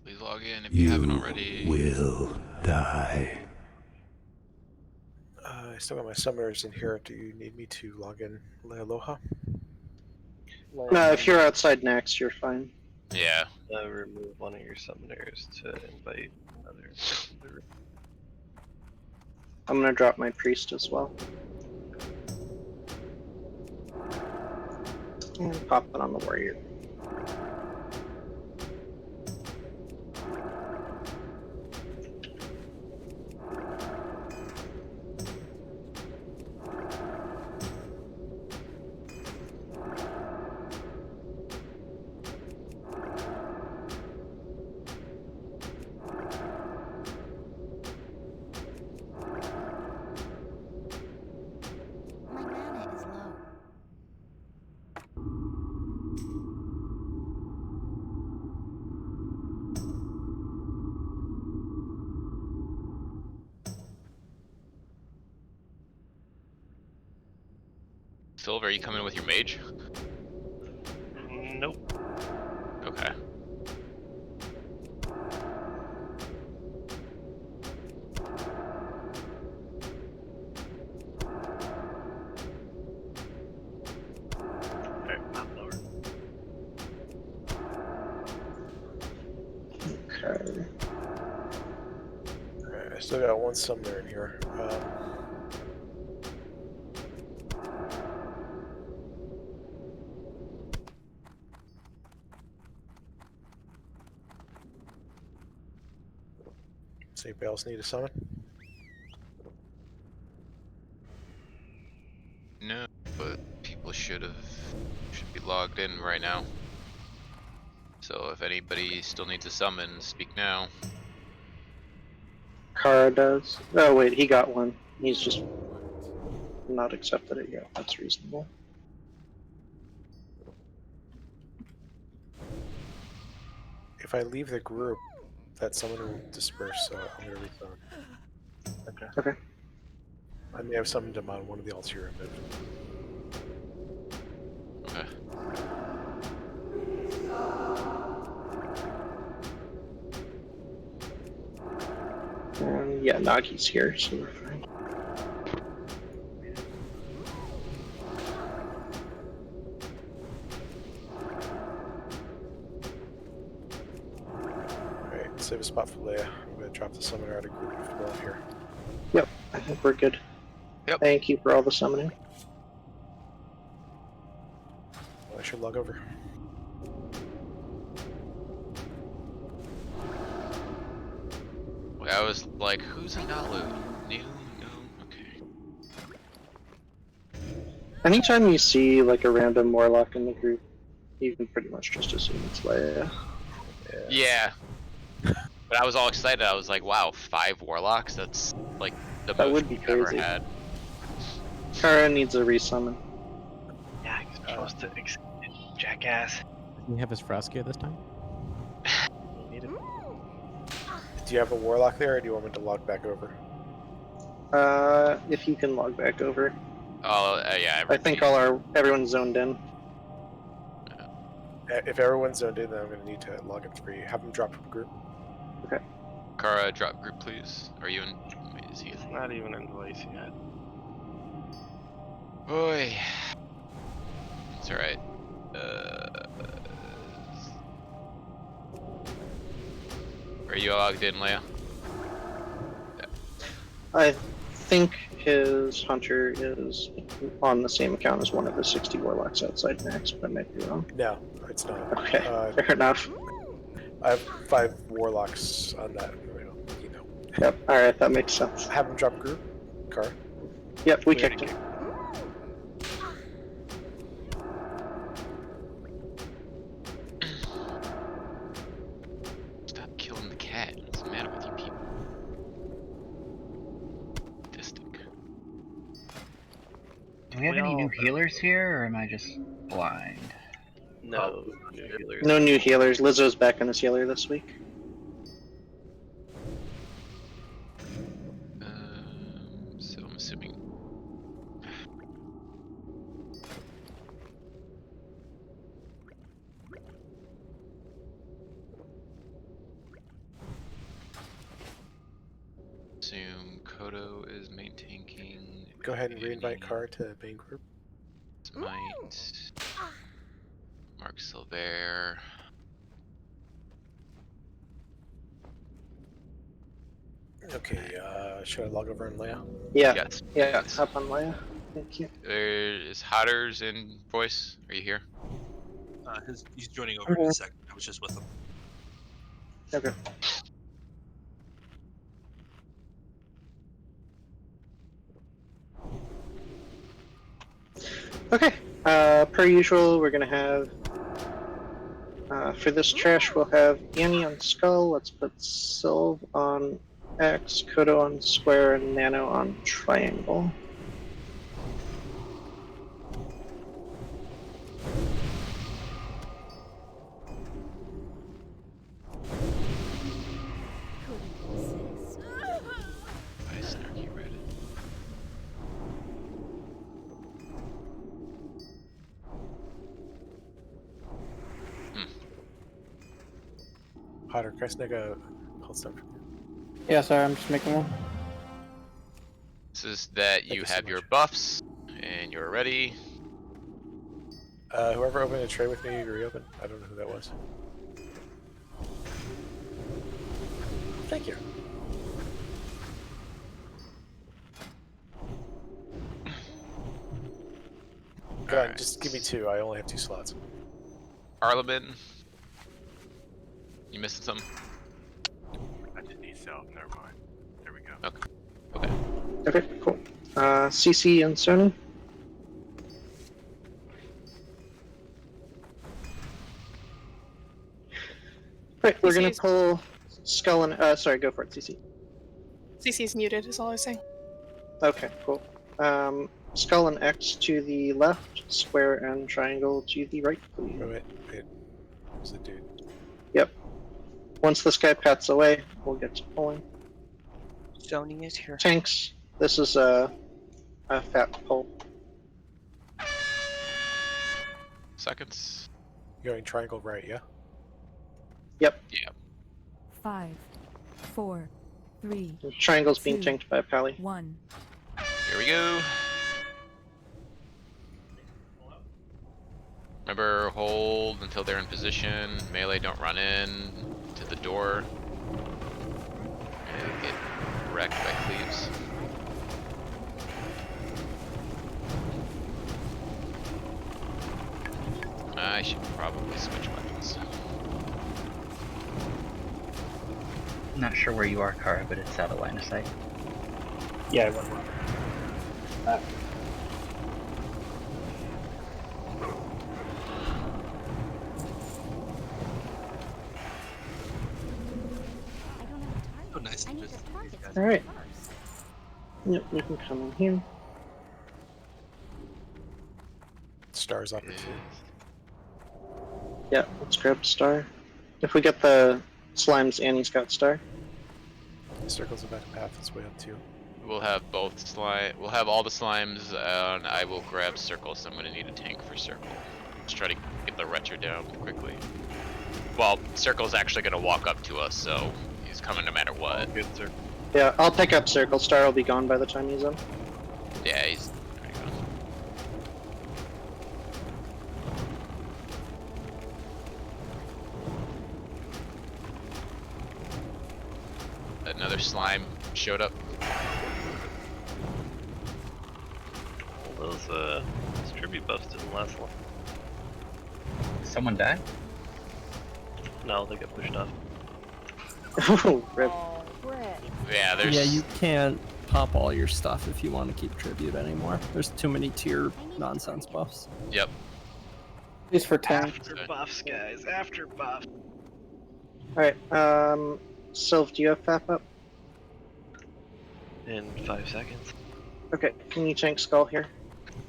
Please log in if you haven't already. You will die. I still got my summoners in here. Do you need me to log in Aloha? No, if you're outside Nax, you're fine. Yeah. Remove one of your summoners to invite another. I'm gonna drop my priest as well. And pop it on the warrior. My mana is low. Silver, are you coming with your mage? Nope. Okay. Alright, not lower. Okay. Alright, I still got one summoner in here. Does anybody else need a summon? No, but people should be logged in right now. So if anybody still needs a summon, speak now. Kara does. Oh wait, he got one. He's just not accepted it yet. That's reasonable. If I leave the group, that summoner will disperse, so I'm gonna resummon. Okay. Okay. I may have summoned him on one of the alts you removed. Okay. Yeah, Nagi's here, so we're fine. Alright, save a spot for Leia. I'm gonna drop the summoner out of group if we're all here. Yep, I think we're good. Yep. Thank you for all the summoning. Well, I should log over. Well, I was like, who's in Nalu? Neil? No? Okay. Anytime you see like a random warlock in the group, you can pretty much just assume it's Leia. Yeah. But I was all excited. I was like, wow, 5 warlocks? That's like the That most would be we've ever crazy. had. Kara needs a resummon. Yeah, you're supposed to jackass. Doesn't he have his Froskia this time? Need it. Do you have a warlock there, or do you want me to log back over? If you can log back over. Oh, yeah. I think everyone's zoned in. If everyone's zoned in, then I'm gonna need to log in for you. Have them drop from the group. Okay. Kara, drop group, please. Are you in? Wait, is he? He's not even in voice yet. Boy. It's alright. Are you logged in, Leia? I think his hunter is on the same account as one of the 60 warlocks outside Nax, but I might be wrong. No, it's not. Okay, fair enough. I have 5 warlocks on that. You know. Yep, alright, that makes sense. Have them drop group. Car. Yep, we kicked him. Stop killing the cat. What's the matter with you people? Distic. Do we have any new healers here, or am I just blind? No new healers. No new healers. Lizzo's back in as healer this week. So I'm assuming. Assume Kodo is main tanking. Go ahead and reinvite Annie, Car to main group. Smite. Mark Silver. Okay, should I log over and Leia? Yeah. Yes. Yeah. please. Up on Leia. Thank you. Is Hotters in voice? Are you here? He's joining over in a second. I was just with him. Okay. Okay. Per usual, we're gonna have for this trash we'll have Annie on Skull. Let's put Sylve on X, Kodo on Square, and Nano on Triangle. I snarky Reddit. Hotter, Kresnega, hold stuff. Yeah, sorry, I'm just making one. This is that Thank you you so have your much. buffs and you're ready. Whoever opened a tray with me, reopen. I don't know who that was. Thank you. Go ahead, Alright. just give me 2. I only have 2 slots. Parliament. You missing something? I just need self. Never mind. There we go. Okay. Okay, cool. CC and Sony. Right, we're gonna CC is pull Skull and sorry, go for it, CC. CC's muted, is all I was saying. Okay, cool. Skull and X to the left, Square and Triangle to the right, please. Wait. Who's the dude? Yep. Once this guy pats away, we'll get to pulling. Sony is here. Tanks, this is a fat pull. Seconds. You're going triangle right, yeah? Yep. Yeah. 5, 4, 3, Triangle's being 2, tanked by Pally. 1. Here we go. Remember, hold until they're in position. Melee, don't run in to the door. And get wrecked by cleaves. I should probably switch weapons. Not sure where you are, Kara, but it's out of line of sight. Yeah, I went one. Oh, nice. I need Just to target guys. Alright. first. Yep, you can come in here. Stars opportunity. Yeah, let's grab Star. If we get the slimes, Annie's got Star. Circles about a path is way up too. We'll have both slime. We'll have all the slimes, and I will grab circle. So I'm gonna need a tank for circle. Let's try to get the retro down quickly. Well, circle's actually gonna walk up to us, so he's coming no matter what. Good, sir. Yeah, I'll pick up Circle. Star will be gone by the time he's in. Yeah, he's. There you go. Another slime showed up. Well, those tribute buffs didn't last long. Someone died? No, they got pushed off. Oh, rip. Yeah, there's. Yeah, you can't pop all your stuff if you want to keep tribute anymore. There's too many tier nonsense buffs. Yep. At least for tank. After buffs, guys. After buff. Alright, Sylve, do you have FAP up? In 5 seconds. Okay, can you tank Skull here?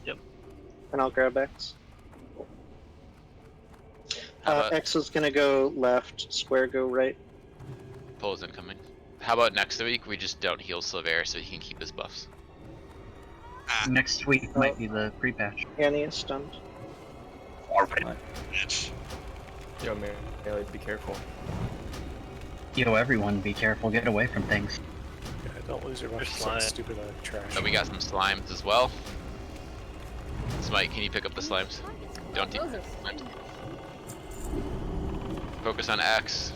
Yep. And I'll grab X. How about X is gonna go left, square go right. Pole's incoming? How about next week we just don't heal Silver so he can keep his buffs? Next week might be the pre-patch. Annie is stunned. Bitch. Yo, Melee, be careful. Yo, everyone, be careful. Get away from things. Yeah, don't lose your There's buff. slime. Stupid trash. So we got some slimes as well. Smite, can you pick up the slimes? Don't focus on X.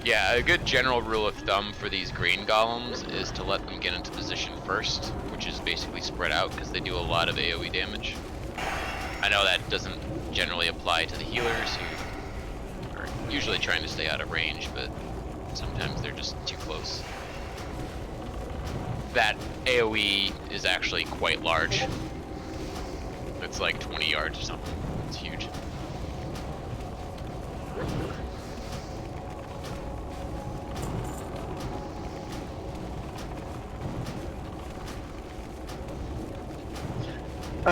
Yeah, a good general rule of thumb for these green golems is to let them get into position first, which is basically spread out because they do a lot of AoE damage. I know that doesn't generally apply to the healers who are usually trying to stay out of range, but sometimes they're just too close. That AoE is actually quite large. It's like 20 yards or something. It's huge.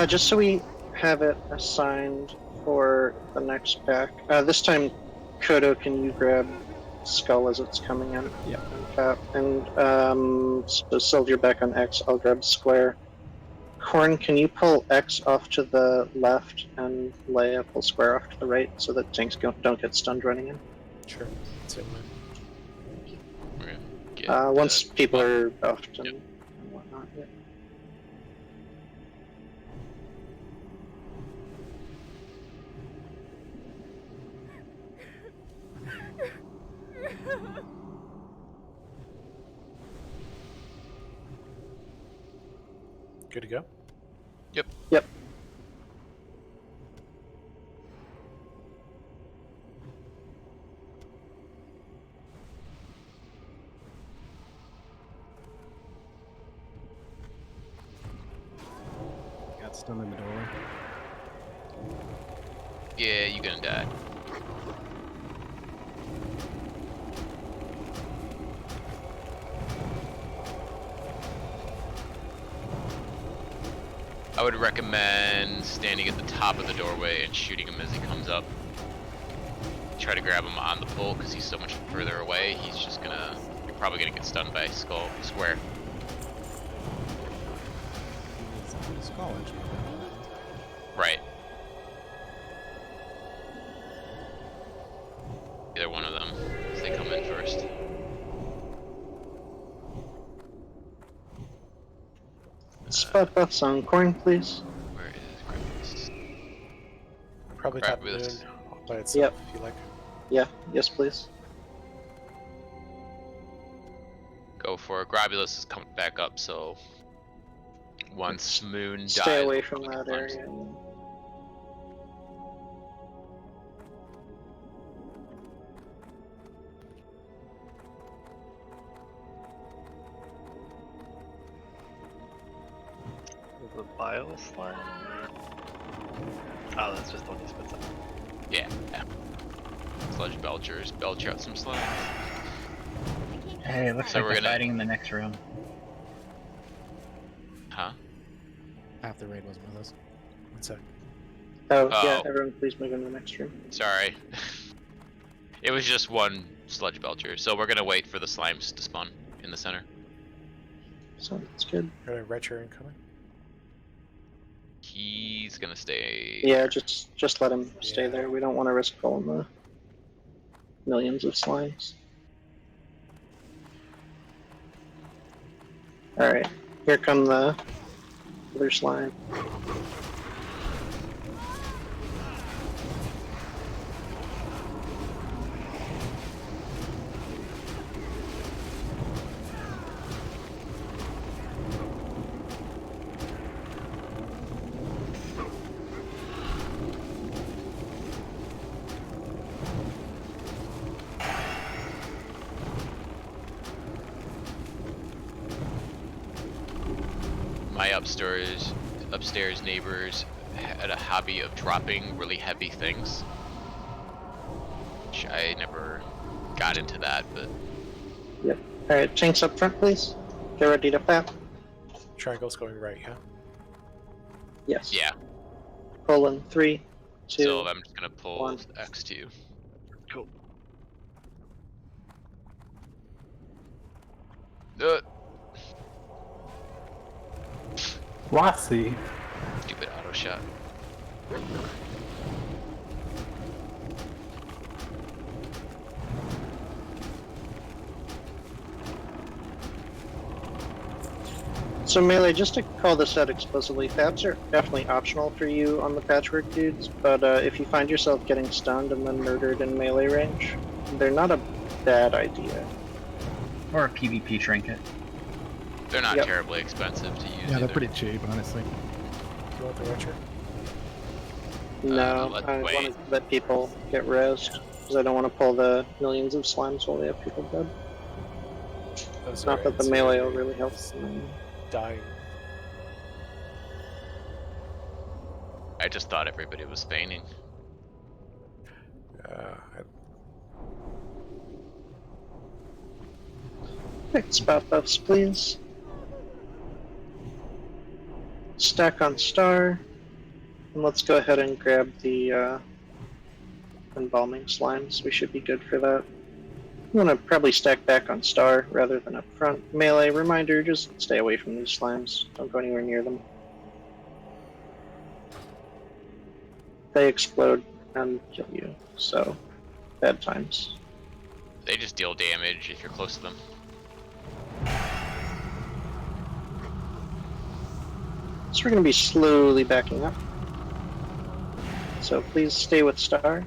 Just so we have it assigned for the next pack. This time, Kodo, can you grab Skull as it's coming in? Yeah. And so Sylve, you're back on X. I'll grab Square. Corn, can you pull X off to the left and Leia pull Square off to the right so that tanks don't get stunned running in? Sure. That's it, man. We're gonna get, Once people are buffed and, Yep. and whatnot. Yeah. Good to go? Yep. Yep. Got stunned in the doorway. Yeah, you gonna die. I would recommend standing at the top of the doorway and shooting him as he comes up. Try to grab him on the pole because he's so much further away. He's just gonna, you're probably gonna get stunned by Square. Skull engine. Right. Either one of them, as they come in first. Spot buffs on Corn, please. Where is Grimace? Probably top moon Fabulous. all by itself, Yep. if you like. Yeah, yes, please. Go for it. Grobulus is coming back up, so once Moon dies, Stay away we'll from probably that get punched. area. The bio slime? Oh, that's just the one he spits out. Yeah. Sludge Belchers. Belch out some slimes. Hey, it looks So like we're we're gonna- fighting in the next room. Huh? Half the raid wasn't with us. One sec. Oh, Oh. yeah, everyone please move into the next room. Sorry. It was just one Sludge Belcher, so we're gonna wait for the slimes to spawn in the center. So that's good. Got a retro incoming. He's gonna stay. Yeah, just let him stay Yeah. there. We don't want to risk pulling the millions of slimes. Alright, here come the other slime. My upstairs neighbors had a hobby of dropping really heavy things. Which I never got into that, but Yep. Alright, tanks up front, please. Get ready to fap. Triangle's going right, yeah? Yes. Yeah. Pull in 3, 2. So I'm just gonna pull 1. X2. Cool. Wassy. Stupid auto shot. So Melee, just to call this out explicitly, fabs are definitely optional for you on the patchwork dudes, but if you find yourself getting stunned and then murdered in melee range, they're not a bad idea. Or a PvP trinket. They're not Yep. terribly expensive to use. Yeah, they're either. pretty cheap, honestly. Do you want the Retcher? No, let's I wait. want to let people get rezzed, because I don't want to pull the millions of slimes while we have people dead. Those Not are that the melee will ancillary really help. Dying. I just thought everybody was feigning. Quick spot buffs, please. Stack on star. And let's go ahead and grab the embalming slimes. We should be good for that. I'm gonna probably stack back on star rather than up front. Melee, reminder, just stay away from these slimes. Don't go anywhere near them. They explode and kill you, so bad times. They just deal damage if you're close to them. So we're gonna be slowly backing up. So please stay with star.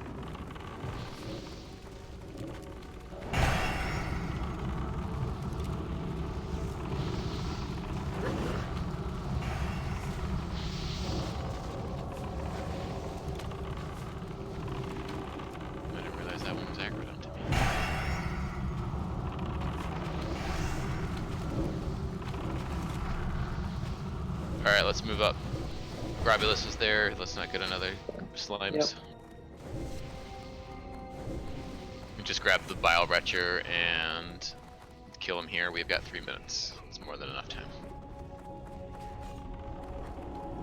I didn't realize that one was aggroed onto me. Alright, let's move up. Grobulus is there. Let's not get another slimes. Yep. We just grab the Bile Retcher and kill him here. We've got 3 minutes. It's more than enough time.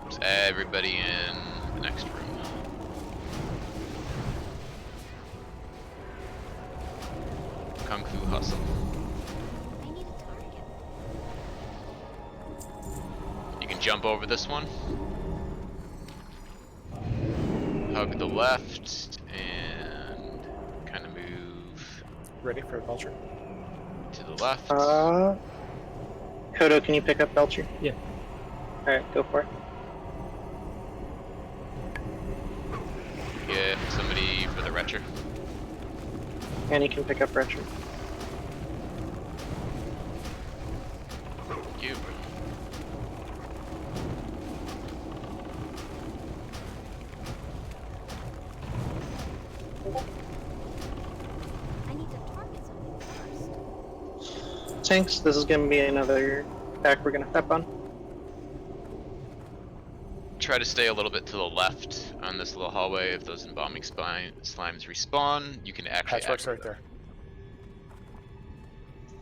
There's everybody in the next room. Kung Fu Hustle. You can jump over this one. Hug the left and kind of move Ready for a vulture? to the left. Kodo, can you pick up Belcher? Yeah. Alright, go for it. Get somebody for the Retcher. And you can pick up Retcher. Thank you. Tanks, this is going to be another pack we're going to step on. Try to stay a little bit to the left on this little hallway. If those embalming slimes respawn, you can actually Patchwork's aggro right them.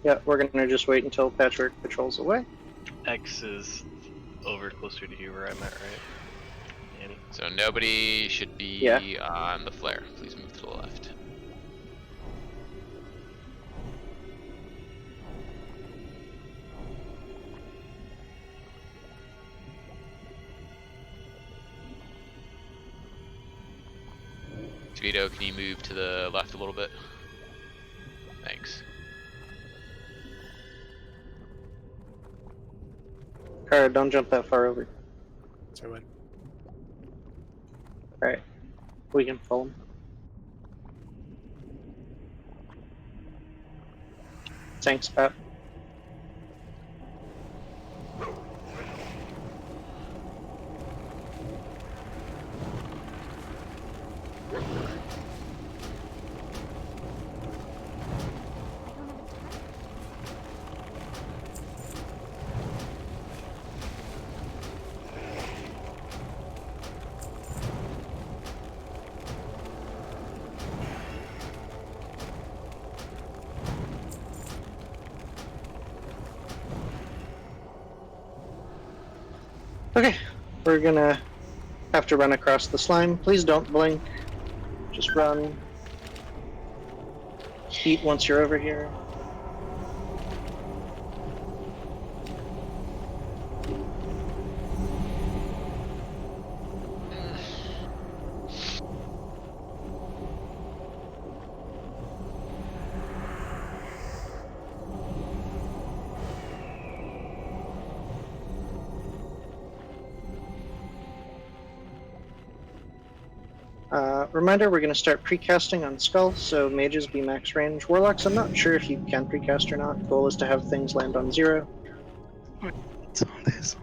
there. Yeah, we're going to just wait until Patchwork patrols away. X is over closer to you where I'm at, right? Annie. So nobody should be on the flare. Please move to the left. Vito, can you move to the left a little bit? Thanks. Kara, don't jump that far over. So when Alright, we can pull him. Thanks, Pat. Okay, we're gonna have to run across the slime. Please don't blink. Just run. Eat once you're over here. Reminder, we're going to start precasting on Skull, so mages be max range. Warlocks, I'm not sure if you can precast or not. Goal is to have things land on 0. It's on this.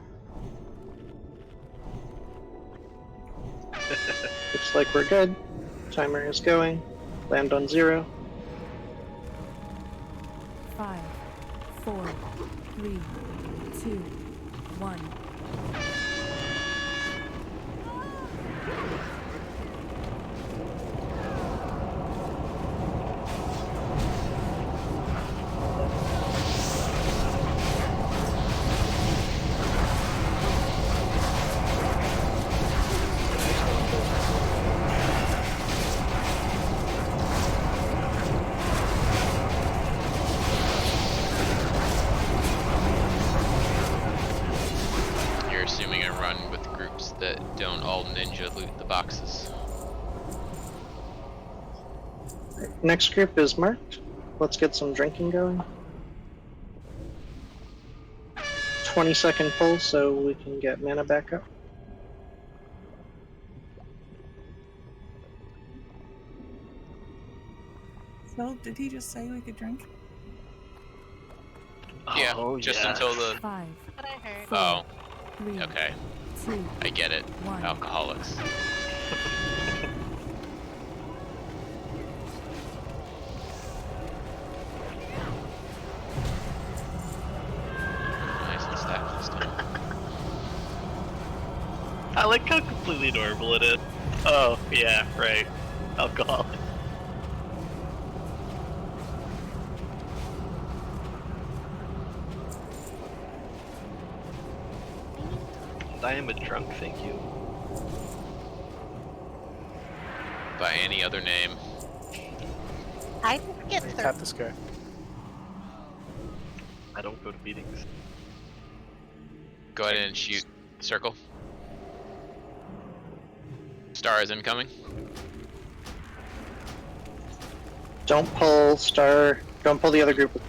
Looks like we're good. Timer is going. Land on 0. 5, 4, 3, 2, 1. That don't all ninja loot the boxes. Next group is marked. Let's get some drinking going. 20-second pull so we can get mana back up. So, did he just say we could drink? Yeah, Oh, just yeah. until the. 5, What I heard. 4, Oh, 3, okay. 2, I get it. 1. Alcoholics. Nice and stacked this time. I like how completely normal it is. Oh, yeah, right. Alcohol. I am a drunk, thank you. By any other name. I didn't get Tap through. this guy. I don't go to meetings. Go ahead and shoot. Circle. Star is incoming. Don't pull Star. Don't pull the other group.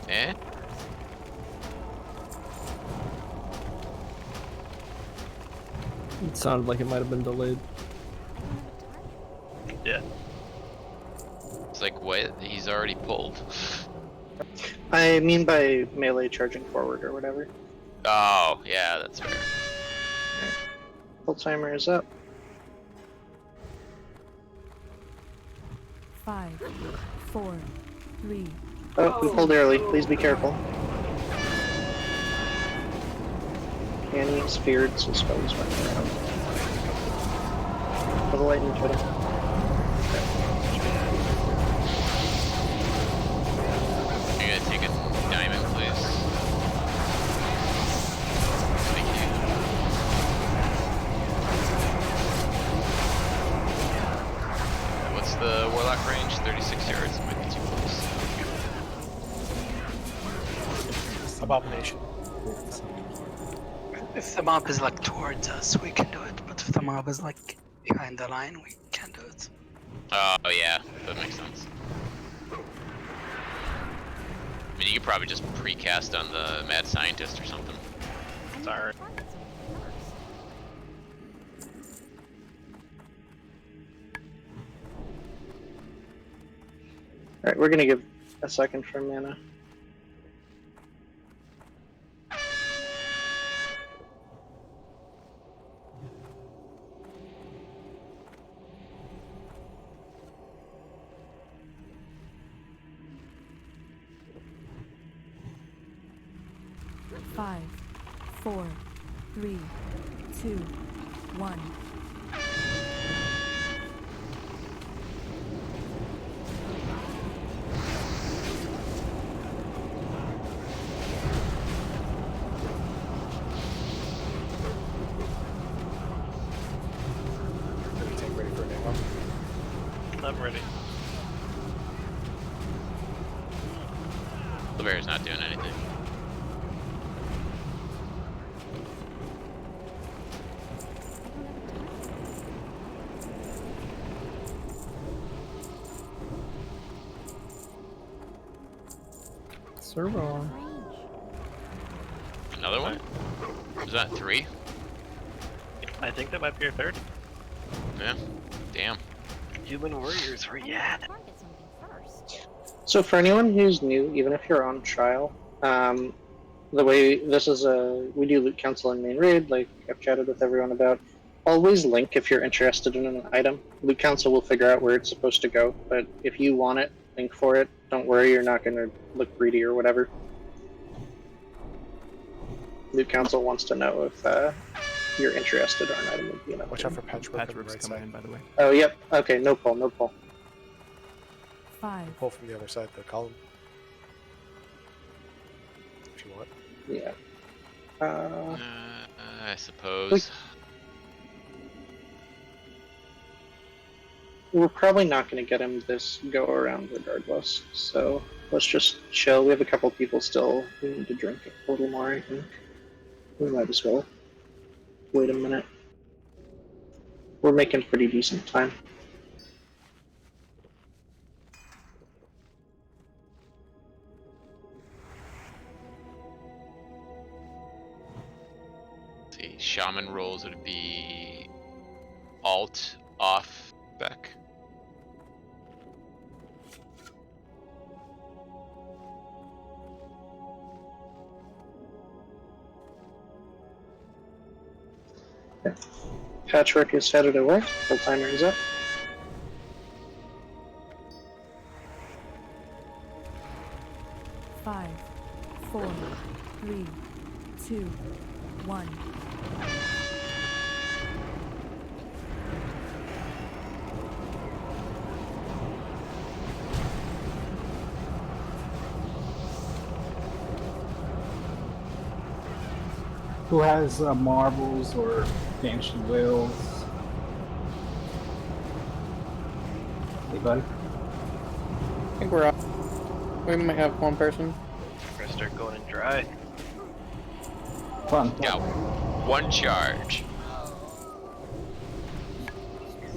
Eh? It sounded like it might have been delayed. Yeah. It's like, what? He's already pulled. I mean by melee charging forward or whatever. Oh, yeah, that's fair. Pull timer is up. 5, 4, 3. Oh, we pulled early. Please be careful. Annie's feared, so spells running around. For the lightning totem. You gotta take a diamond, please. Thank you. What's the warlock range? 36 yards. It might be too close. Abomination. If the mob is like towards us, we can do it. But if the mob is like behind the line, we can't do it. Oh, yeah, that makes sense. I mean, you could probably just precast on the mad scientist or something. Sorry. Alright, we're gonna give a second for mana. Five, 4, 3, 2, 1. doing anything. Servo. Another one? Is that 3? I think that might be your third. Yeah. Damn. Human warriors, where you at? So for anyone who's new, even if you're on trial, the way this is we do loot council in main raid, like I've chatted with everyone about. Always link if you're interested in an item. Loot council will figure out where it's supposed to go, but if you want it, link for it. Don't worry, you're not going to look greedy or whatever. Loot council wants to know if you're interested or an item would be enough. Watch out for patchwork on the Patchwork's right coming side. in, by the way. Oh, yep. Okay, no pull, no pull. 5, Pull from the other side of the column. If you want. Yeah. I suppose. We're probably not going to get him this go around regardless, so let's just chill. We have a couple people still who need to drink a little more, I think. We might as well wait a minute. We're making pretty decent time. Let's see, shaman rolls would be alt, off, back. Patchwork is headed away. Full timer is up. Five, 4, 3, 2, 1. Who has marbles or banshee whales? Anybody? I think we're up. We might have one person. We're gonna start going in dry. Fun. Got one charge.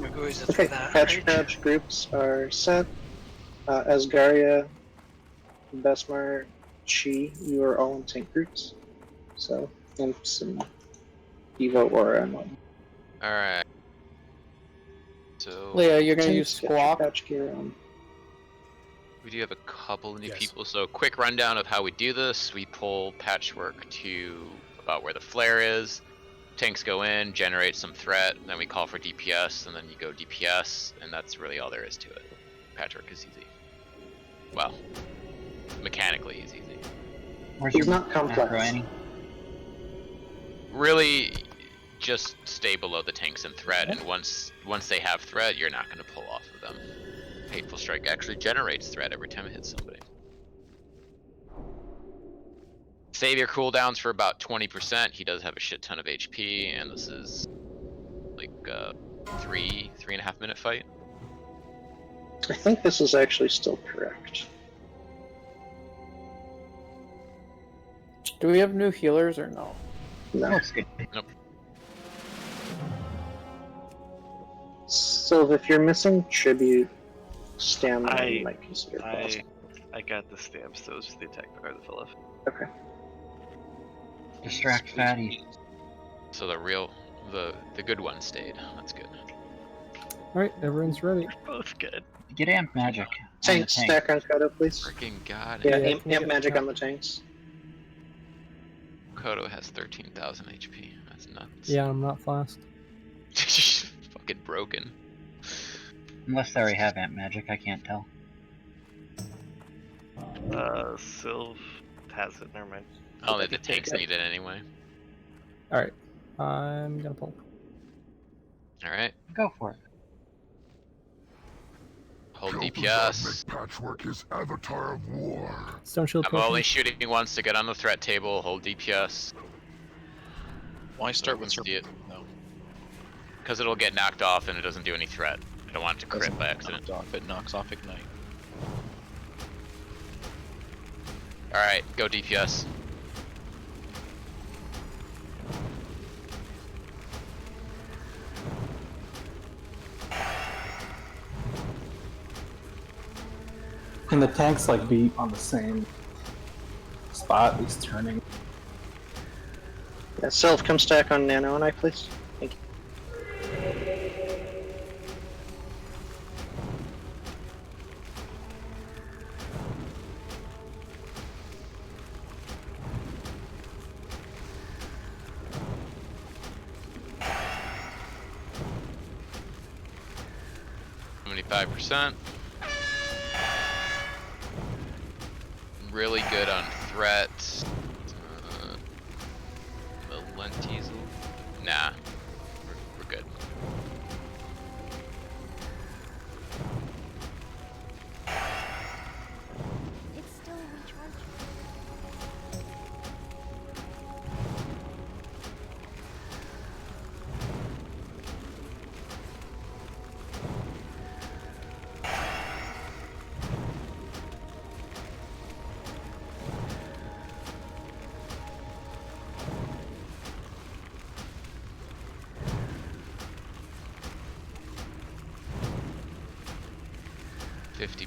Okay, patch groups are set. Asgaria, Besmar, Chi, you are all in tank groups. So, Imps and Evo Aura and whatnot. Alright. So Leah, you're gonna Tanks use get your Squawk. patch gear on. we do have a couple new Yes. people, so quick rundown of how we do this. We pull patchwork to about where the flare is. Tanks go in, generate some threat, then we call for DPS, and then you go DPS, and that's really all there is to it. Patchwork is easy. Well, mechanically is easy. He's not complex. Really, just stay below the tanks in threat, and once they have threat, you're not going to pull off of them. Hateful Strike actually generates threat every time it hits somebody. Save your cooldowns for about 20%. He does have a shit ton of HP, and this is like a 3.5 minute fight. I think this is actually still correct. Do we have new healers or no? No. Nope. So if you're missing tribute, stamina, you might consider possible. I got the stamps, those are the attack power that fell off. Okay. Distract fatty. So the good one stayed. That's good. Alright, everyone's ready. Both good. Get amp magic. Tank stack on Kodo, please. Freaking god. Yeah, Yeah, amp magic on the tanks. Kodo has 13,000 HP. That's nuts. Yeah, I'm not fast. Fucking broken. Unless they already have amp magic, I can't tell. Sylv has it, never mind. Only the tanks need it anyway. Alright, I'm gonna pull. Alright. Go for it. Hold DPS. Patchwork is Avatar of War. Stone Shield I'm potion. only shooting once to get on the threat table. Hold DPS. Why start with See it? No. Because it'll get knocked off and it doesn't do any threat. I don't want it to crit by accident. It knocks off ignite. Alright, go DPS. Can the tanks like be on the same spot, at least turning? Yeah, Sylph, come stack on Nano and I, please. Thank you. %. Really good on threat. The lenties. Nah, we're good. It's still recharging.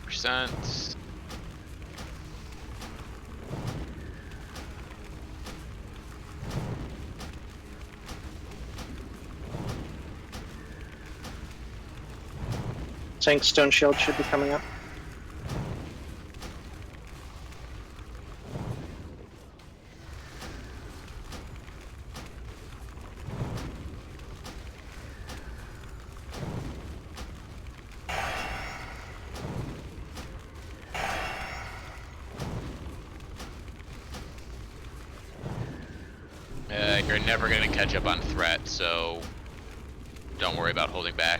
%. Tank Stone Shield should be coming up. You're never gonna catch up on threat, so don't worry about holding back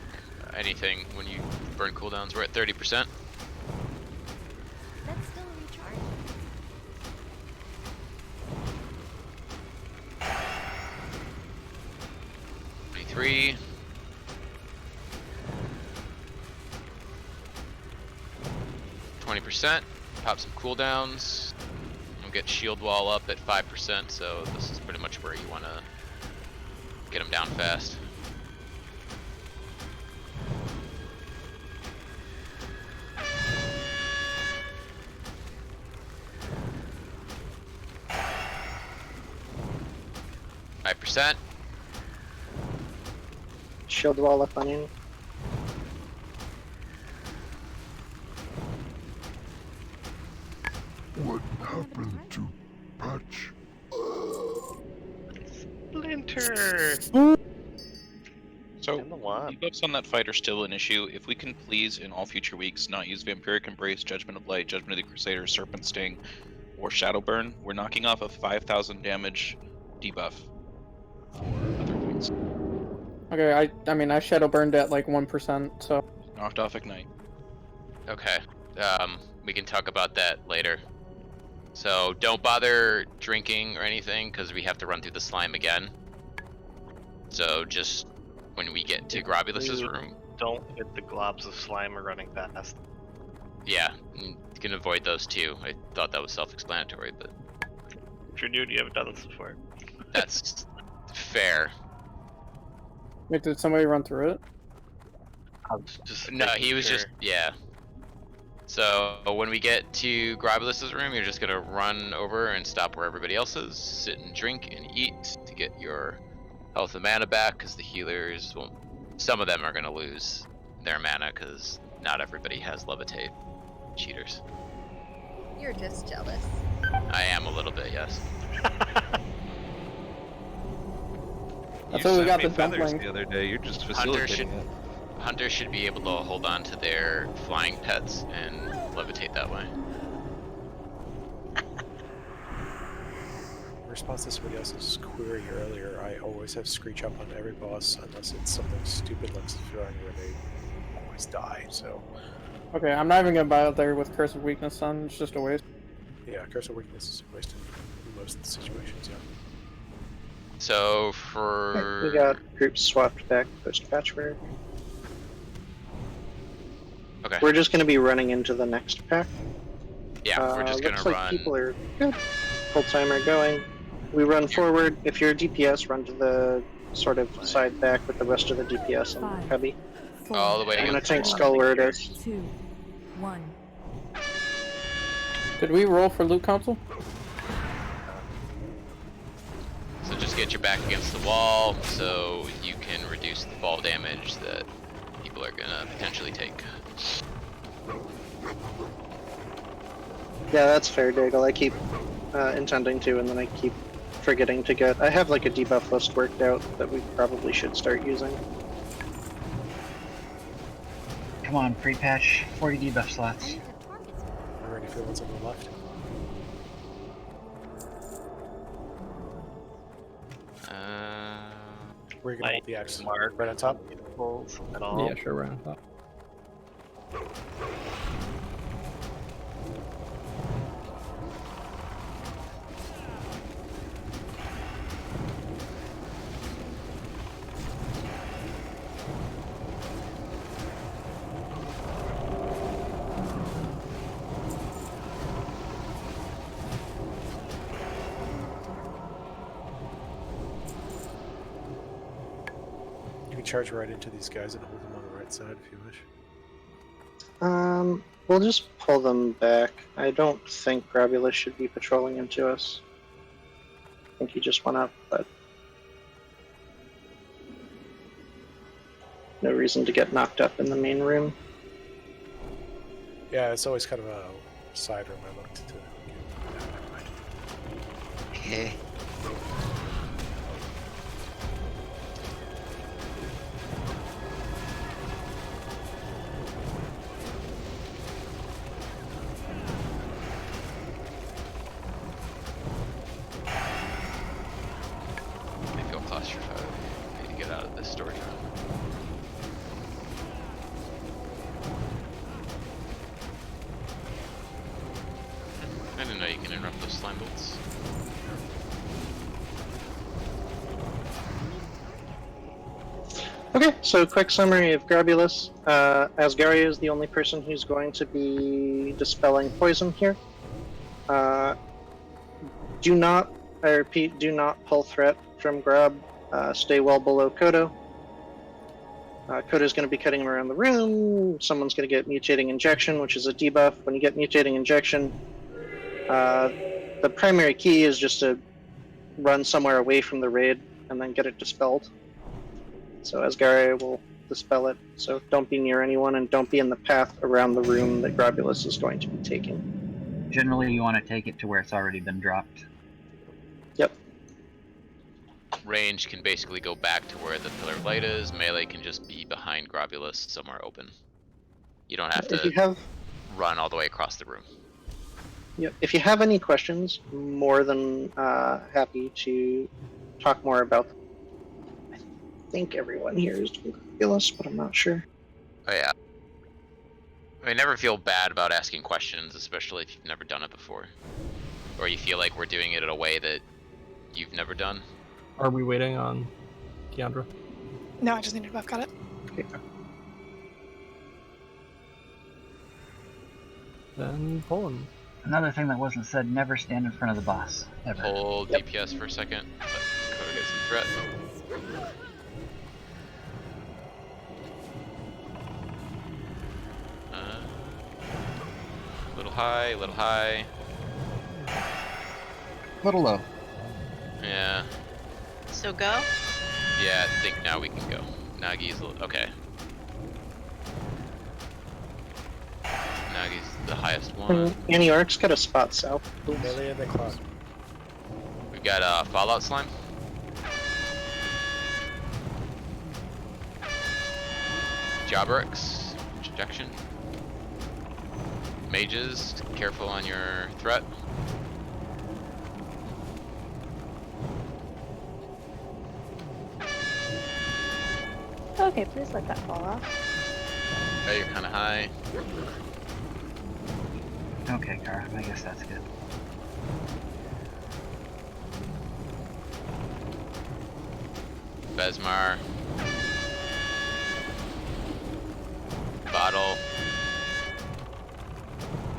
anything when you burn cooldowns. We're at 30%. That's still recharging. $23. %. Pop some cooldowns. We'll get shield wall up at 5%, so this is pretty much where you want to get them down fast. %. Shield wall up on you. What happened to Patch? Splinter! So, debuffs on that fight are still an issue. If we can please, in all future weeks, not use Vampiric Embrace, Judgment of Light, Judgment of the Crusaders, Serpent Sting, or Shadow Burn, we're knocking off a 5,000 damage debuff for other weeks. Okay, I mean, I shadow burned at like 1%, so. Knocked off Ignite. Okay, we can talk about that later. So don't bother drinking or anything, because we have to run through the slime again. So just when we get to Grobulus's room. Don't hit the globs of slime we're running past. Yeah, you can avoid those too. I thought that was self-explanatory, but... If you're new, you haven't done this before. That's fair. Wait, did somebody run through it? No, he was just, yeah. So when we get to Grobulus's room, you're just gonna run over and stop where everybody else is, sit and drink and eat to get your health and mana back, because the healers, well, some of them are gonna lose their mana because not everybody has levitate. Cheaters. You're just jealous. I am a little bit, yes. I thought we got the dumpling the other day. You're just facilitating it. Hunters should be able to hold on to their flying pets and levitate that way. In response to somebody else's query earlier, I always have Screech up on every boss unless it's something stupid like throwing where they always die, so... Okay, I'm not even gonna buy out there with Curse of Weakness on, it's just a waste. Yeah, Curse of Weakness is a waste in most situations, yeah. So for... We got groups swapped back post-patchwork. Okay. We're just going to be running into the next pack. Yeah, we're just gonna looks run. like people are good. Full timer going. We run forward. If you're a DPS, run to the sort of side back with the rest of the DPS and heavy. All the way I'm gonna against tank the wall. skull where it is. 2, 1. Did we roll for loot console? So just get your back against the wall so you can reduce the fall damage that people are gonna potentially take. Yeah, that's fair, Daigle. I keep intending to, and then I keep forgetting to get. I have like a debuff list worked out that we probably should start using. Come on, pre-patch, 40 debuff slots. I'm ready for the ones on the left. Where are you gonna hold the axe? Right on top? At all. Yeah, sure, right on top. You can charge right into these guys and hold them on the right side if you wish. We'll just pull them back. I don't think Grabulus should be patrolling into us. I think he just went up, but no reason to get knocked up in the main room. Yeah, it's always kind of a side room I looked to. Okay. I feel claustrophobic. I need to get out of this storage room. I didn't know you can interrupt those slime bolts. Okay, so quick summary of Grabulus. Asgaria is the only person who's going to be dispelling poison here. Do not, I repeat, do not pull threat from Grab. Stay well below Kodo. Kodo's going to be cutting him around the room. Someone's going to get Mutating Injection, which is a debuff. When you get Mutating Injection, the primary key is just to run somewhere away from the raid and then get it dispelled. So Asgaria will dispel it. So don't be near anyone and don't be in the path around the room that Grabulus is going to be taking. Generally, you want to take it to where it's already been dropped. Yep. Range can basically go back to where the pillar of light is. Melee can just be behind Grabulus somewhere open. You don't have If you to have, run all the way across the room. yep. If you have any questions, more than happy to talk more about them. I think everyone here is doing Grabulus, but I'm not sure. Oh yeah. I never feel bad about asking questions, especially if you've never done it before. Or you feel like we're doing it in a way that you've never done. Are we waiting on Keandra? No, I just needed buff. Got it. Okay. Then pull him. Another thing that wasn't said, never stand in front of the boss. Ever. Hold DPS for a second. Let Kodo get some threat. Little high, little high. Little low. Yeah. So go? Yeah, I think now we can go. Nagi's okay. Nagi's the highest one. Annie Ark's got a spot south. Melee in the cloud. We've got Fallout Slime. Jobberix. Injection. Mages, careful on your threat. Okay, please let that fall off. Okay, you're kind of high. Okay, Kara, I guess that's good. Besmar. Bottle.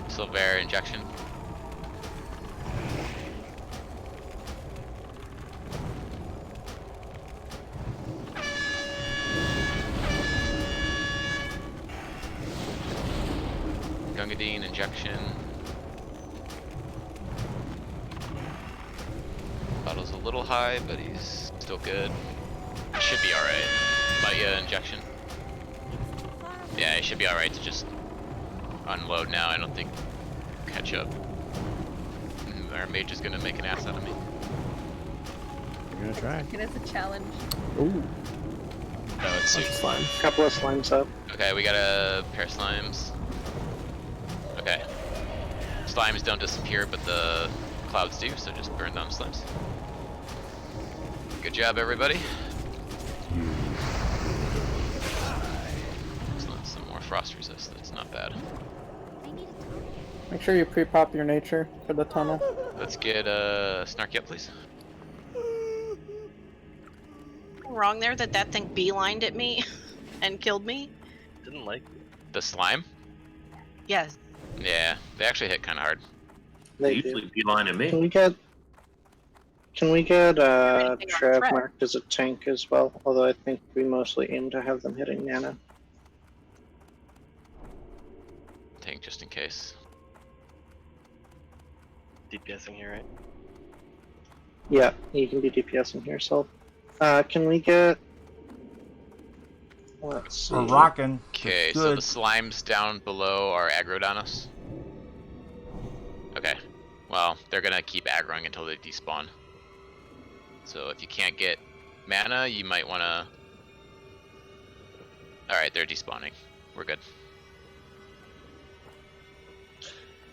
Silver injection. Gungadine, injection. Battle's a little high, but he's still good. Should be alright. Smite injection. Yeah, it should be alright to just unload now. I don't think catch up. Our mage is gonna make an ass out of me. We're gonna try. It is a challenge. Ooh. No, it's super slime. Couple of slimes up. Okay, we got a pair of slimes. Okay. Slimes don't disappear, but the clouds do, so just burn down slimes. Good job, everybody. Excellent. Some more frost resist. That's not bad. Make sure you pre-pop your nature for the tunnel. Let's get Snarky up, please. Wrong there that that thing beelined at me and killed me. Didn't like The slime? Yes. Yeah, they actually hit kind of hard. They usually beeline at me. Can we get Trav marked as a tank as well? Although I think we mostly aim to have them hitting Nana. Tank just in case. DPSing here, right? Yeah, you can be DPSing here, so. Can we get... Let's see. We're rocking. Okay, so the slimes down below are aggroed on us. Okay, well, they're gonna keep aggroing until they despawn. So if you can't get mana, you might wanna... Alright, they're despawning. We're good.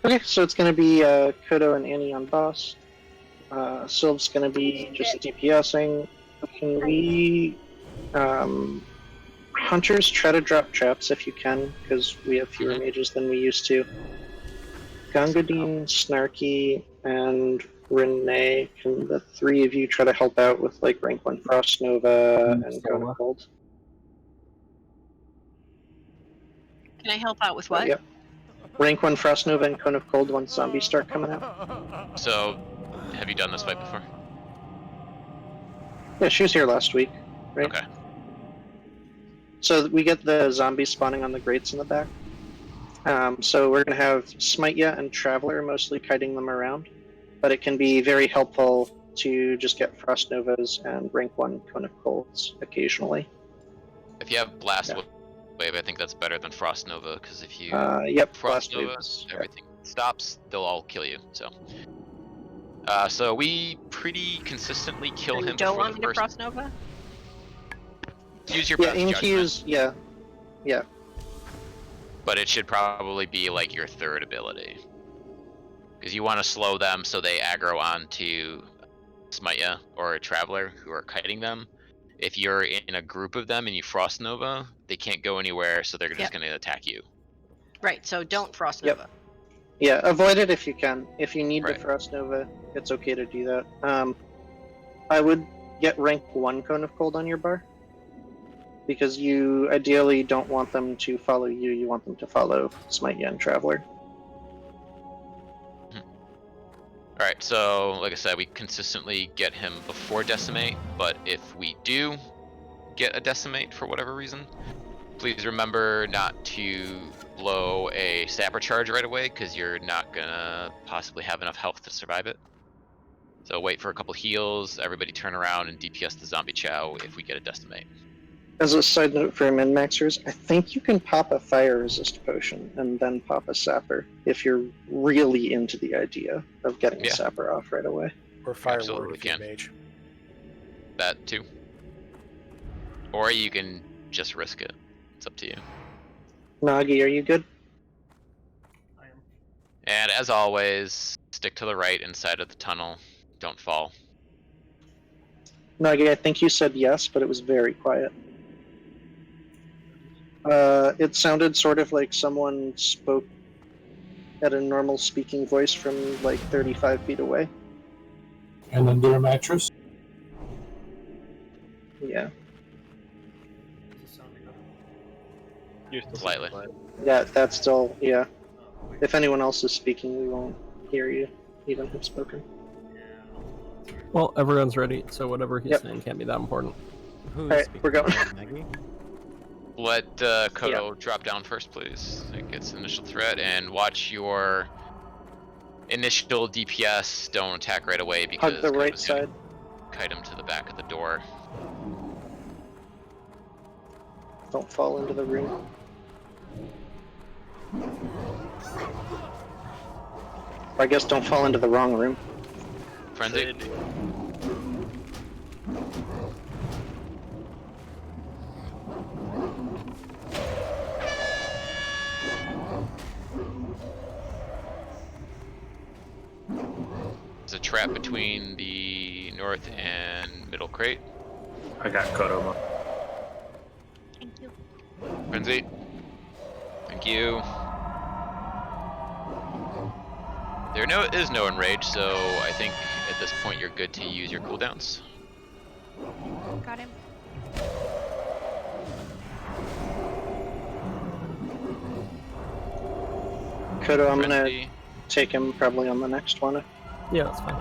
Okay, so it's gonna be Kodo and Annie on boss. Sylve's gonna be just DPSing. Can we... Hunters, try to drop traps if you can, because we have fewer mages than we used to. Gungadine, Snarky, and Rene, can the three of you try to help out with like rank 1 Frost Nova and Cone of Cold? Can I help out with what? Yep. Rank 1 Frost Nova and Cone of Cold once zombies start coming out. So, have you done this fight before? Yeah, she was here last week, right? Okay. So we get the zombies spawning on the grates in the back. So we're going to have Smite and Traveler mostly kiting them around, but it can be very helpful to just get Frost Novas and rank 1 Cone of Colds occasionally. If you have Blast Wave, I think that's better than Frost Nova, because if you yep, Frost Blast Nova, Waves, everything stops, they'll all kill you, so. So we pretty consistently kill him Don't before want the me to first... Frost Nova? Use your Yeah, best aim to judgment. use, yeah. But it should probably be like your third ability. Because you want to slow them so they aggro onto Smite or a Traveler who are kiting them. If you're in a group of them and you Frost Nova, they can't go anywhere, so they're just going to attack you. Right, so don't Frost Nova. Yeah, avoid it if you can. If you need to Frost Nova, it's okay to do that. I would get rank 1 Cone of Cold on your bar. Because you ideally don't want them to follow you, you want them to follow Smite and Traveler. Alright, so like I said, we consistently get him before Decimate, but if we do get a Decimate for whatever reason, please remember not to blow a Sapper Charge right away, because you're not gonna possibly have enough health to survive it. So wait for a couple heals, everybody turn around and DPS the Zombie Chow if we get a Decimate. As a side note for min-maxers, I think you can pop a fire resist potion and then pop a sapper if you're really into the idea of getting a sapper off right away. Or fire Absolutely ward if you're can. mage. That too. Or you can just risk it. It's up to you. Nagi, are you good? And as always, stick to the right inside of the tunnel. Don't fall. Nagi, I think you said yes, but it was very quiet. It sounded sort of like someone spoke at a normal speaking voice from like 35 feet away. And under a mattress? Yeah. Slightly. Yeah, that's still, yeah. If anyone else is speaking, we won't hear you, even if spoken. Well, everyone's ready, so whatever he's saying can't be that important. Who's Alright, we're going. Maggie? Let Kodo drop down first, please. It gets initial threat, and watch your initial DPS. Don't attack right away because Hug the right Kodo's gonna side. kite him to the back of the door. Don't fall into the room. Or I guess don't fall into the wrong room. Frenzy. There's a trap between the north and middle crate. I got Kodo. Thank you. Frenzy. Thank you. There is no enrage, so I think at this point you're good to use your cooldowns. Got him. Kodo, I'm gonna Frenzy. take him probably on the next one. Yeah, that's fine.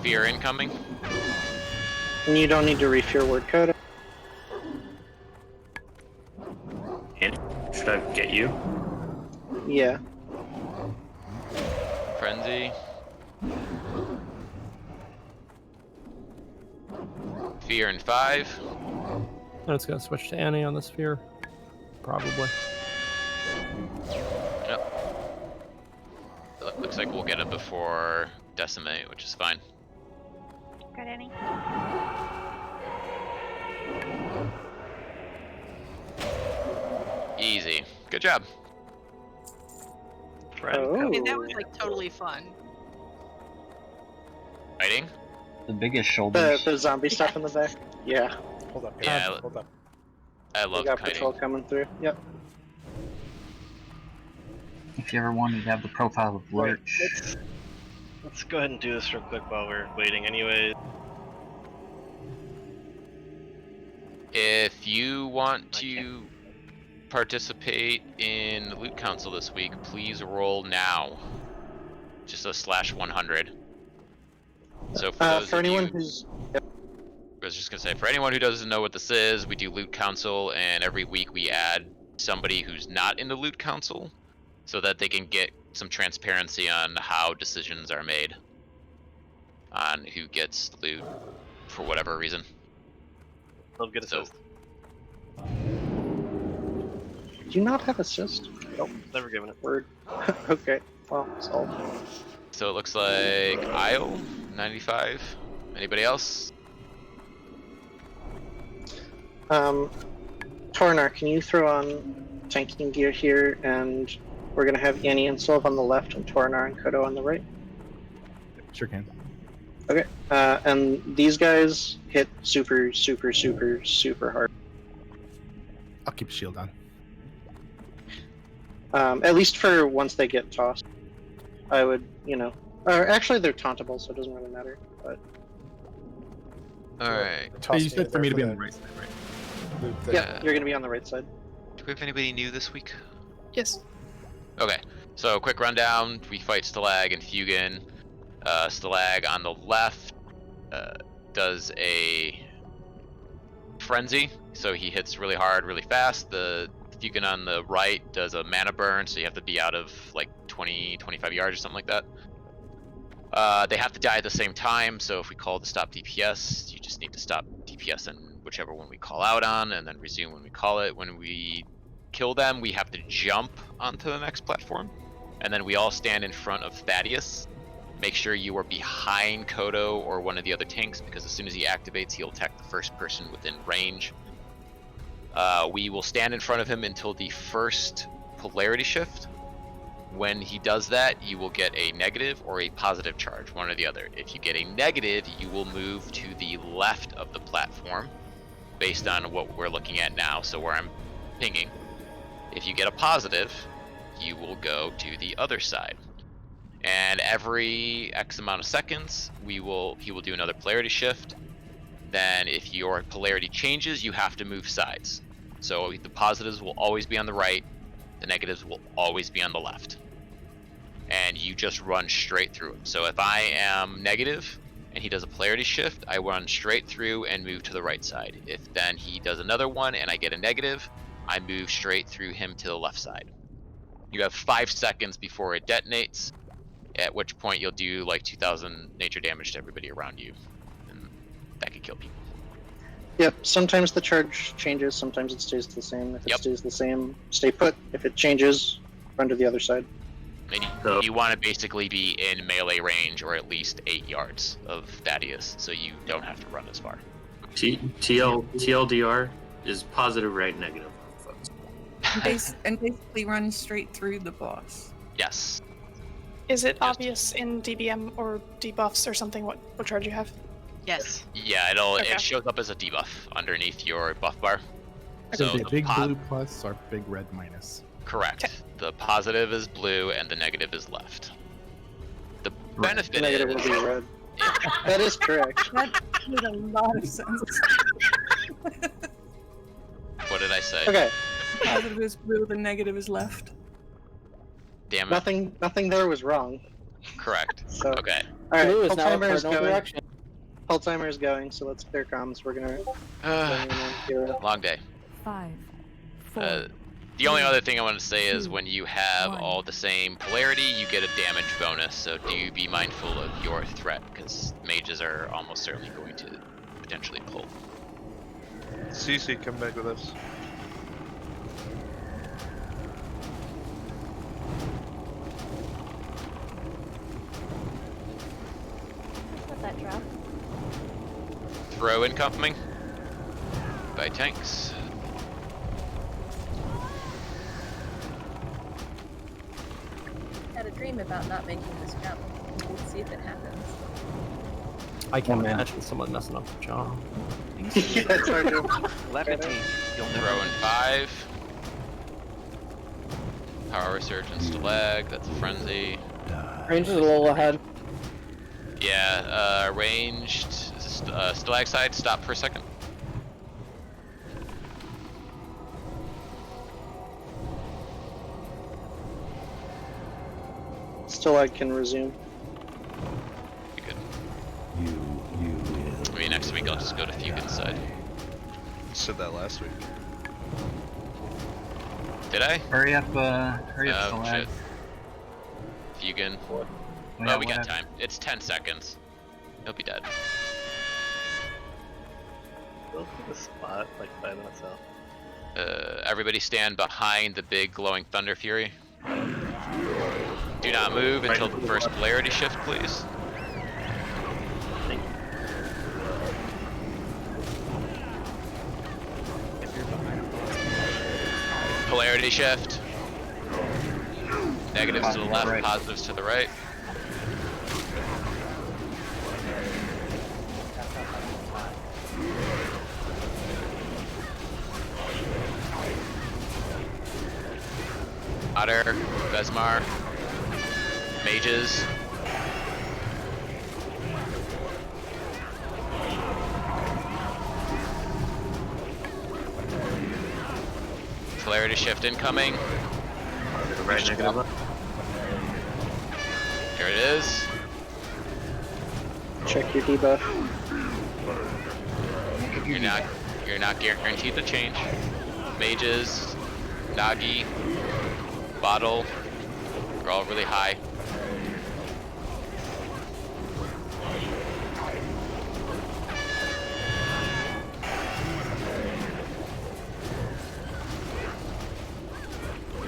Fear incoming. And you don't need to reef your word, Kodo. And should I get you? Yeah. Frenzy. Fear in 5. I'm just gonna switch to Annie on the sphere. Probably. Yep. Looks like we'll get it before Decimate, which is fine. Got any? Easy. Good job. Oh. Okay, that was like totally fun. Fighting? The biggest shoulders. The zombie stuff in the back. Yeah. Hold up. Yeah, Hold up. I We love got kiting. patrol coming through. Yep. If you ever wanted to have the profile of Lurch. Let's go ahead and do this real quick while we're waiting anyway. If you want to participate in the Loot Council this week, please roll now. Just a /100. So for those For of anyone you, who's I was just gonna say, for anyone who doesn't know what this is, we do Loot Council, and every week we add somebody who's not in the Loot Council, so that they can get some transparency on how decisions are made, on who gets loot for whatever reason. Love good assist. do you not have assist? Nope. Never given it. Word. Okay. Well, solved. So it looks like Isle 95. Anybody else? Tornar, can you throw on tanking gear here, and we're gonna have Yanni and Solve on the left, and Tornar and Kodo on the right. Sure can. Okay. And these guys hit super, super, super, super hard. I'll keep a shield on. At least for once they get tossed. I would, or actually they're tauntable, so it doesn't really matter. But Alright. Hey, you said for me to be on the right side, right? yeah, you're gonna be on the right side. Do we have anybody new this week? Yes. Okay, so quick rundown. We fight Stalag and Fugan. Stalag on the left does a frenzy, so he hits really hard, really fast. The Fugan on the right does a mana burn, so you have to be out of like 20, 25 yards or something like that. They have to die at the same time, so if we call to stop DPS, you just need to stop DPS in whichever one we call out on, and then resume when we call it. When we kill them, we have to jump onto the next platform, and then we all stand in front of Thaddeus. Make sure you are behind Kodo or one of the other tanks, because as soon as he activates, he'll attack the first person within range. We will stand in front of him until the first polarity shift. When he does that, you will get a negative or a positive charge, one or the other. If you get a negative, you will move to the left of the platform based on what we're looking at now, so where I'm pinging. If you get a positive, you will go to the other side. And every X amount of seconds, he will do another polarity shift. Then if your polarity changes, you have to move sides. So the positives will always be on the right, the negatives will always be on the left. And you just run straight through them. So if I am negative, and he does a polarity shift, I run straight through and move to the right side. If then he does another one and I get a negative, I move straight through him to the left side. You have 5 seconds before it detonates, at which point you'll do like 2,000 nature damage to everybody around you, and that could kill people. Yep, sometimes the charge changes, sometimes it stays the same. If it stays the same, stay put. If it changes, run to the other side. And you want to basically be in melee range or at least 8 yards of Thaddeus, so you don't have to run as far. TLDR is positive, right, negative. And basically run straight through the boss. Yes. Is it obvious in DBM or debuffs or something what charge you have? Yes. Yeah, it shows up as a debuff underneath your buff bar. So So the big blue plus or big red minus. correct. The positive is blue and the negative is left. The benefit The negative is will be red. That is correct. That made a lot of sense. What did I say? Okay. Positive is blue, the negative is left. Damn it. Nothing there was wrong. Correct. So, Okay. All right, Blue is Hull now a timer is cardinal going. direction. Hull timer is going, so let's clear comms. We're gonna. Long day. 5, 4. The only other thing I want to say is when you have all the same polarity, you get a damage bonus. So do be mindful of your threat, because mages are almost certainly going to potentially pull. CC, come back with us. What's that drop? Throw incoming by tanks. Had a dream about not making this jump. We'll see if it happens. I can't imagine someone messing up the job. Yeah, it's hard to. Levitate. Throw in 5. Power resurgence to lag. That's a frenzy. Range is a little ahead. Yeah, ranged. Stalag side, stop for a second. Still, I can resume. Good. Maybe next week I'll just go to Fugan's side. You said that last week. Did I? Hurry up, Stalag. Shit. Fugan. Yeah, Oh, we got what time. It's 10 seconds. He'll be dead. Go to the spot like 5 minutes out. Everybody stand behind the big glowing Thunder Fury. Do not move until the first polarity shift, please. Polarity shift. Negatives to the left, positives to the right. Otter, Vesmar, mages. Polarity shift incoming. Right, negative. Here it is. Check your debuff. You're not guaranteed to change. Mages, Nagi, Bottle, are all really high.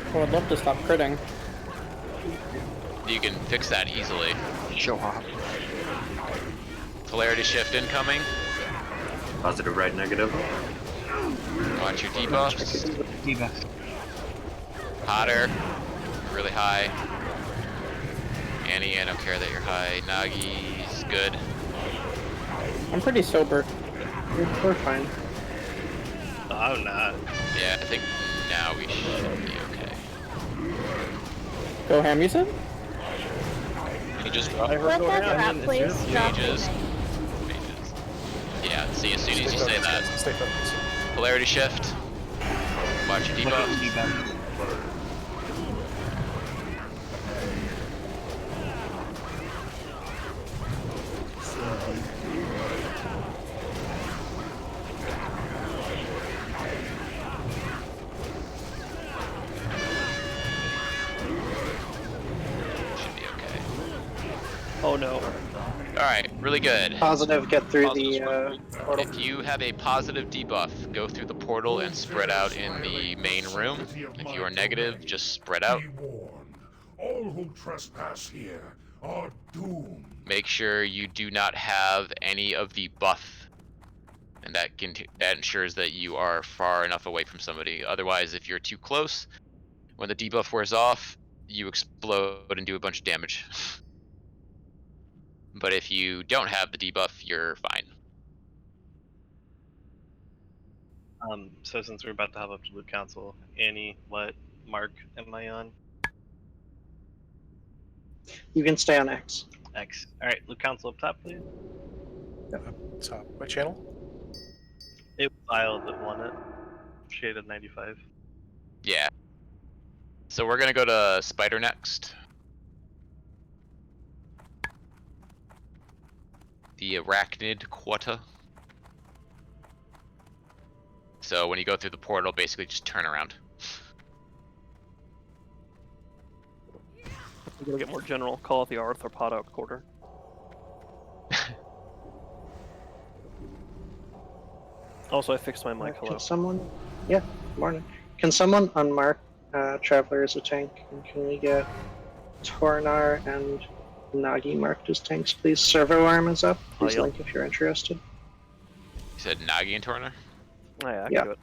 I would love to stop critting. You can fix that easily. Show off. Polarity shift incoming. Positive, right, negative. Watch your debuffs. Debuff. Hotter, really high. Annie, I don't care that you're high. Nagi's good. I'm pretty sober. We're fine. I'm not. Yeah, I think now we should be okay. Go ham, you said? You just Let that drop, please. Drop Mages. Yeah, see as soon as you say that. Polarity shift. Watch your debuffs. Oh no. Alright, really good. Positive, get through the portal. If you have a positive debuff, go through the portal and spread out in the main room. If you are negative, just spread out. Be warned, all who trespass here are doomed. Make sure you do not have any of the buff, and that ensures that you are far enough away from somebody. Otherwise, if you're too close, when the debuff wears off, you explode and do a bunch of damage. But if you don't have the debuff, you're fine. So since we're about to hop up to Loot Council, Annie, what mark am I on? You can stay on X. X. Alright, Loot Council up top, please. Up top. What channel? It was Isle that won it. Shaded 95. Yeah. So we're gonna go to Spider next. The Arachnid Quarter. So when you go through the portal, basically just turn around. We're gonna get more general. Call it the Arthropod Quarter. Also, I fixed my mic. Hello. Can someone? Yeah. Morning. Can someone unmark Traveler as a tank? And can we get Tornar and Nagi marked as tanks, please? Servo arm is up. Please link if you're interested. You said Nagi and Tornar? Oh, yeah, I Yeah. can do it.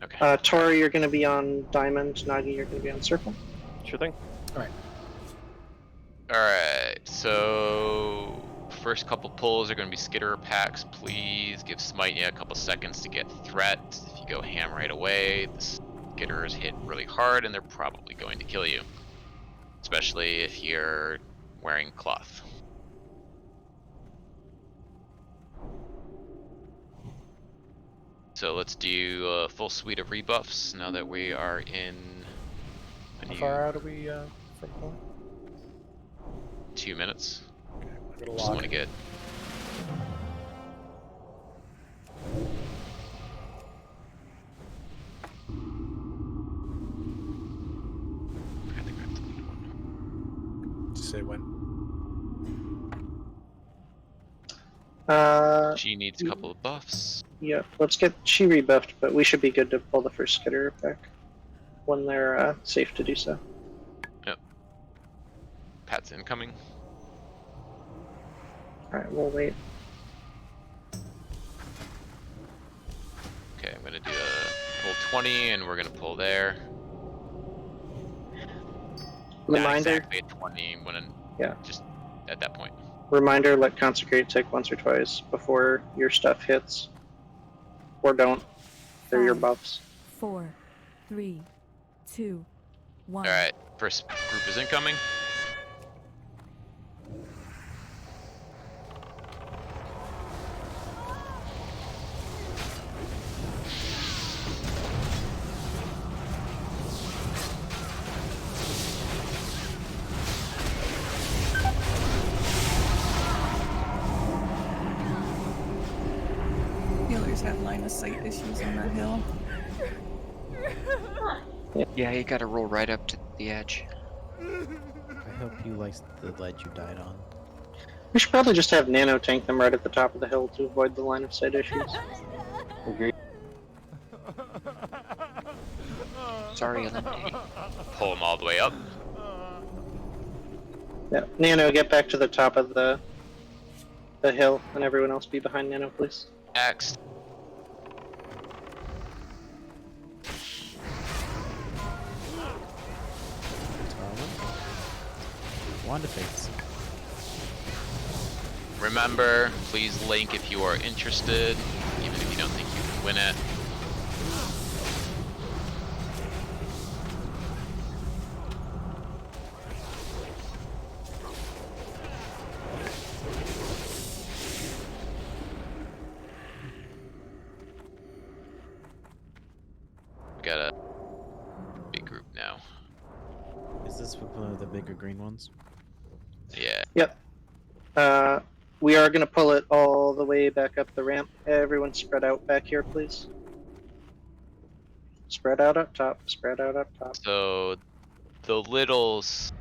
Okay. Tori, you're going to be on Diamond. Nagi, you're going to be on Circle. Sure thing. Alright, so first couple pulls are going to be Skitterer packs. Please give Smite a couple seconds to get threat. If you go ham right away, the Skitterers hit really hard and they're probably going to kill you. Especially if you're wearing cloth. So let's do a full suite of rebuffs now that we are in a How new far out are we from home? 2 minutes. Okay, Just want to get. Say when. She needs a couple of buffs. Yeah, let's get she rebuffed, but we should be good to pull the first Skitterer pack when they're safe to do so. Yep. Pat's incoming. Alright, we'll wait. Okay, I'm gonna do a pull 20, and we're gonna pull there. Not Reminder. exactly at 20, Yeah. Just at that point. Reminder, let Consecrate tick once or twice before your stuff hits. Or don't. They're your buffs. 4, 3, 2, 1. Alright, first group is incoming. Healers have line of sight issues on that hill. Yeah, you gotta roll right up to the edge. I hope you like the ledge you died on. We should probably just have Nano tank them right at the top of the hill to avoid the line of sight issues. Agreed. Sorry, eliminate. Pull them all the way up. Yeah, Nano, get back to the top of the hill, and everyone else be behind Nano, please. Next. Wand of Fates. Remember, please link if you are interested, even if you don't think you can win it. Got a big group now. Is this with one of the bigger green ones? Yeah. Yep. We are going to pull it all the way back up the ramp. Everyone spread out back here, please. Spread out up top. Spread out up top. So the littles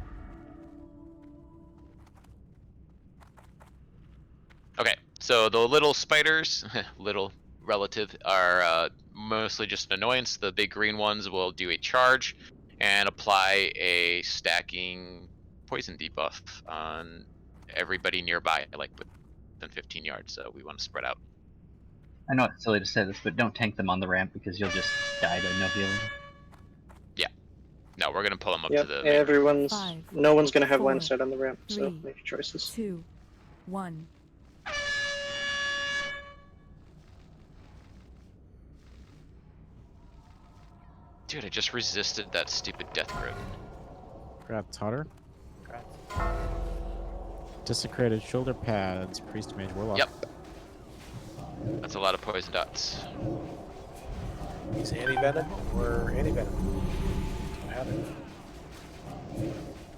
Okay, so the little spiders, little relative, are mostly just an annoyance. The big green ones will do a charge and apply a stacking poison debuff on everybody nearby, like within 15 yards. So we want to spread out. I know it's silly to say this, but don't tank them on the ramp because you'll just die to no healing. Yeah. No, we're gonna pull them up Yep, to the. everyone's. No one's gonna have 4, line sight on the ramp, so 3, make your choices. 2, 1. Dude, I just resisted that stupid death grip. Grab Totter. Desecrated shoulder pads, priest mage warlock. Yep. That's a lot of poison dots. He's anti-venom or anti-venom? Do you have it?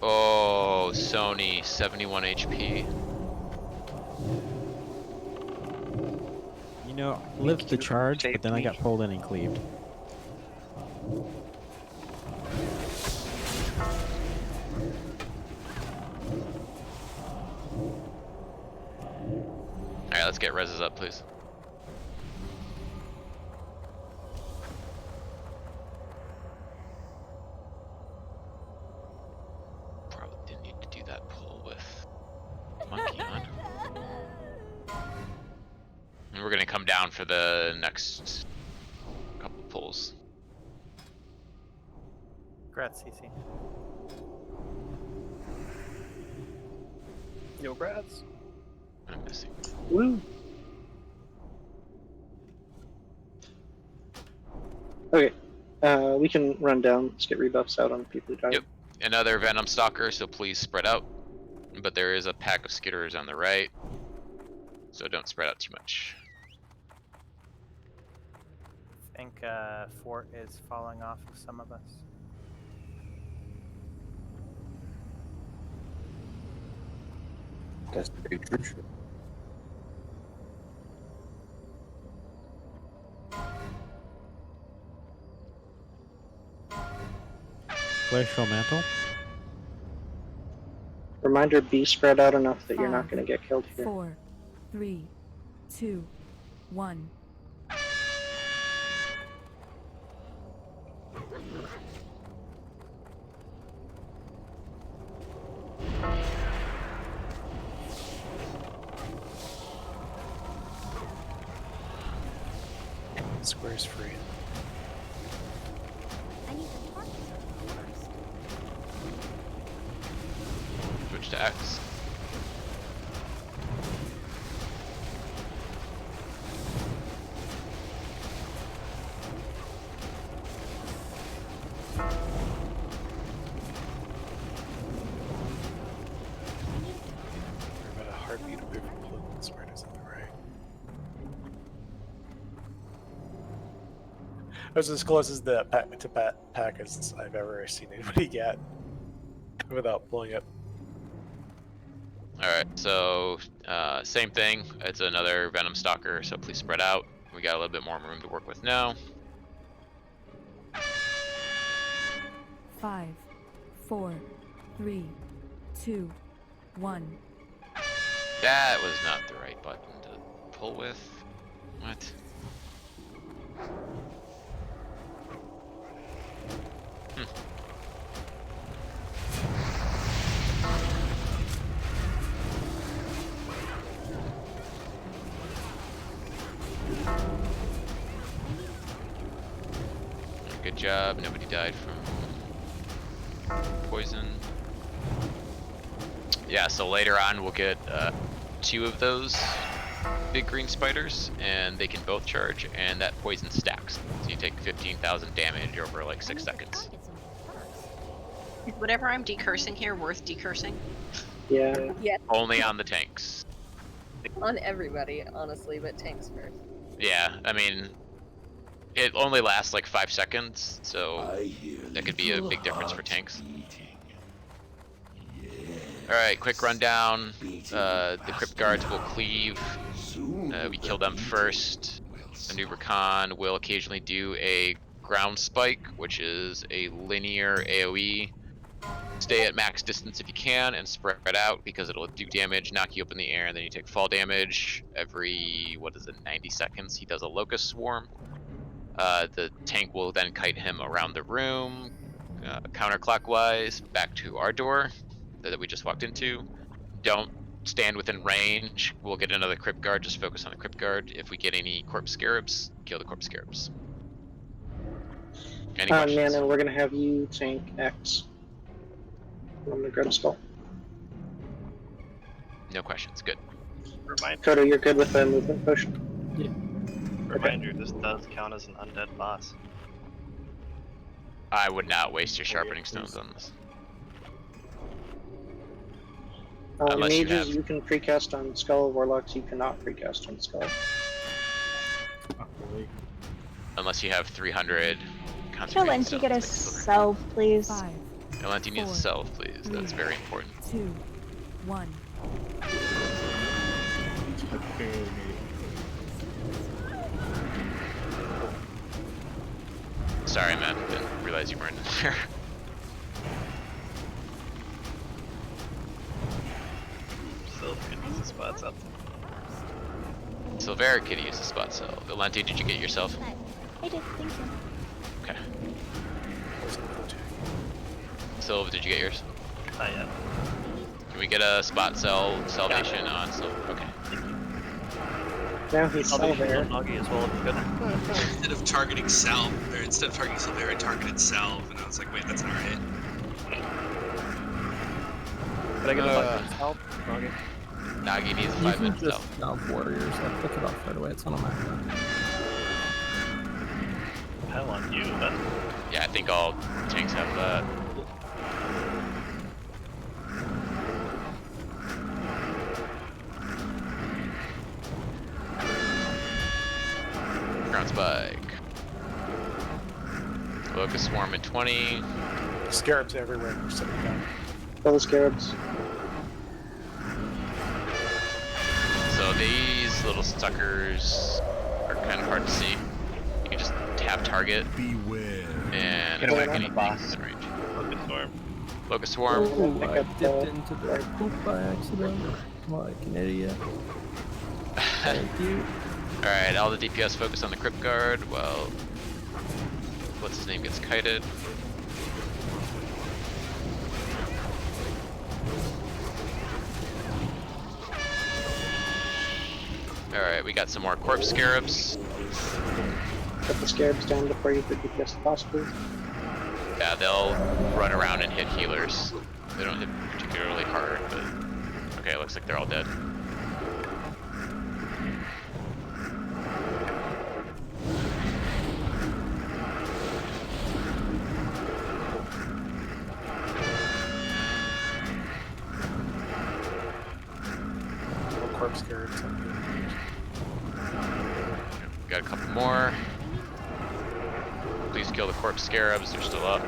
Oh, Sony, 71 HP. You know, lived the charge, but then I got pulled in and cleaved. Alright, let's get reses up, please. Probably didn't need to do that pull with monkey on. And we're gonna come down for the next couple pulls. Congrats, CC. Yo, brats. I'm missing. Woo. Okay, we can run down. Let's get rebuffs out on the people who died. Yep. Another Venom Stalker, so please spread out. But there is a pack of skitterers on the right, so don't spread out too much. I think Fort is falling off of some of us. That's pretty true. Glacial mantle. Reminder: be spread out enough that you're not going to get killed here. 4, 3, 2, 1. Square's free. Switch to X. We're about a heartbeat away from pulling the spiders on the right. That's as close as the pack as I've ever seen anybody get without pulling it. Alright, so same thing. It's another Venom Stalker, so please spread out. We got a little bit more room to work with now. 5, 4, 3, 2, 1. That was not the right button to pull with. What? Good job, nobody died from poison. Yeah, so later on we'll get 2 of those big green spiders, and they can both charge, and that poison stacks. So you take 15,000 damage over like 6 seconds. Is whatever I'm decursing here worth decursing? Yeah. Yeah, Only on the tanks. on everybody, honestly, but tanks first. Yeah, I mean, it only lasts like 5 seconds, so that could be a big difference for tanks. Alright, quick rundown. The Crypt Guards will cleave. We kill them first. The new Recon will occasionally do a ground spike, which is a linear AoE Stay at max distance if you can and spread out because it'll do damage, knock you up in the air, and then you take fall damage every, 90 seconds. He does a locust swarm. The tank will then kite him around the room, counterclockwise, back to our door that we just walked into. Don't stand within range. We'll get another crypt guard. Just focus on the crypt guard. If we get any corpse scarabs, kill the corpse scarabs. Any questions? Nana, we're gonna have you tank X on the Grim Skull. No questions. Good. Kodo, you're good with the movement potion? Yeah. Reminder, this does count as an undead boss. I would not waste your sharpening stones on this. Unless you mages, have- you can precast on Skull. Warlocks, you cannot precast on Skull. Unless you have 300 Can concentrated Lindsay stones. get a salve, please? 5, Elenti needs a 4, self, please. That's 3, very important. 2, 1. Sorry, man. Didn't realize you weren't there. Still could use the spots up. Silvera could use a spot cell. Elenti, did you get yourself? I did, thank you. Okay. Silv, did you get yours? Yeah. Can we get a spot cell salvation on Silv? Okay. Now he's still there. As well, Instead of targeting salve, or instead of targeting Silvera, I targeted salve, and I was like, wait, that's not our hit. Can I get a help? Nagi needs a You 5 can minute just cell. dump warriors. I'll pick it off right away. It's on a macro. Hell on you, then. Yeah, I think all tanks have that. Ground spike. Locust swarm in 20. Scarabs everywhere. We're sitting down. Kill the scarabs. So these little suckers are kind of hard to see. You can just tap target and Get away attack from the anything boss. in range. Locust swarm. Locust swarm. Ooh, I dipped into the poop by accident. Like an idiot. Thank you. Alright, all the DPS focus on the crypt guard while what's his name gets kited. Alright, we got some more corpse scarabs. Put the scarabs down before you put DPS the boss, please. Yeah, they'll run around and hit healers. They don't hit particularly hard, but okay, looks like they're all dead. Little corpse scarabs up here. Got a couple more. Please kill the corpse scarabs, they're still up.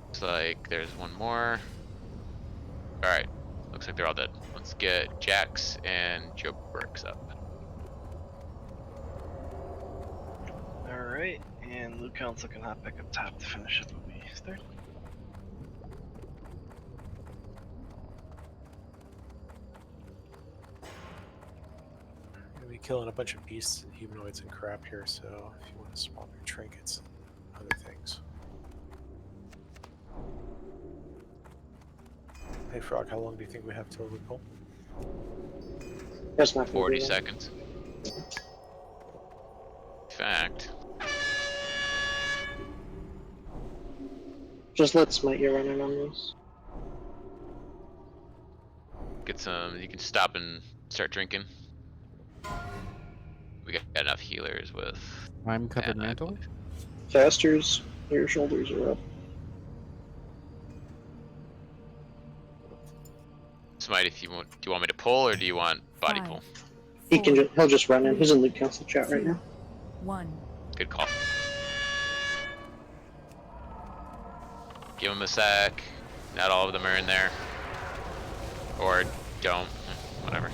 Looks like there's one more. Alright, looks like they're all dead. Let's get Jax and Joe Burks up. Alright, and Luke Council can hop back up top to finish up what we started. We'll be killing a bunch of beasts, humanoids, and crap here, so if you want to spawn your trinkets and other things. Hey Frog, how long do you think we have till we pull? That's not 40 seconds. In fact, Just let Smite your running on these. get some, you can stop and start drinking. We got enough healers with I'm covered Anna, I mantle. believe. Fasters, your shoulders are up. Smite, if you want, do you want me to pull or do you want body 5, pull? He can he'll just run in. He's in League Council chat right now. 1. Good call. Give him a sec. Not all of them are in there. Or don't. Whatever.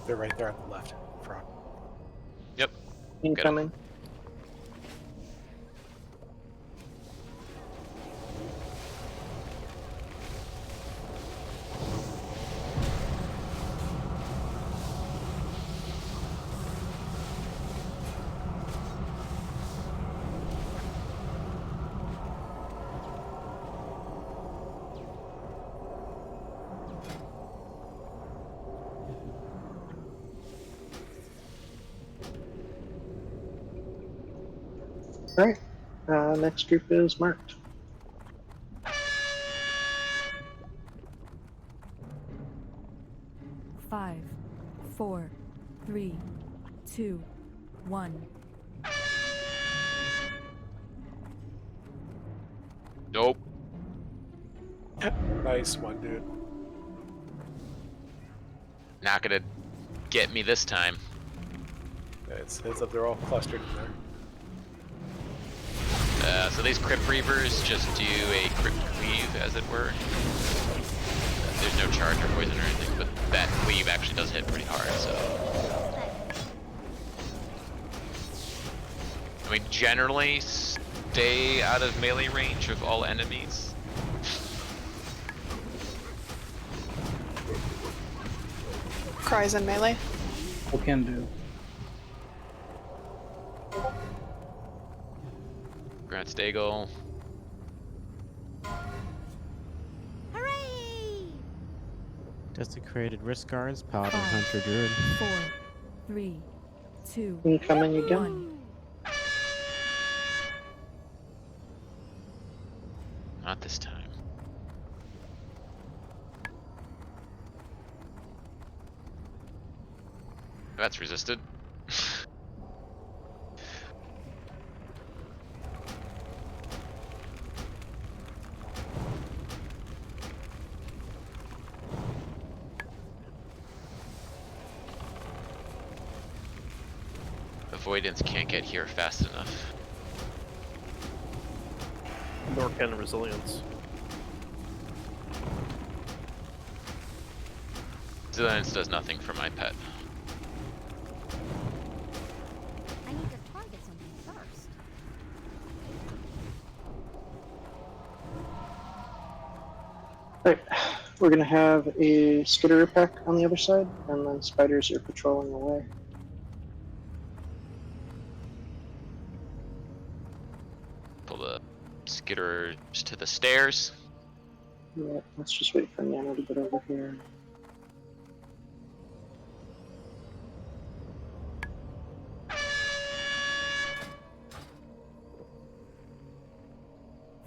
They're right there on the left front. Yep. Incoming. Alright, next group is marked. Five, 4, 3, 2, 1. Nope. Nice one, dude. Not gonna get me this time. It's up. They're all clustered in there. So these Crypt Reavers just do a Crypt Cleave, as it were. There's no charge or poison or anything, but that cleave actually does hit pretty hard, so... I mean, generally, stay out of melee range of all enemies. Cries in melee. What can do? Grant Stagel. Desecrated Risk Guards, Paladin, 5, Hunter, Druid. 4, 3, 2, Incoming again. 1. Not this time. That's resisted. Avoidance can't get here fast enough. Nor can resilience. Resilience does nothing for my pet. I need to target something first. Alright, we're gonna have a skitterer pack on the other side, and then spiders are patrolling away. Pull the skitterers to the stairs. Yeah, let's just wait for Nano to get over here.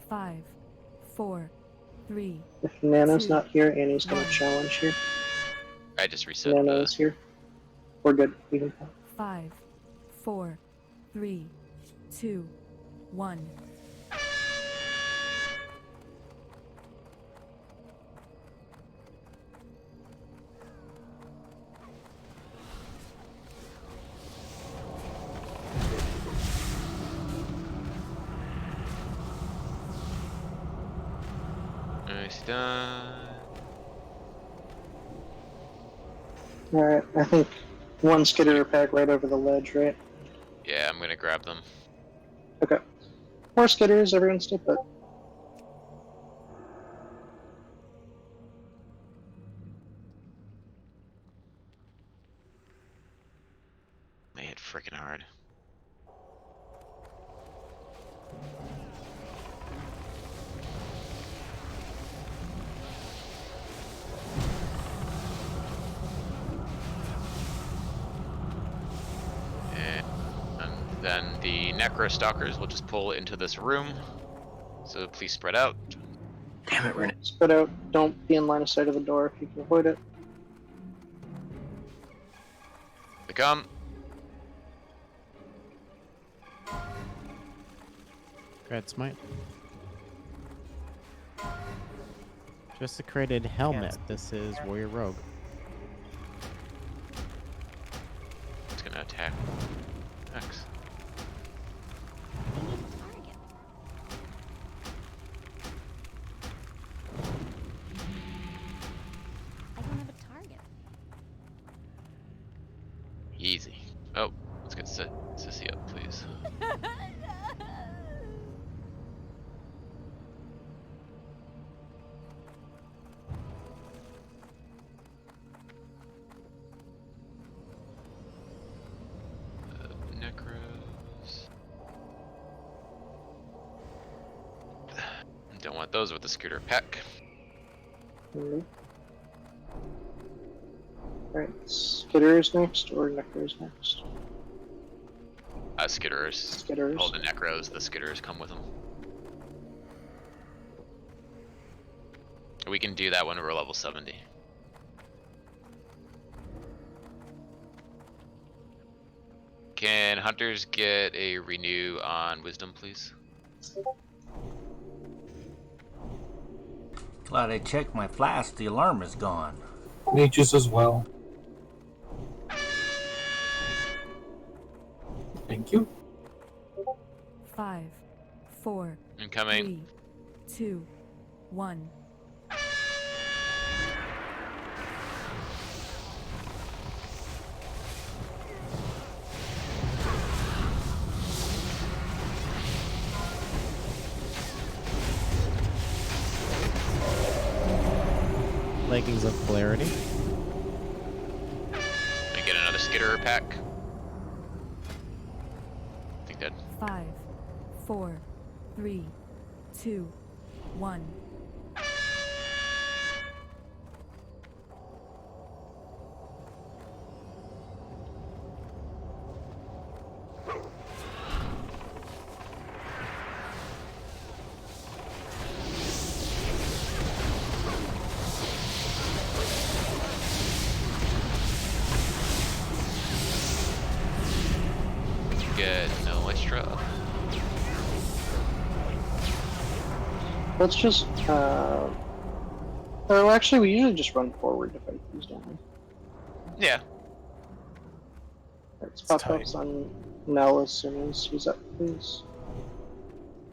Five, 4, 3. If Nano's 2, not here, Annie's gonna 1. challenge here. I just reset Nano's here. We're good. We can go. 5, 4, 3, 2, 1. Nice done. Alright, I think one skitterer pack right over the ledge, right? Yeah, I'm gonna grab them. Okay. More skitterers, everyone stay put. They hit freaking hard. And then the Necro Stalkers will just pull into this room. So please spread out. Damn it, Rene. Spread out. Don't be in line of sight of the door if you can avoid it. They come. Grad Smite. Desecrated Helmet. This is Warrior Rogue. It's gonna attack. X. I don't have a target. Sissy up, please. Necros. Don't want those with the scooter pack. Alright, Skitters next or Necros next? Skitters. Skitters. Hold the Necros, the Skitters come with them. We can do that when we're level 70. Can hunters get a renew on wisdom, please? Glad I checked my flask, the alarm is gone. Mages as well. Thank you. 5, 4, Incoming. 3, 2, 1. Leggings of Polarity. And get another Skitterer pack. I think dead. 5, 4, 3, 2, 1. Get no extra. Let's just, oh, actually, we usually just run forward to fight these, don't we? Yeah. Let's pop ups on Mel as soon as he's up, please.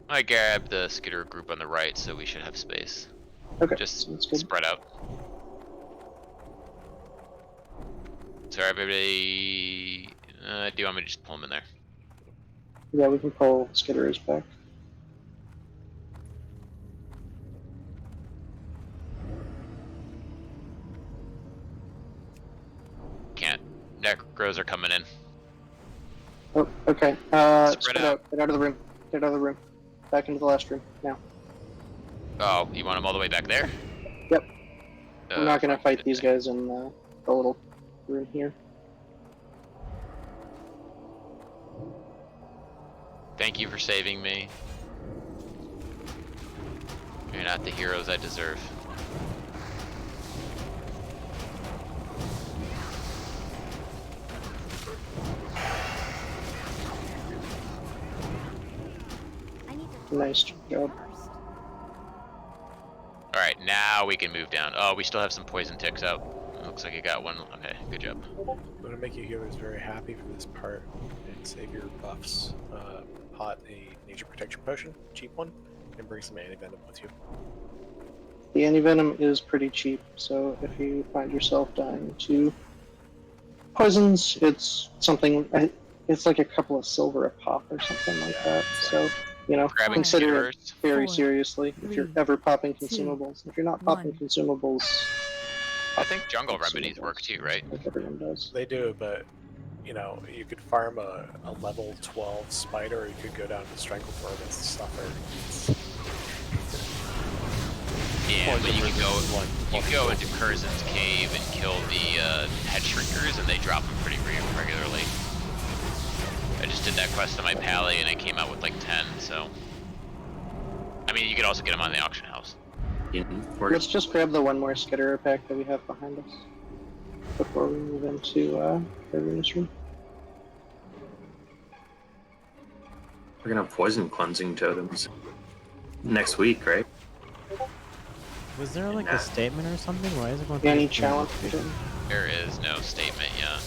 I grabbed the Skitter group on the right, so we should have space. Okay, just that's good. spread out. So everybody, do you want me to just pull them in there? Yeah, we can pull Skitterers back. Can't. Necros are coming in. Oh, okay. Spread Spread out. Get out of the room. Get out of the room. Back into the last room, now. Oh, you want them all the way back there? Yep. We're not gonna fight these guys in the little room here. Thank you for saving me. You're not the heroes I deserve. Nice job. Alright, now we can move down. Oh, we still have some poison ticks out. Looks like you got one. Okay, good job. I'm going to make you healers very happy for this part and save your buffs. Pot a nature protection potion, cheap one, and bring some anti-venom with you. The anti-venom is pretty cheap, so if you find yourself dying to poisons, it's something, it's like a couple of silver a pop or something like that, so, you know, consider it very seriously if you're ever popping consumables. If you're not popping consumables... I think jungle remedies work too, right? Like everyone does. They do, but, you know, you could farm a level 12 spider, or you could go down to Strangleform and suffer. Yeah, but you can go into Curzon's cave and kill the head shrinkers, and they drop them pretty regularly. I just did that quest on my pally, and I came out with like 10, so... I mean, you could also get them on the auction house. Let's just grab the one more Skitterer pack that we have behind us before we move into Rene's room. We're gonna have poison cleansing totems next week, right? Was there like a statement or something? Why is it going? Any challenge? There is no statement yet.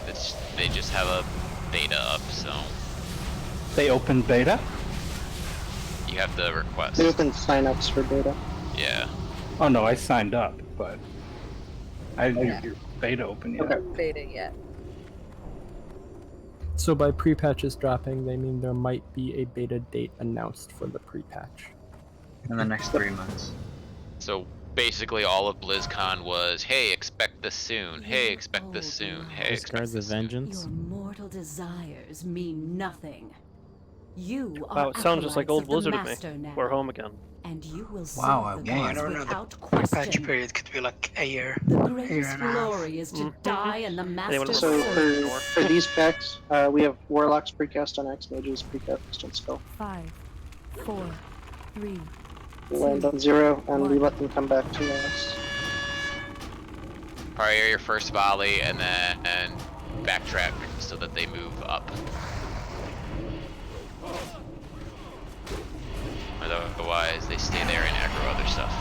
It's they just have a beta up, so They open beta? you have to request. They open sign-ups for beta. Yeah. Oh no, I signed up, but I didn't hear beta open yet. Beta yet. So by pre-patches dropping, they mean there might be a beta date announced for the pre-patch. In the next 3 months. So basically all of BlizzCon was, hey, expect this soon. Hey, expect this soon. Hey, Discard expect the this soon. vengeance. Your mortal desires mean nothing. You Wow, are it sounds just like old acolytes of Blizzard the to me. Master now, We're home again. and you will Wow, serve the again. gods I don't know, without The patch question. period could be like a year. The a year greatest and a half. glory is to die in the Anyone Master's else? So service. for these packs, we have Warlocks precast on X, Mages precast on Skull. 5, 4, 3, Land on 0, and we let them come back to us. Prior your first volley and then backtrack so that they move up. Otherwise, they stay there and aggro other stuff.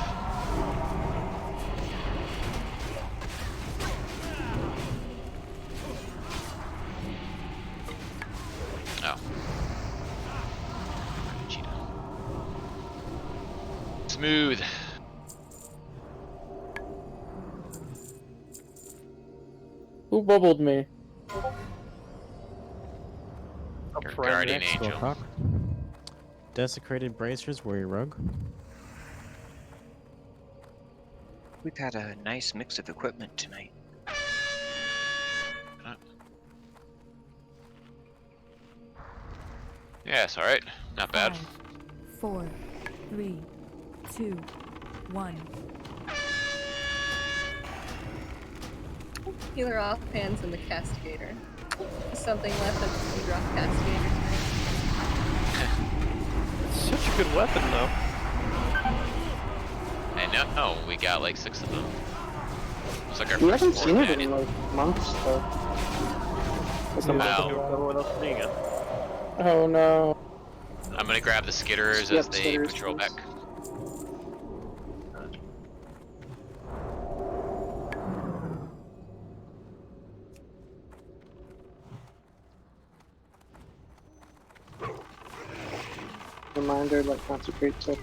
Oh. Cheetah. Smooth. Who bubbled me? Your for guardian next, angel. Rock. Desecrated bracers, warrior rogue. We've had a nice mix of equipment tonight. Yeah, it's alright. Not bad. 5, 4, 3, 2, 1. Healer off, hands in the castigator. Something left of the Seedrock castigator Such a good weapon, though. I know, we got like 6 of them. It's like our We first haven't 4 seen it in companion. like months, though. Everyone else seeing it. Oh no. I'm gonna grab the skitters Yep, as they skitters, patrol please. back. Reminder, like, consecrate to.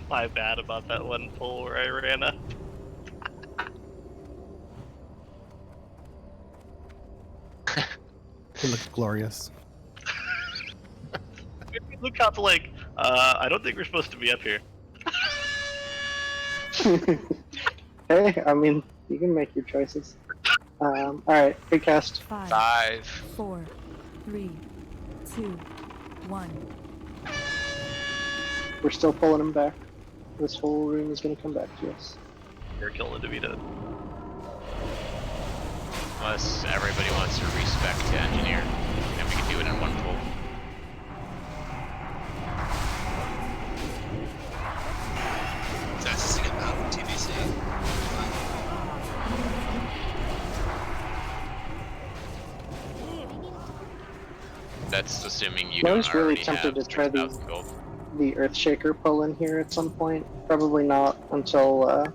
My bad about that one pull where I ran up. It looked glorious. Look out to like, I don't think we're supposed to be up here. Hey, I mean, you can make your choices. Alright, precast. 5, 4, 3, 2, 1. We're still pulling them back. This whole room is gonna come back to us. You're killing DeVito. Unless everybody wants to respec to engineer, and we can do it in one pull. Fastest to get out of TBC. That's assuming you I don't was really already tempted have to try 6,000 gold. the Earthshaker pull in here at some point. Probably not until,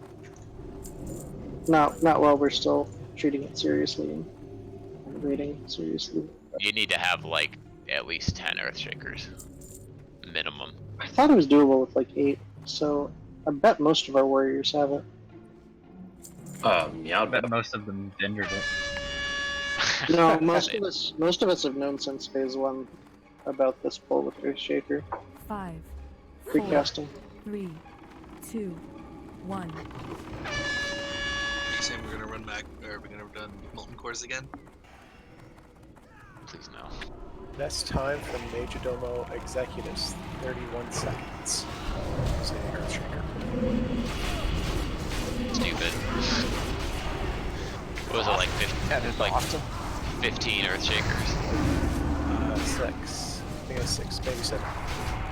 not while we're still treating it seriously and raiding seriously. You need to have like at least 10 Earthshakers. Minimum. I thought it was doable with like 8, so I bet most of our warriors have it. Yeah, I bet most of them gendered it. No, most of us have known since phase 1 about this pull with Earthshaker. 5, 4, Precasting. 3, 2, 1. Are you saying we're gonna run back, or are we gonna run Molten Cores again? Please no. Best time from Majordomo Executives, 31 seconds. Using Earthshaker. Stupid. What was it, like 15 Earthshakers? 6. I think it was 6, maybe 7.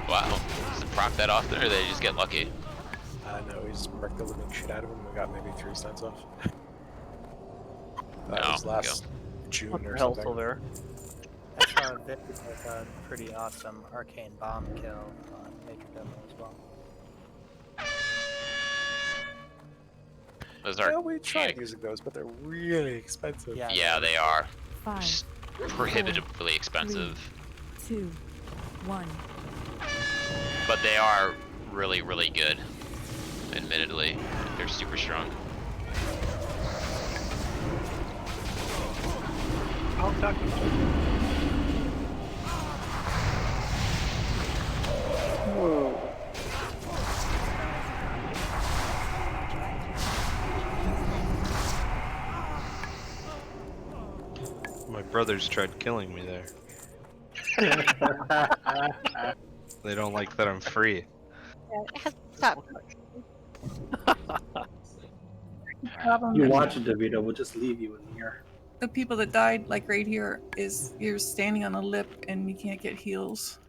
Wow. Does it proc that often, or they just get lucky? No, we just marked the living shit out of him. We got maybe 3 cents off. That No, was last June or Hell something. still there. I saw a video with a pretty awesome arcane bomb kill on Majordomo as well. Those are Yeah, we tried using those, but they're really expensive. yeah, they are 5, just prohibitively expensive. 2, 1. But they are really, really good. Admittedly, they're super strong. I'll talk to you. Whoa. My brothers tried killing me there. They don't like that I'm free. Stop. You watch it, DeVito. We'll just leave you in here. The people that died, like right here, is you're standing on a lip and you can't get heals.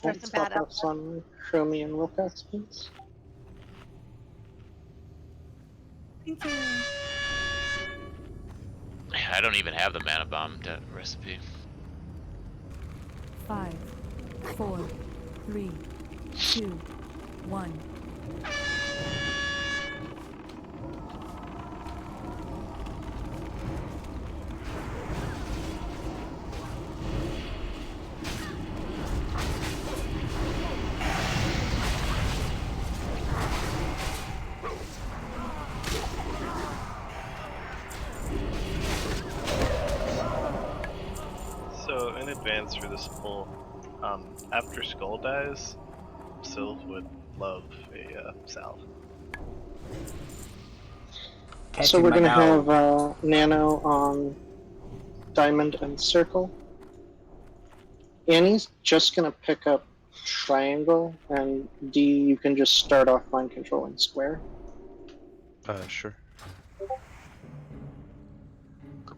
Let's swap ups on Chromie and Wilcox, please. Thank you. I don't even have the mana bomb recipe. 5, 4, 3, 2, 1. So in advance for this pull, after Skull dies, Sylph would love a salve. So we're gonna have Nano on Diamond and Circle. Annie's just gonna pick up Triangle, and D, you can just start off mind controlling Square. Sure.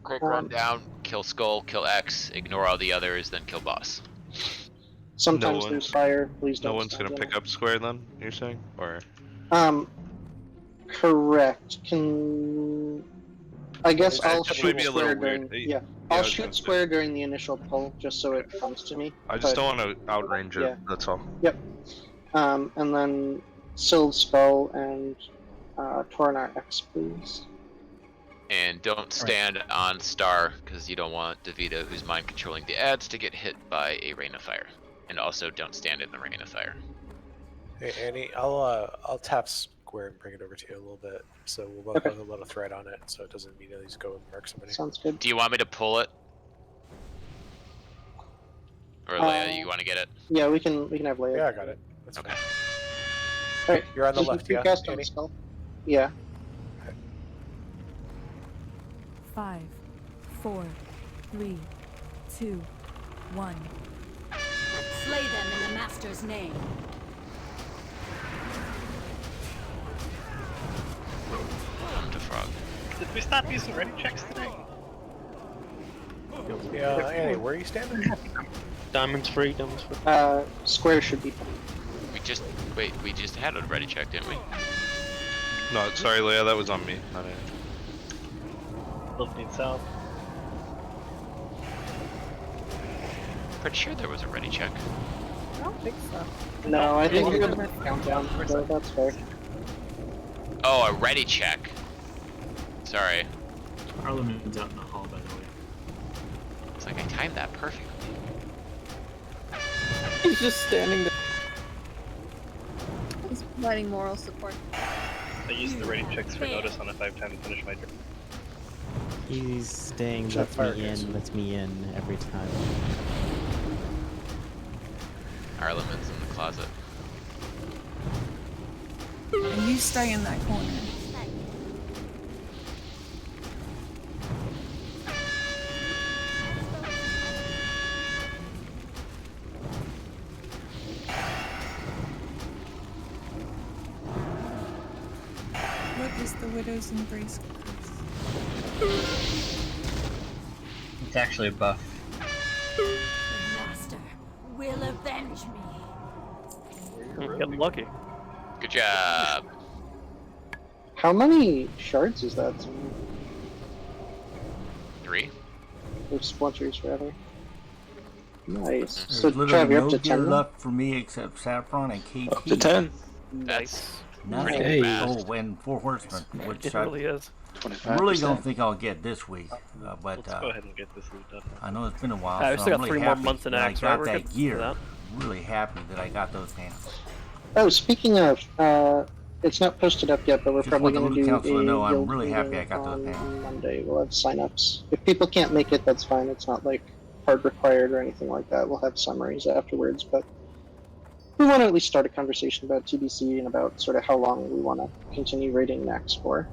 Quick rundown, kill Skull, kill X, ignore all the others, then kill boss. Sometimes there's fire, please don't. No one's gonna pick up Square then, you're saying? Or Correct. I guess I'll That shoot might be a little Square weird. during Yeah, I'll I was shoot gonna say. Square during the initial pull just so it comes to me. I just but- don't want to outrange it, yeah. that's all. Yep. And then Sylve Skull and Tornar X, please. And don't stand on Star, because you don't want DeVito, who's mind controlling the ads, to get hit by a Rain of Fire. And also don't stand in the Rain of Fire. Hey Annie, I'll tap Square and bring it over to you a little bit, so we'll both have a little thread on it, so it doesn't immediately just go and mark somebody. Sounds good. Do you want me to pull it? Or Leia, you want to get it? Yeah, we can have Leia. Yeah, I got it. That's okay. All right. You're on the Did you left, yeah, cast on Annie? the Skull? Yeah. 5, 4, 3, 2, 1. Slay them in the Master's name. I'm the frog. Did we stop using ready checks today? Yeah, Annie, where are you standing? Diamond's free, diamond's free. Square should be fine. We just had a ready check, didn't we? No, sorry Leia, that was on me, not Annie. Sylph needs salve. Pretty sure there was a ready check. I don't think so. No, I think you're gonna countdown, so that's fair. Oh, a ready check. Sorry. Parliament's out in the hall, by the way. It's like I timed that perfectly. He's just standing there. He's providing moral support. I used the ready checks for notice on if I have time to finish my turn. He's staying, Shot lets me in every time. Arleman's in the closet. And you stay in that corner. What is the Widow's Embrace? It's actually a buff. The Master will avenge me. Got lucky. Good job. How many shards is that? 3. Or splinters, rather. Nice. There's So, literally Trav, you're no up to gear 10 now? left for me except Saffron and KT. Up to 10. That's Nothing. pretty fast. Oh, and 4 horsemen, which It I really is. really don't think I'll get this week. But Let's go ahead and get this loot done. I know it's been a while, We so still I'm got really 3 more happy months in that I Axe, got right? We're that good for gear. that. really happy that I got those pants. Oh, speaking of, it's not posted up yet, but we're Just probably want the going to loot do council to know a I'm guild really happy I meeting got those on pants. Monday. We'll have signups. If people can't make it, that's fine. It's not like hard required or anything like that. We'll have summaries afterwards, but we want to at least start a conversation about TBC and about sort of how long we want to continue raiding Nax for.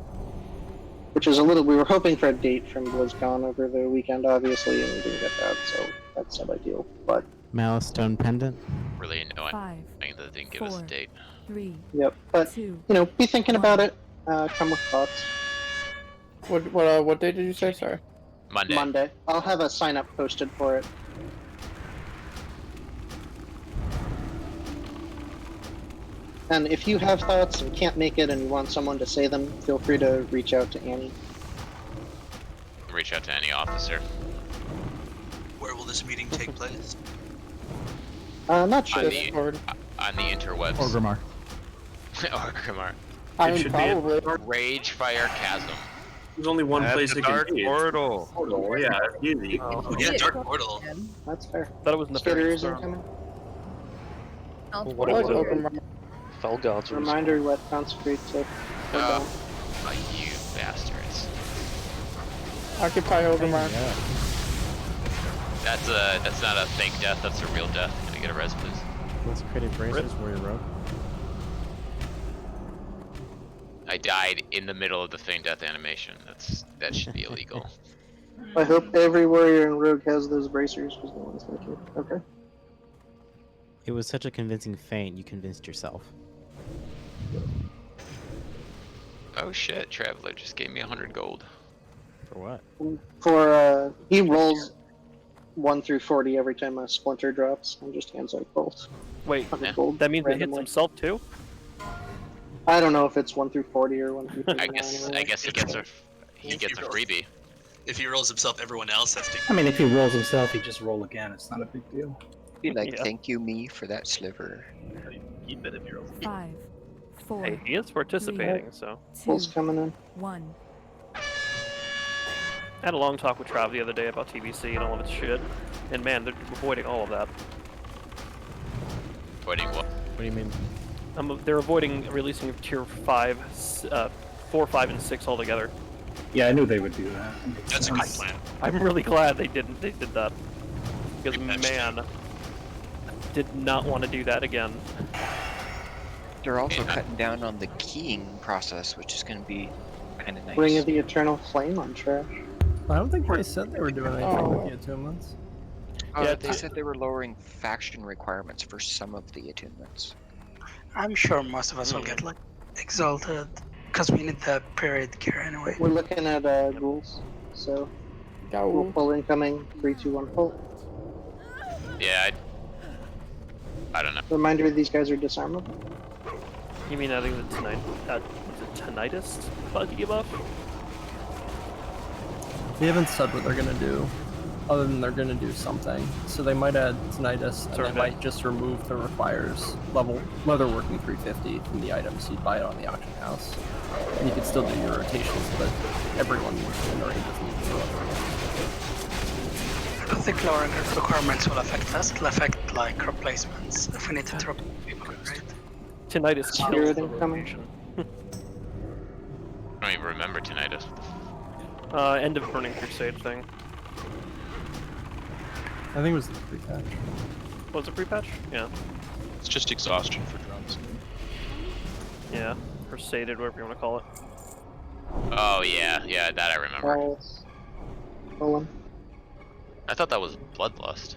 Which is a little, we were hoping for a date from BlizzCon over the weekend, obviously, and we didn't get that, so that's not ideal. But Malice Stone Pendant. Really annoying 5, that they didn't give us a 4, date. 3, yep, but 2, you know, be thinking about it. Come with thoughts. What day did you say? Sorry. Monday. Monday. I'll have a sign up posted for it. And if you have thoughts and can't make it and you want someone to say them, feel free to reach out to Annie. Reach out to any officer. Where will this meeting take place? Not sure. On the interwebs. Orgrimmar. Orgrimmar. I mean, probably. Rage Fire Chasm. There's only one At place the it can Dark be. Portal. Portal, yeah, easy. Oh yeah, Dark Portal. That's fair. Thought it was Skaters Nefarious incoming. What was it? Fell Gods. Reminder, let consecrate to You bastards. Occupy Orgrimmar. That's not a fake death, that's a real death. Can I get a res, please? Consecrated Bracers, Warrior Rogue. I died in the middle of the feign death animation. That should be illegal. I hope every warrior in Rogue has those bracers, because no one's making it. Okay. It was such a convincing feint, you convinced yourself. Oh shit, Traveler just gave me 100 gold. For what? For, he rolls 1 through 40 every time a splinter drops, and just hands out gold. Wait, gold that means it hits randomly. himself too? I don't know if it's 1 through 40 or 1 through 39. I guess he gets a freebie. If he rolls himself, everyone else has to. I mean, if he rolls himself, he just roll again. It's not a big deal. Be like, thank you, me, for that sliver. Keep it if you're 5, 4. Hey, he is participating, so. Bull's coming in. 1. I had a long talk with Trav the other day about TBC and all of its shit, and man, they're avoiding all of that. Avoiding what? What do you mean? They're avoiding releasing tier 5, 4, 5, and 6 altogether. Yeah, I knew they would do that. That's a good plan. I'm really glad they did that. Because man, did not want to do that again. They're also cutting down on the keying process, which is going to be kind of nice. Ring of the Eternal Flame on trash. I don't think they said they were doing anything with the attunements. Yeah, they said they were lowering faction requirements for some of the attunements. I'm sure most of us will get like exalted because we need the period gear anyway. We're looking at ghouls, so ghoul pull incoming. 3, 2, 1 pull. Yeah, I don't know. Reminder: these guys are disarmable. You mean adding the tinnitus buggy buff? They haven't said what they're gonna do, other than they're gonna do something. So they might add tinnitus, and they might just remove the requires leatherworking 350 from the items. You'd buy it on the auction house. And you could still do your rotations, but everyone in the raid doesn't need to do it. I don't think lowering requirements will affect us. It'll affect like replacements if we need to drop people, right? Tinnitus kills the rotation. I don't even remember tinnitus. End of Burning Crusade thing. I think it was the pre-patch. Was it pre-patch? Yeah. It's just exhaustion for drums. Yeah. Crusaded, whatever you want to call it. Oh yeah, that I remember. I thought that was Bloodlust.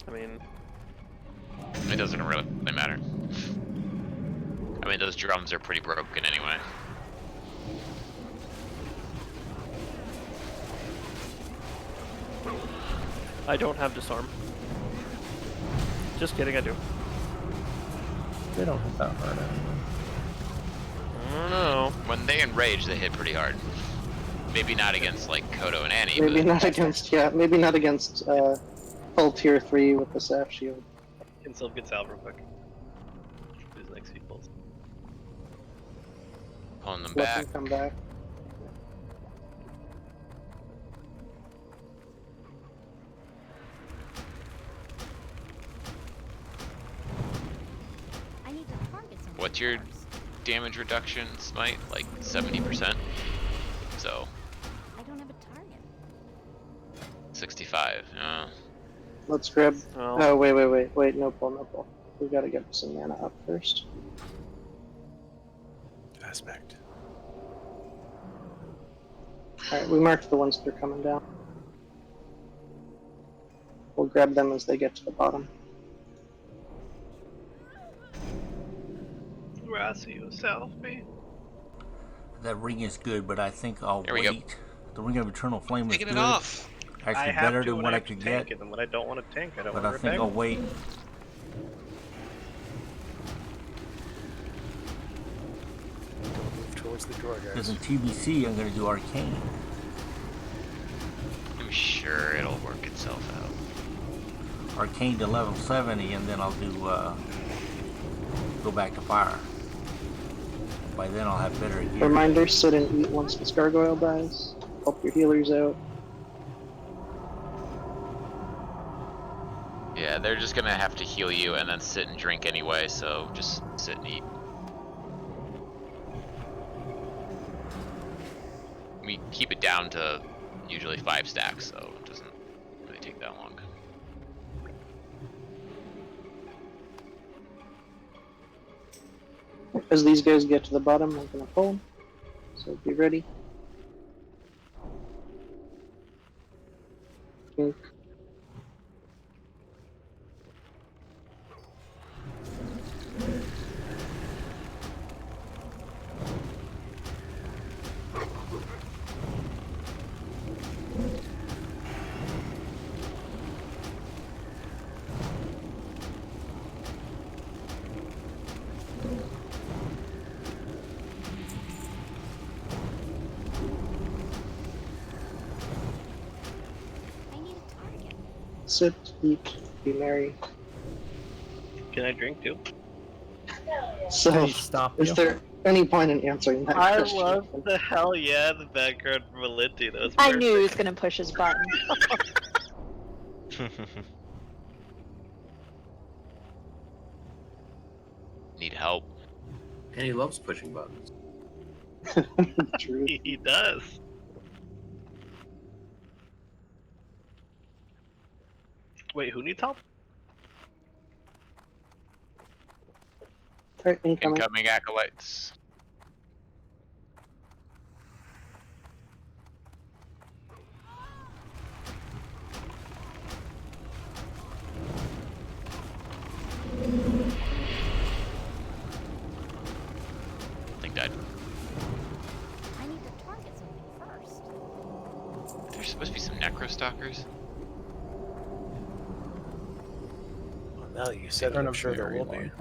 I mean, it doesn't really matter. I mean, those drums are pretty broken anyway. I don't have disarm. Just kidding, I do. They don't hit that hard anyway. I don't know. When they enrage, they hit pretty hard. Maybe not against like Kodo and Annie. Maybe but... not against maybe not against full tier 3 with the Saf shield. Can Sylve get salve real quick? These next few pulls. Pulling them Let back. them come back. what's your damage reduction, Smite? Like 70%? So. I don't have a target. 65. Let's grab. Oh. Oh, wait, no pull. We gotta get some mana up first. Aspect. Alright, we marked the ones that are coming down. We'll grab them as they get to the bottom. Rossi yourself, me. That ring is good, but I think I'll There we go. wait. The ring of eternal flame is Taking good. it off. I Actually, have better to than when what I have to could tank get. it, and when I don't want to tank, I don't But want I to think tank. I'll wait. Move towards the door, Because guys. in TBC, I'm going to do arcane. I'm sure it'll work itself out. Arcane to level 70, and then I'll do go back to fire. By then, I'll have better gear. Reminder: sit and eat once this gargoyle dies. Help your healers out. Yeah, they're just gonna have to heal you and then sit and drink anyway, so just sit and eat. We keep it down to usually 5 stacks, so it doesn't really take that long. As these guys get to the bottom, I'm gonna pull them. So be ready. Okay. Sit, eat, be merry. Can I drink too? So, Can he stop is you? there any point in answering that I question? love the hell yeah the background from Valinti. That was I perfect. knew he was gonna push his button. Need help. And he loves pushing buttons. True. He does. Wait, who needs help? Alright, incoming. Incoming acolytes. I think died. I need to target something first. There's supposed to be some necro stalkers. Well, now that you said it, I'm sure there will be.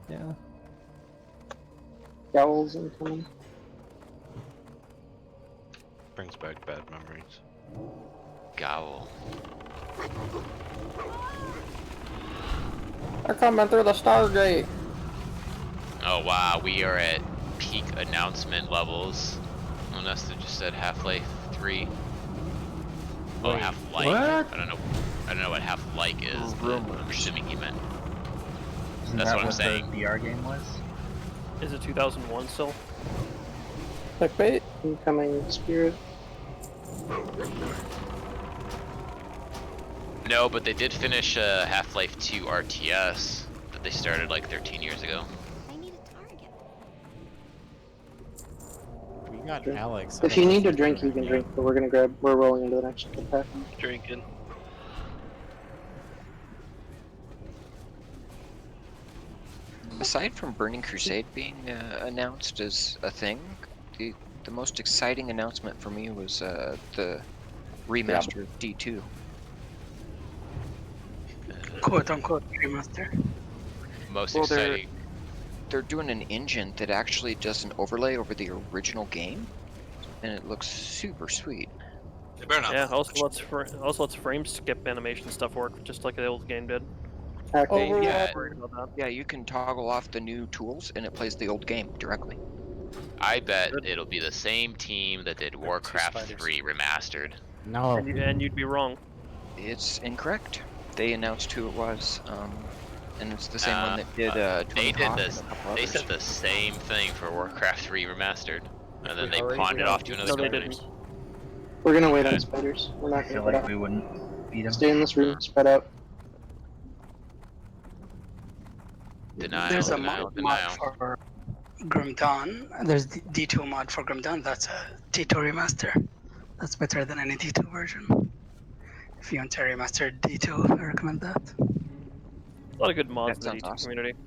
Yeah. Owls incoming. Brings back bad memories. Gowl. They're coming through the Stargate. Oh wow, we are at peak announcement levels. Unless they just said Half-Life 3. Oh, Wait, Half-Life. what? I don't know what Half-Life is, but I'm assuming he meant. Isn't That's that what I'm the saying. VR game was? Is it 2001 still? Clickbait. Incoming spirit. No, but they did finish Half-Life 2 RTS that they started like 13 years ago. I need a target. We got Alex. If you need to drink, you can drink, but we're rolling into the next pack. Drinking. Aside from Burning Crusade being announced as a thing, the most exciting announcement for me was the remaster of D2. Quote unquote remaster. Most Well, exciting. They're doing an engine that actually does an overlay over the original game, and it looks super sweet. They better not. Yeah, also lets frame skip animation stuff work just like the old game did. Okay. Yeah, you can toggle off the new tools, and it plays the old game directly. I bet it'll be the same team that did Warcraft 3 remastered. No. And you'd be wrong. It's incorrect. They announced who it was. And it's the same one that did They Tony did Hawk this. and a couple They others. said the same thing for Warcraft 3 Remastered, and then we they already pawned it did. off to another No, they company. didn't. We're gonna wait on spiders. We're I not feel gonna like get we out. wouldn't beat him. Stay in this room, spread out. Denial, There's a denial, mod denial. for Grim Dawn. There's D2 mod for Grim Dawn. That's a D2 remaster. That's better than any D2 version. If you want to remaster D2, I recommend that. A lot of good mods in the sounds D2 awesome. community.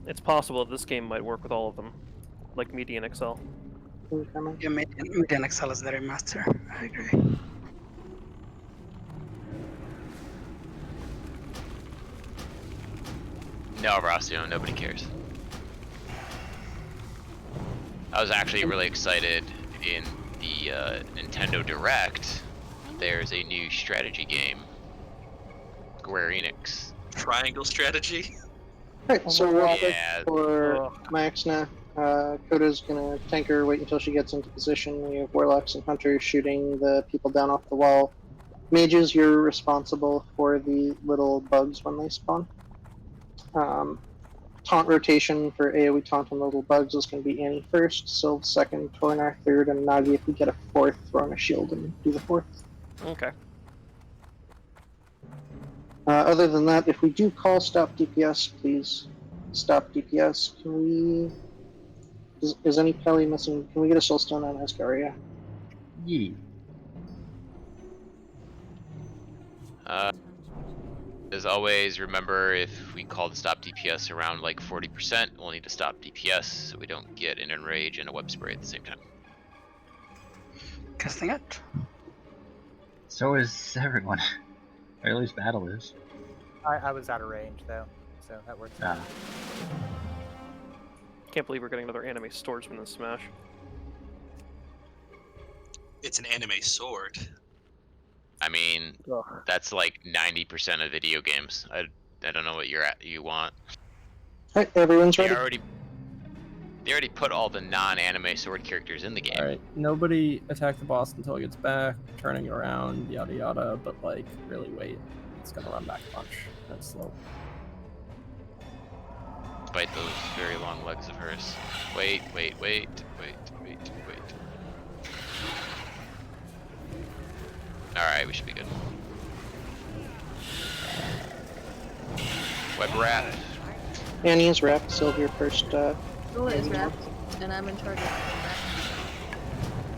It's possible that this game might work with all of them, like Median XL. Yeah, Median XL is the remaster. I agree. No, Rossio, nobody cares. I was actually really excited in the Nintendo Direct. There's a new strategy game. Square Enix. Triangle strategy. Alright, so real quick Yeah. for Maxna, Koda's gonna tank her, wait until she gets into position. We have Warlocks and Hunters shooting the people down off the wall. Mages, you're responsible for the little bugs when they spawn. Taunt rotation for AoE taunt on little bugs is going to be Annie first, Sylv second, Tornar third, and Nagi if we get a fourth, throw on a shield and do the fourth. Okay. Other than that, if we do call stop DPS, please stop DPS. Can we... Is any Peli missing? Can we get a soulstone on Asgaria? Yeah. As always, remember if we call the stop DPS around like 40%, we'll need to stop DPS so we don't get an enrage and a web spray at the same time. Casting it. So is everyone. Or at least Battle is. I was out of range though, so that works out. Can't believe we're getting another anime swordsman in Smash. It's an anime sword. I mean, that's like 90% of video games. I don't know what you want. Alright, everyone's ready. They already put all the non-anime sword characters in the game. Alright, nobody attack the boss until it gets back, turning around, yada yada, but like, really wait. It's gonna run back a bunch. That's slow. Despite those very long legs of hers. Wait. Alright, we should be good. Web wrap. Annie is wrapped, Sylv, your first. Scylla is wrapped, and I'm in charge of that.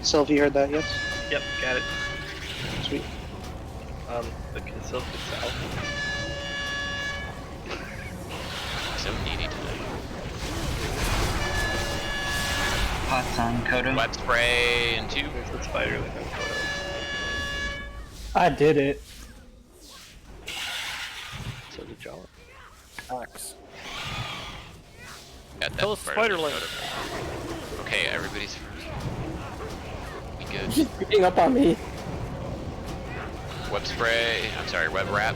Sylv, you heard that, yes? Yep, got it. Sweet. The consult itself. So needy today. Pots on Kodo. Web spray and 2. There's the spider that has Kodo. I did it. So did y'all. Alex. Got that Kill a spiderling. Okay, everybody's first. We good. She's beating up on me. Web spray. I'm sorry, web wrap.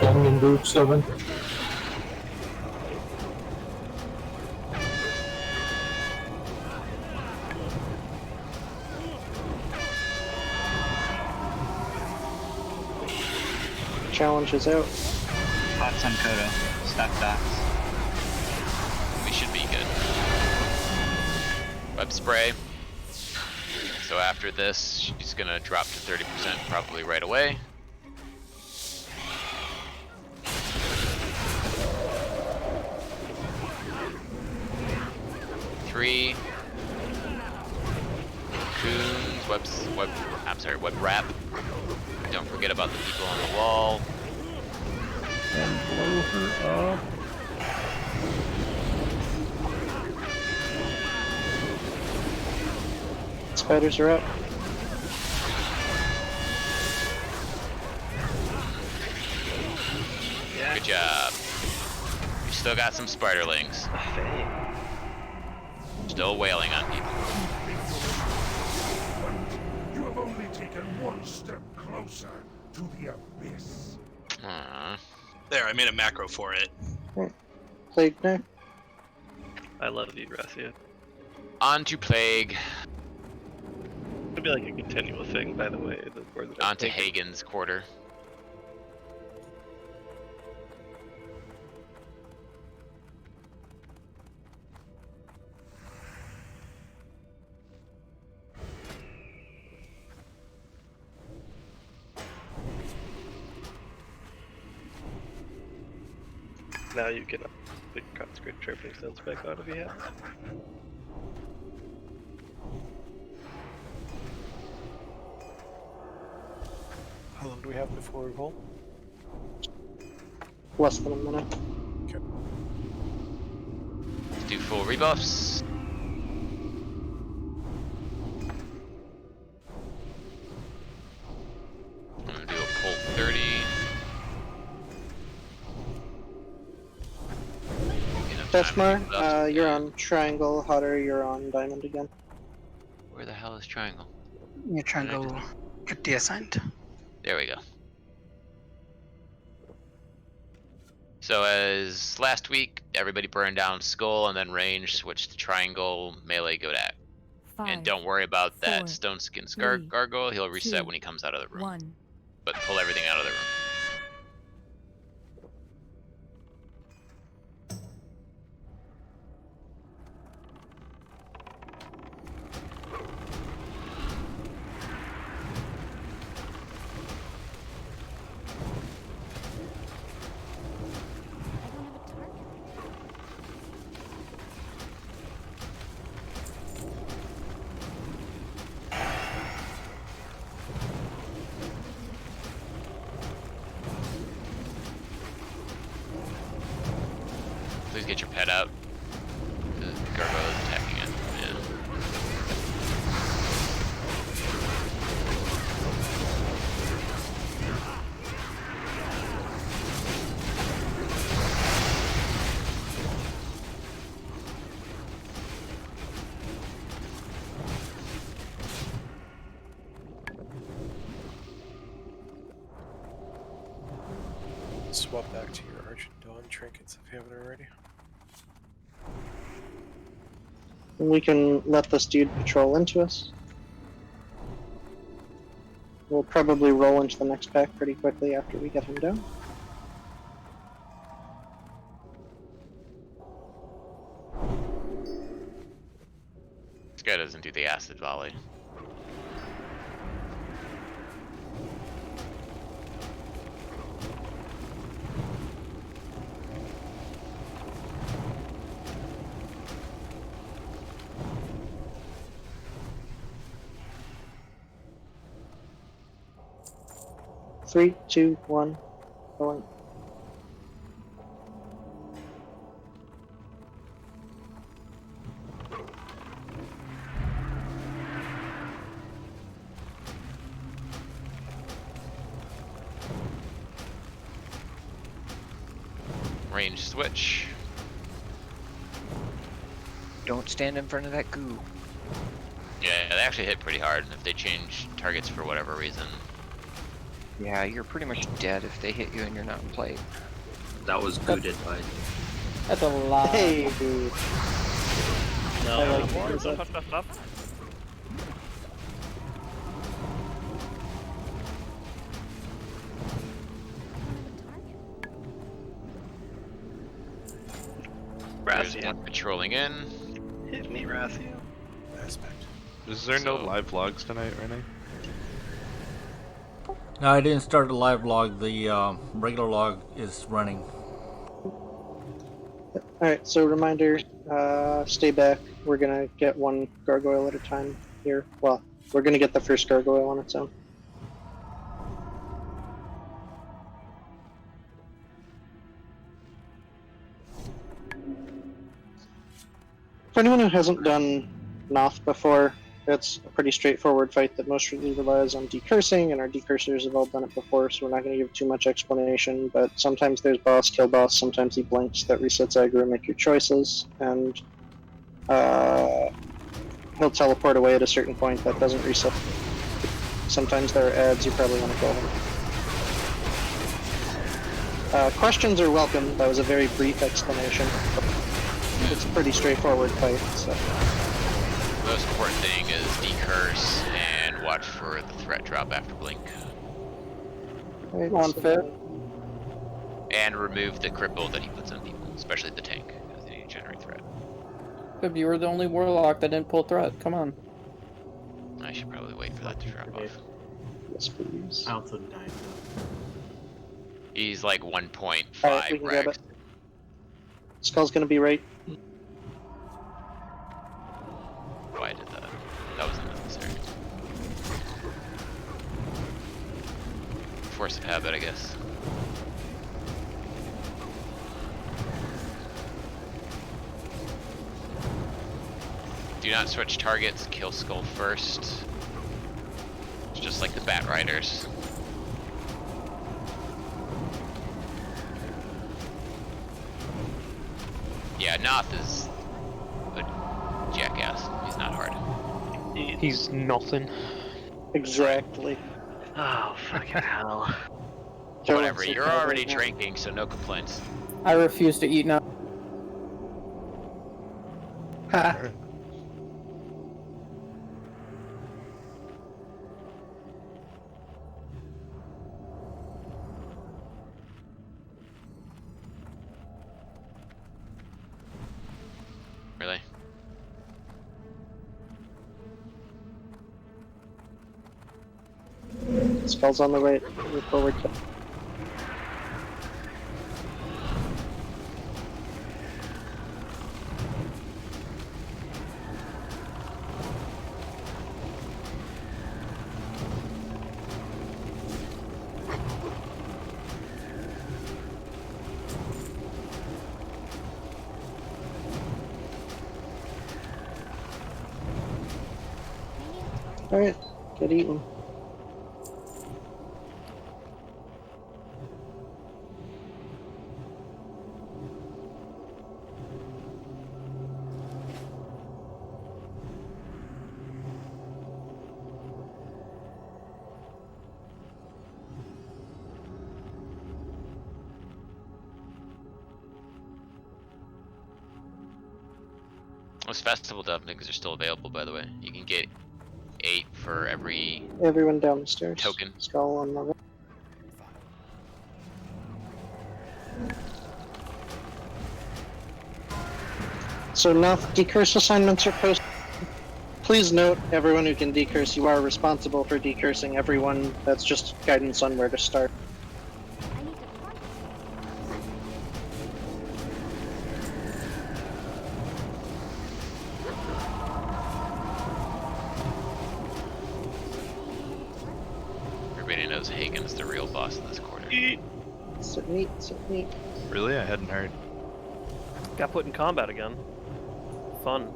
Young and Brute 7. Challenge is out. Pots on Kodo. Stop dots. We should be good. Web spray. So after this, she's gonna drop to 30% probably right away. Three. Coons, web wrap. Don't forget about the people on the wall. And blow her up. Spiders are up. Yeah. Good job. You still got some spiderlings. Still wailing on people. You have only taken one step closer to the abyss. There, I made a macro for it. Plague now. I love you, Gracia. On to Plague. It'd be like a continual thing, by the way. On to Hagen's quarter. Now you can put consecrate sharpening stones back on if you have. How long do we have before we roll? Less than a minute. Okay. Let's do full rebuffs. I'm gonna do a Colt 30. Deathmar, you're on triangle. Hutter, you're on diamond again. Where the hell is triangle? Your triangle get deassigned. There we go. So as last week, everybody burned down skull and then range, switch to triangle, melee, go to. And don't worry about that stone skin gargoyle. He'll reset when he comes out of the room. But pull everything out of the room. Please get your pet out. The gargoyle is attacking it. Yeah. Swap back to your Argent Dawn trinkets if you haven't already. We can let this dude patrol into us. We'll probably roll into the next pack pretty quickly after we get him down. This guy doesn't do the acid volley. Three, two, one, going. Range switch. Don't stand in front of that goo. Yeah, they actually hit pretty hard if they change targets for whatever reason. Yeah, you're pretty much dead if they hit you and you're not in play. That was booted by. That's a lot. Hey, dude. No, don't touch that stuff. There's one patrolling in. Hit me, Rathiel. Aspect. Is there no live logs tonight, Rene? No, I didn't start the live log. The regular log is running. Alright, so reminder, stay back. We're gonna get one gargoyle at a time here. Well, we're gonna get the first gargoyle on its own. For anyone who hasn't done Noth before, it's a pretty straightforward fight that mostly relies on decursing, and our decursors have all done it before, so we're not going to give too much explanation, but sometimes there's boss, kill boss, sometimes he blinks, that resets aggro, make your choices, and he'll teleport away at a certain point, that doesn't reset. Sometimes there are ads, you probably want to kill him. Questions are welcome, that was a very brief explanation. It's a pretty straightforward fight, so. The most important thing is decurse and watch for the threat drop after blink. Right, On fit. And remove the cripple that he puts on people, especially the tank, because they need to generate threat. But you were the only warlock that didn't pull threat. Come on. I should probably wait for that to drop off. Yes, please. I also died. He's like 1.5 Alright, we can grab rags. it. Skull's gonna be right. Why did that? That was unnecessary. Force of habit, I guess. Do not switch targets, kill Skull first. It's just like the Bat Riders. Yeah, Noth is a jackass. He's not hard. He's nothing. Exactly. Oh, fucking hell. Whatever, you're already drinking, so no complaints. I refuse to eat now. Ha. Really? Skull's on the right. Move forward. Alright, get eaten. Those festival dumplings are still available, by the way. You can get 8 for every Everyone down the stairs. token. Skull on the right. So now decurse assignments are posted. Please note, everyone who can decurse, you are responsible for decursing everyone. That's just guidance on where to start. Everybody knows Hagen's the real boss of this quarter. Sit neat, sit neat. Really? I hadn't heard. Got put in combat again. Fun.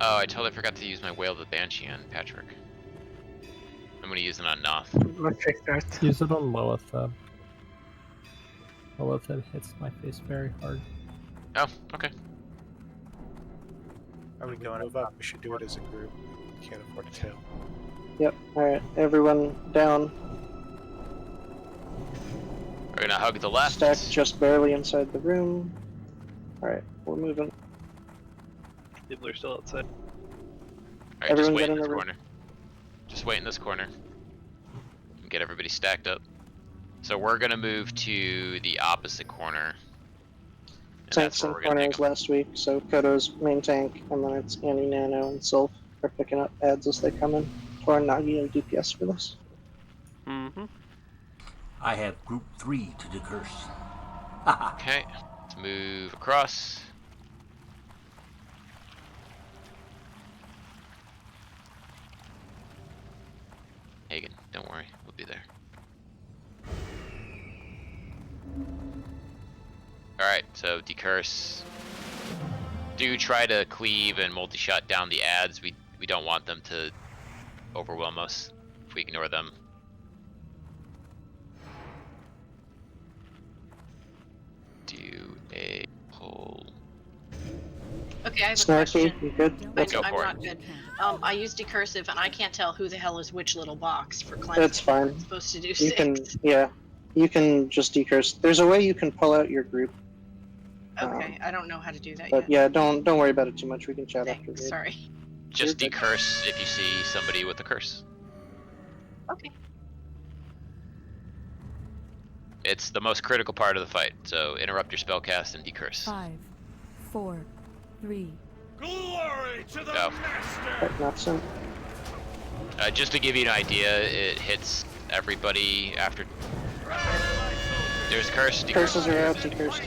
Oh, I totally forgot to use my Whale of the Banshee on Patrick. I'm gonna use it on Noth. Use it on Lilith. Lilith hits my face very hard. Oh, okay. Are we going up? We should do it as a group. Can't afford a tail. Yep, alright, everyone down. We're gonna hug the left. Stack just barely inside the room. Alright, we're moving. People are still outside. Alright, just Everyone wait get in in this the room. corner. Just wait in this corner. And get everybody stacked up. So we're gonna move to the opposite corner. And Tanks that's where in we're gonna corners last week, so Kodo's main tank, and then it's Annie, Nano, and Sylph are picking up ads as they come in. Or Nagi and DPS for this. Mm-hmm. I have group 3 to decurse. Okay, let's move across. Hagen, don't worry, we'll be there. Alright, so decurse. Do try to cleave and multi-shot down the ads. We don't want them to overwhelm us if we ignore them. Do a pull. Okay, I have a Snarky, question. you good? I'm not good. I use decursive and I can't tell who the hell is which little box for cleansing. That's fine. It's supposed to do You 6. can, yeah. You can just decurse. There's a way you can pull out your group. Okay, I don't know how to do that But yet. yeah, don't worry about it too much. We can chat after. Sorry. Just decurse if you see somebody with a curse. Okay. It's the most critical part of the fight, so interrupt your spellcast and decurse. 5, 4, 3, Glory to the Oh. master. Notson. Just to give you an idea, it hits everybody after. There's curse. Curses are out. Decurse.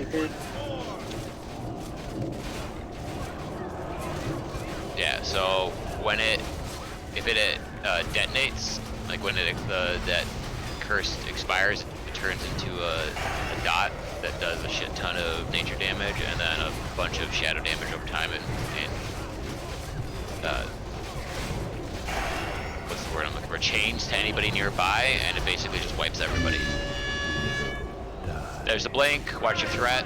Yeah. So when if it detonates, like when that curse expires, it turns into a dot that does a shit ton of nature damage and then a bunch of shadow damage over time and what's the word I'm looking for? Chains to anybody nearby, and it basically just wipes everybody. There's a blink. Watch your threat.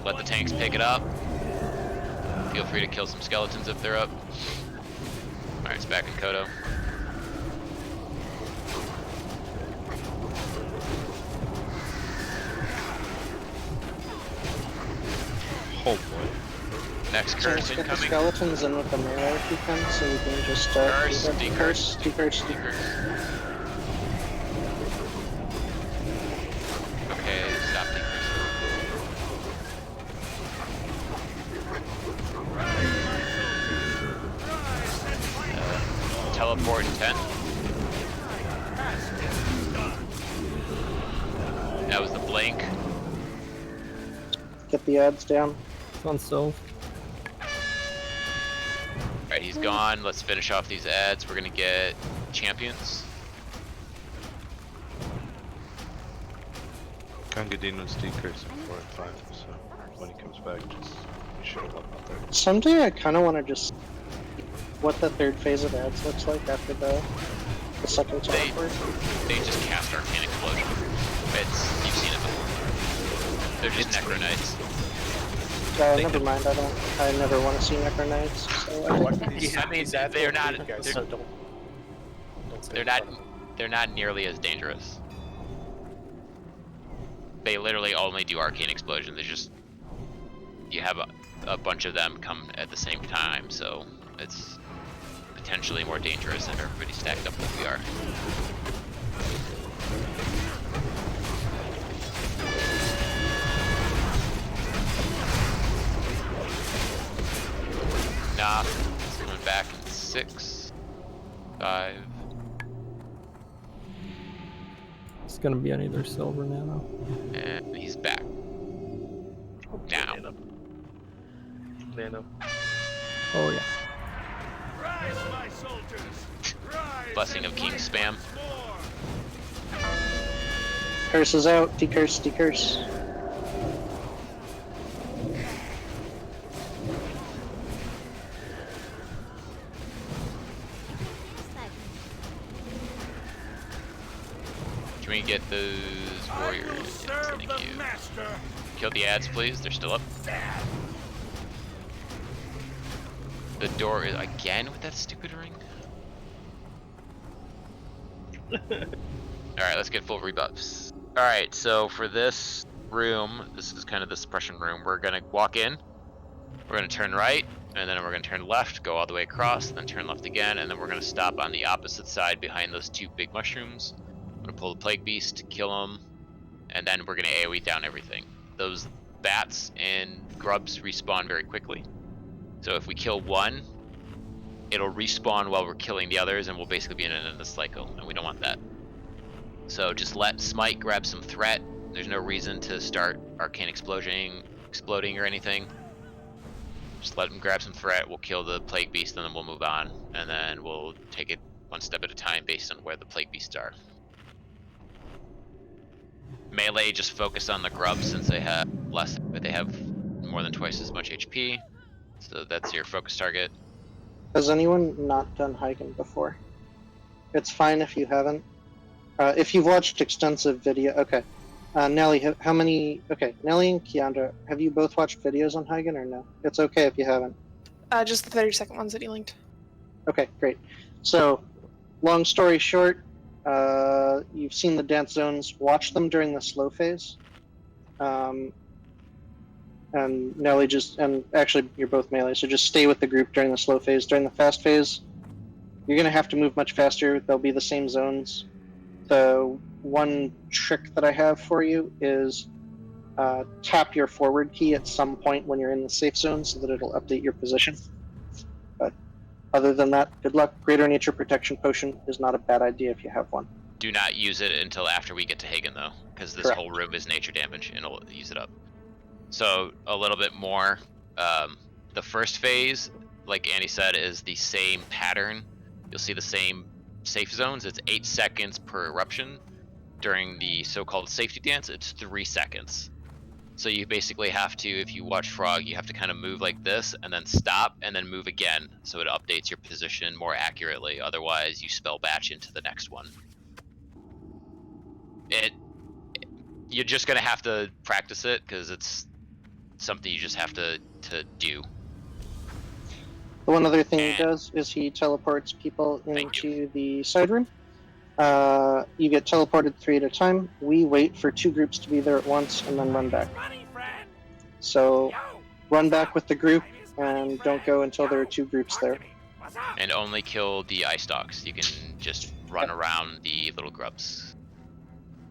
Let the tanks pick it up. Feel free to kill some skeletons if they're up. Alright, it's back in Kodo. Oh boy. Next So curse let's get the incoming. skeletons in with the melee if you can, so we can just decurse. Okay, stop decursing. Teleport in 10. That was the blink. Get the ads down. It's on Sylve. Alright, he's gone. Let's finish off these ads. We're gonna get champions. Kangadino's decursing 4 and 5, so when he comes back, just show up out there. Someday I kind of want to just what the third phase of ads looks like after the second teleport. They just cast Arcane Explosion. You've seen it before. They're just Necro Knights. Never mind. I never want to see Necro Knights. So I mean, they're not. So don't say They're not. They're not nearly as dangerous. They literally only do Arcane Explosion. They just you have a bunch of them come at the same time, so it's potentially more dangerous if everybody's stacked up like we are. Nah, it's coming back in 6, 5. It's gonna be on either silver nano. And he's back. Now. Nano. Oh yeah. Rise, my soldiers. Rise Blessing of King spam. Curses out. Decurse. Can we get those warriors? Yes, thank you. Kill the ads, please. They're still up. The door is again with that stupid ring. Alright, let's get full rebuffs. Alright, so for this room, this is kind of the suppression room. We're gonna walk in, we're gonna turn right, and then we're gonna turn left, go all the way across, then turn left again, and then we're gonna stop on the opposite side behind those 2 big mushrooms. I'm gonna pull the Plague Beast, kill him, and then we're gonna AoE down everything. Those bats and grubs respawn very quickly. So if we kill one, it'll respawn while we're killing the others, and we'll basically be in an endless cycle, and we don't want that. So just let Smite grab some threat. There's no reason to start Arcane exploding or anything. Just let him grab some threat, we'll kill the Plague Beast, and then we'll move on. And then we'll take it one step at a time based on where the Plague Beasts are. Melee, just focus on the grubs since they have less, but they have more than twice as much HP. So that's your focus target. Has anyone not done Heiken before? It's fine if you haven't. If you've watched extensive video, okay. Nelly, how many? Okay, Nelly and Keandra, have you both watched videos on Heiken or no? It's okay if you haven't. Just the 30-second ones that you linked. Okay, great. So, long story short, you've seen the dance zones. Watch them during the slow phase. And Nelly and actually you're both melee, so just stay with the group during the slow phase. During the fast phase, you're gonna have to move much faster. They'll be the same zones. The one trick that I have for you is tap your forward key at some point when you're in the safe zone so that it'll update your position. But other than that, good luck. Greater Nature Protection Potion is not a bad idea if you have one. Do not use it until after we get to Hagen, though, because this Correct. whole room is nature damage, and it'll use it up. So a little bit more. The first phase, like Annie said, is the same pattern. You'll see the same safe zones. It's 8 seconds per eruption. During the so-called safety dance, it's 3 seconds. So you basically have to, if you watch Frog, you have to kind of move like this, and then stop, and then move again, so it updates your position more accurately. Otherwise, you spell batch into the next one. You're just gonna have to practice it, because it's something you just have to do. The one other thing he does is he teleports people into the side room. You get teleported 3 at a time. We wait for 2 groups to be there at once and then run back. So run back with the group and don't go until there are 2 groups there. And only kill the ice dogs. You can just run around the little grubs.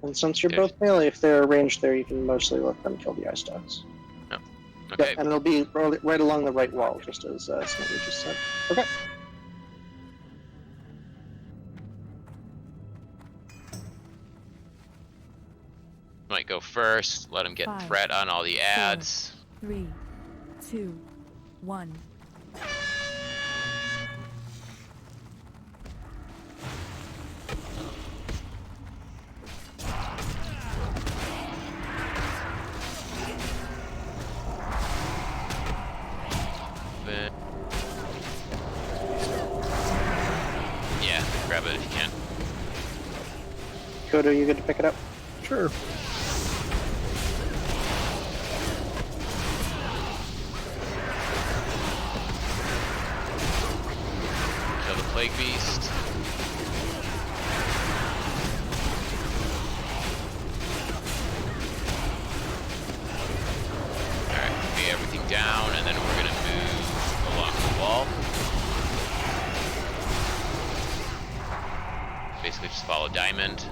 And since you're both melee, if they're ranged there, you can mostly let them kill the ice dogs. Oh. Okay. Yeah, and it'll be right along the right wall, just as Smitty just said. Okay. Might go first. Let him get 5, threat on all the ads. 4, 3, 2, 1. Yeah, grab it if you can. Kodo, you good to pick it up? Sure. Kill the Plague Beast. Alright, be everything down, and then we're gonna move along the wall. Basically just follow Diamond.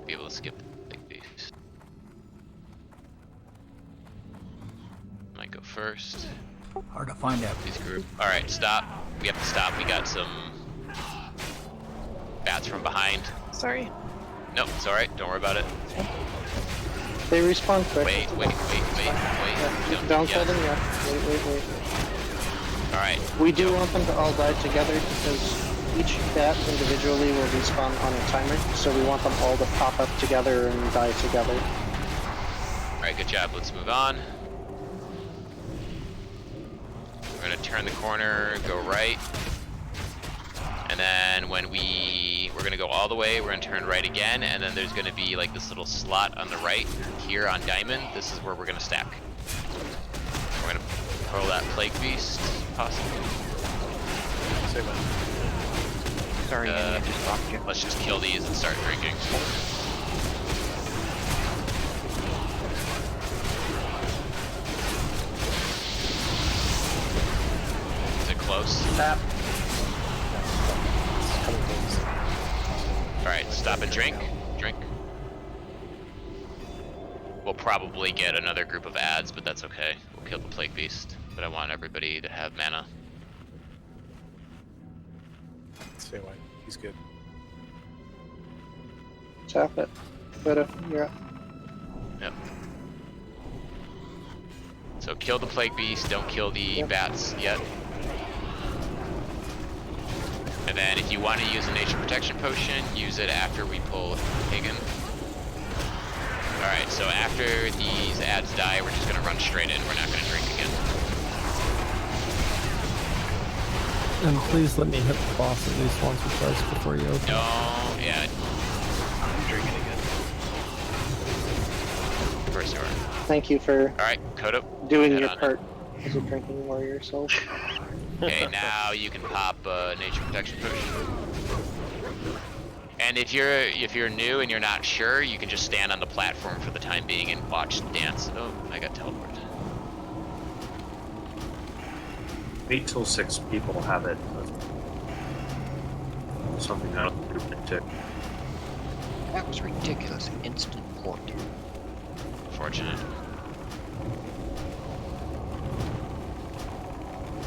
Be able to skip the Plague Beast. Might go first. Hard to find out. These group. Alright, stop. We have to stop. We got some bats from behind. Sorry. No, it's alright. Don't worry about it. They respawn quick. Wait. Yeah, don't kill them yet. Wait. Alright. We do want them to all die together because each bat individually will respawn on a timer, so we want them all to pop up together and die together. Alright, good job. Let's move on. We're gonna turn the corner, go right. And then when we're gonna go all the way, we're gonna turn right again, and then there's gonna be like this little slot on the right here on Diamond. This is where we're gonna stack. We're gonna hurl that Plague Beast, possibly. Say when. Sorry, Annie, I just blocked you. Let's just kill these and start drinking. Is it close? Tap. Alright, stop and drink. Drink. We'll probably get another group of ads, but that's okay. We'll kill the Plague Beast. But I want everybody to have mana. Say when. He's good. Tap it. Kodo, you're up. Yep. So kill the Plague Beast, don't kill the bats yet. And then if you want to use a Nature Protection Potion, use it after we pull Hagen. Alright, so after these ads die, we're just going to run straight in. We're not going to drink again. And please let me hit the boss at least once or twice before you open. No, yeah. I'm drinking again. First order. Thank you for Alright, Kodo. doing head your on in. part as a drinking warrior yourself. Okay, now you can pop Nature Protection Potion. And if you're new and you're not sure, you can just stand on the platform for the time being and watch the dance. Oh, I got teleported. Wait till 6 people have it. something out of the group too. That was ridiculous. Instant port. Fortunate.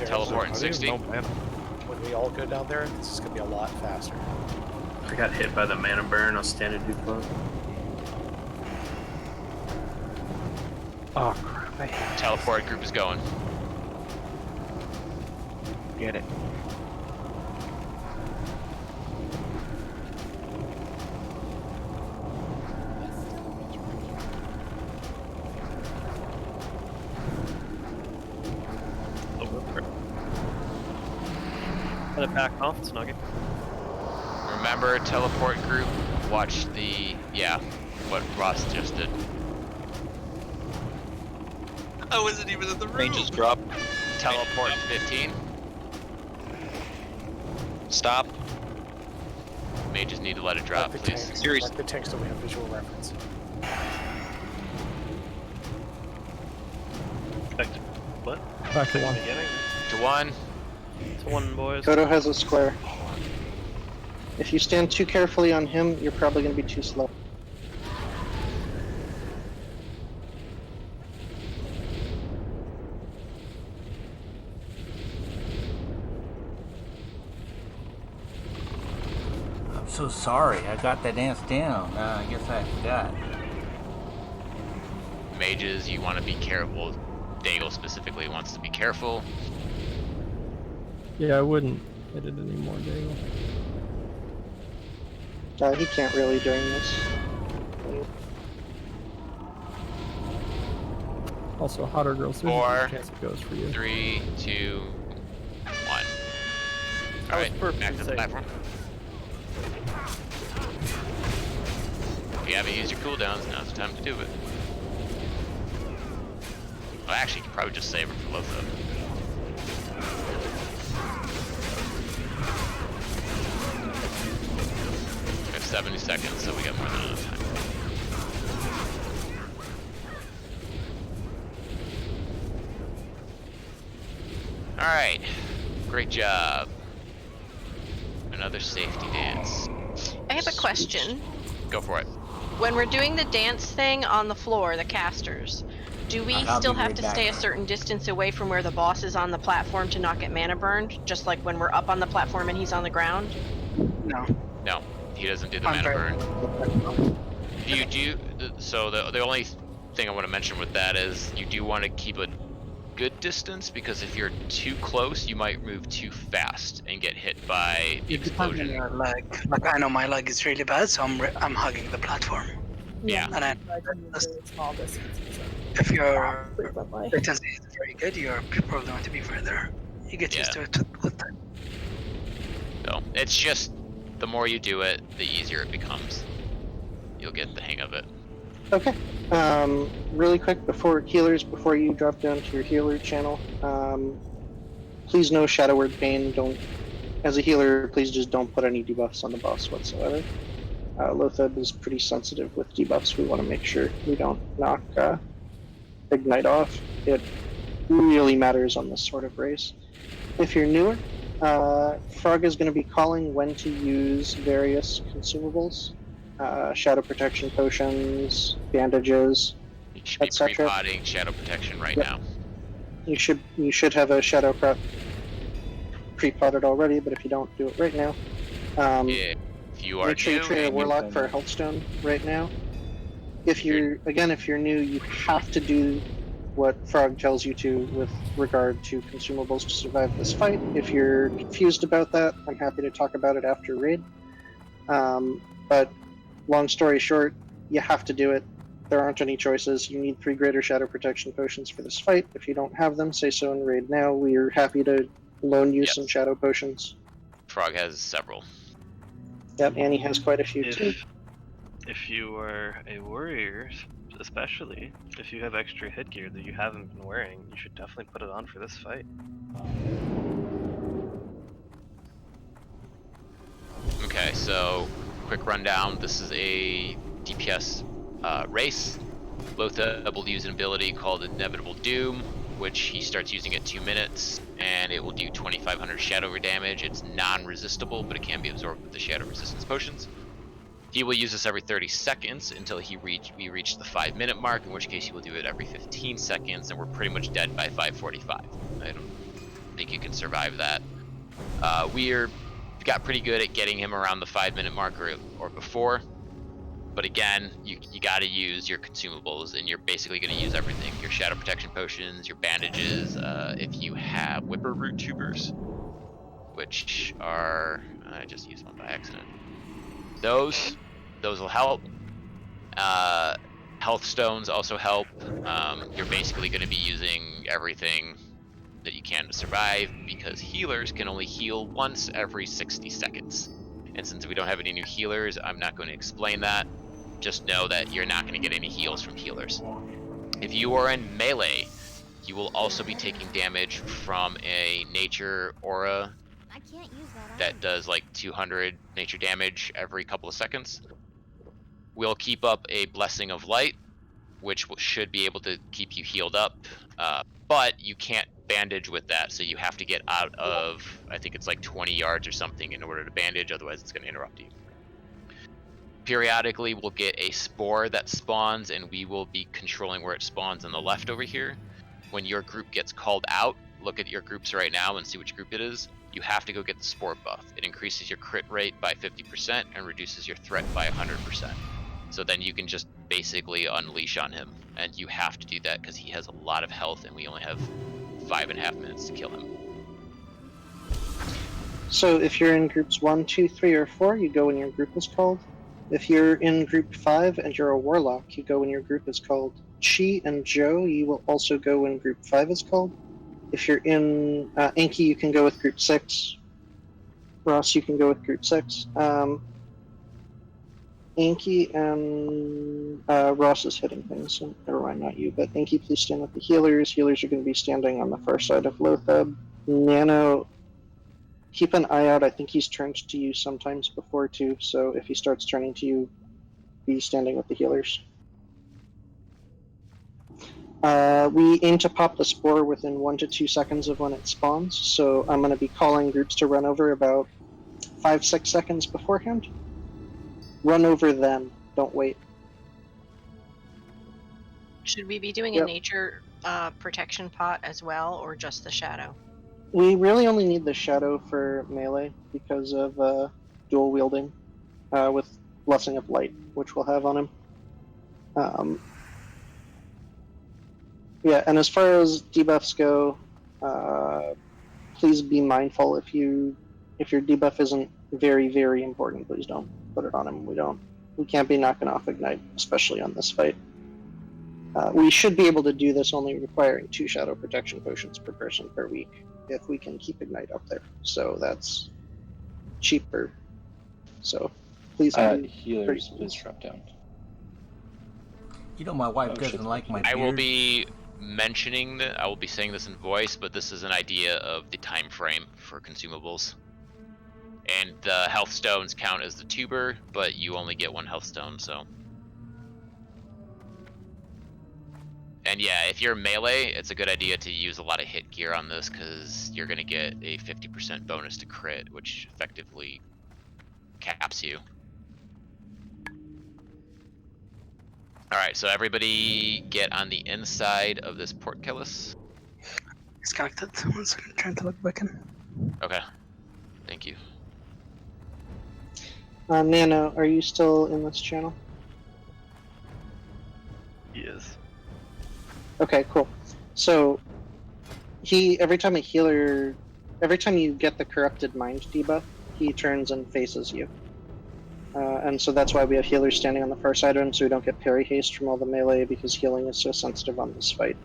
Teleport in 60. When we all go down there, this is gonna be a lot faster. I got hit by the mana burn. I'll stand and do close. Oh crap! I hate Teleport group is going. Get it. Let it back off, it's nugget. Remember, teleport group, watch the, what Ross just did. I wasn't even in the room. Ranges drop. Teleport 15. Stop. Mages need to let it drop, please. Like the tanks don't have visual reference. What? Back to one. To one. To one, boys. Kodo has a square. If you stand too carefully on him, you're probably going to be too slow. I'm so sorry. I got that dance down. I guess I forgot. Mages, you want to be careful. Daigle specifically wants to be careful. Yeah, I wouldn't hit it anymore, Daigle. He can't really during this. Also, hotter girls. There's a 4, good chance it goes for you. 3, 2, 1. Alright, back to the platform. If you haven't used your cooldowns, now's the time to do it. Well, actually, you could probably just save it for Lothar. We have 70 seconds, so we got more than enough time. Alright, great job. Another safety dance. I have a question. Go for it. When we're doing the dance thing on the floor, the casters, do we I'll still be have right to back. stay a certain distance away from where the boss is on the platform to not get mana burned? Just like when we're up on the platform and he's on the ground? No. No, he doesn't do the I'm mana very- burn. You do, so the only thing I want to mention with that is you do want to keep a good distance, because if you're too close, you might move too fast and get hit by the It depends on explosion. your leg. Like I know my leg is really bad, so I'm hugging the platform. Yeah. And I, small distances. if your Frequently. latency is very good, you're probably going to be further. You get used to it with time. So it's just the more you do it, the easier it becomes. You'll get the hang of it. Okay. Really quick, before you drop down to your healer channel, please no Shadow Word Pain. Don't, as a healer, please just don't put any debuffs on the boss whatsoever. Lothar is pretty sensitive with debuffs. We want to make sure we don't knock Ignite off. It really matters on this sort of race. If you're newer, Frog is going to be calling when to use various consumables. Shadow protection potions, bandages, You should be etc. pre-potting shadow protection right now. You should have a shadow prep pre-potted already, but if you don't, do it right now. If you are Make sure you new, trade a and warlock for a healthstone right now. If you're new, you have to do what Frog tells you to with regard to consumables to survive this fight. If you're confused about that, I'm happy to talk about it after raid. But long story short, you have to do it. There aren't any choices. You need 3 greater shadow protection potions for this fight. If you don't have them, say so in raid now. We are happy to loan you some shadow potions. Frog has several. Yep, Annie has quite a few too. If you are a warrior, especially if you have extra headgear that you haven't been wearing, you should definitely put it on for this fight. Okay, so quick rundown. This is a DPS race. Lothar will use an ability called Inevitable Doom, which he starts using at 2 minutes, and it will do 2,500 shadow damage. It's non-resistible, but it can be absorbed with the shadow resistance potions. He will use this every 30 seconds until we reach the 5-minute mark, in which case he will do it every 15 seconds, and we're pretty much dead by 5:45. I don't think you can survive that. We got pretty good at getting him around the 5-minute mark or before, but again, you got to use your consumables, and you're basically going to use everything: your shadow protection potions, your bandages. If you have whipper root tubers, which are I just used one by accident. Those will help. Health stones also help. You're basically going to be using everything that you can to survive, because healers can only heal once every 60 seconds. And since we don't have any new healers, I'm not going to explain that. Just know that you're not going to get any heals from healers. If you are in melee, you will also be taking damage from a nature aura that does like 200 nature damage every couple of seconds. We'll keep up a Blessing of Light, which should be able to keep you healed up, but you can't bandage with that, so you have to get out of, I think it's like 20 yards or something in order to bandage, otherwise it's going to interrupt you. Periodically, we'll get a spore that spawns, and we will be controlling where it spawns on the left over here. When your group gets called out, look at your groups right now and see which group it is. You have to go get the spore buff. It increases your crit rate by 50% and reduces your threat by 100%. So then you can just basically unleash on him, and you have to do that because he has a lot of health and we only have 5.5 minutes to kill him. So if you're in groups 1, 2, 3, or 4, you go when your group is called. If you're in group 5 and you're a warlock, you go when your group is called. Chi and Joe, you will also go when group 5 is called. If you're in Anki, you can go with group 6. Ross, you can go with group 6. Anki and Ross is hitting things, so never mind, not you. But Anki, please stand with the healers. Healers are going to be standing on the far side of Lothab. Nano, keep an eye out. I think he's turned to you sometimes before too, so if he starts turning to you, be standing with the healers. We aim to pop the spore within 1 to 2 seconds of when it spawns, so I'm going to be calling groups to run over about 5-6 seconds beforehand. Run over then, don't wait. Should we be doing a nature protection pot as well, or just the shadow? We really only need the shadow for melee because of dual wielding with Blessing of Light, which we'll have on him. Yeah, and as far as debuffs go, please be mindful if your debuff isn't very, very important, please don't put it on him. We can't be knocking off Ignite, especially on this fight. We should be able to do this only requiring 2 shadow protection potions per person per week if we can keep Ignite up there. So that's cheaper. So please healers, please drop down. You know, my wife doesn't like my beard. I will be mentioning that, I will be saying this in voice, but this is an idea of the time frame for consumables. And the health stones count as the tuber, but you only get 1 health stone, so. And yeah, if you're melee, it's a good idea to use a lot of hit gear on this, because you're going to get a 50% bonus to crit, which effectively caps you. Alright, so everybody get on the inside of this portcullis. Disconnected. 1 second, trying to log back in. Okay. Thank you. Nano, are you still in this channel? Yes. Okay, cool. So every time you get the Corrupted Mind debuff, he turns and faces you. And so that's why we have healers standing on the far side of him, so we don't get parry haste from all the melee, because healing is so sensitive on this fight.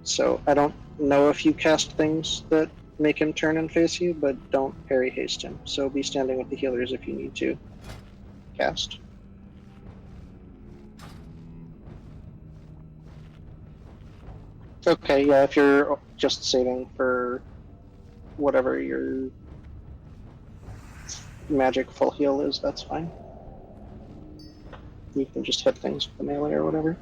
So I don't know if you cast things that make him turn and face you, but don't parry haste him. So be standing with the healers if you need to cast. Okay, yeah, if you're just saving for whatever your magic full heal is, that's fine. You can just hit things with the melee or whatever.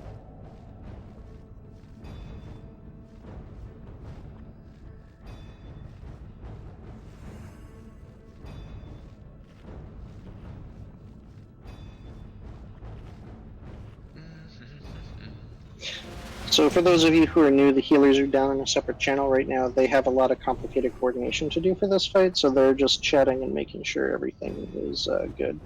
So for those of you who are new, the healers are down in a separate channel right now. They have a lot of complicated coordination to do for this fight, so they're just chatting and making sure everything is good.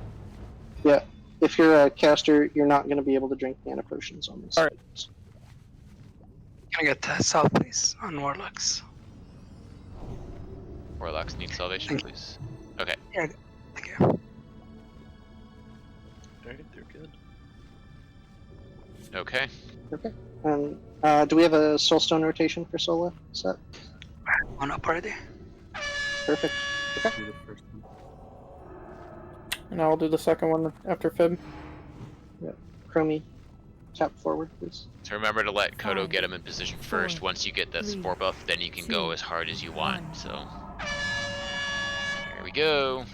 Yeah, if you're a caster, you're not going to be able to drink mana potions on this fight. Can I get salve, please, on Warlocks? Warlocks need salvation, please. Okay. Yeah, thank you. Alright, they're good. Okay. Okay. And do we have a soulstone rotation for Sola set? One up already. Perfect. Okay. And I'll do the second one after Fib. Yeah. Chromie, tap forward, please. So remember to let Kodo get him in position first. Once you get that spore buff, then you can go as hard as you want. So here we go.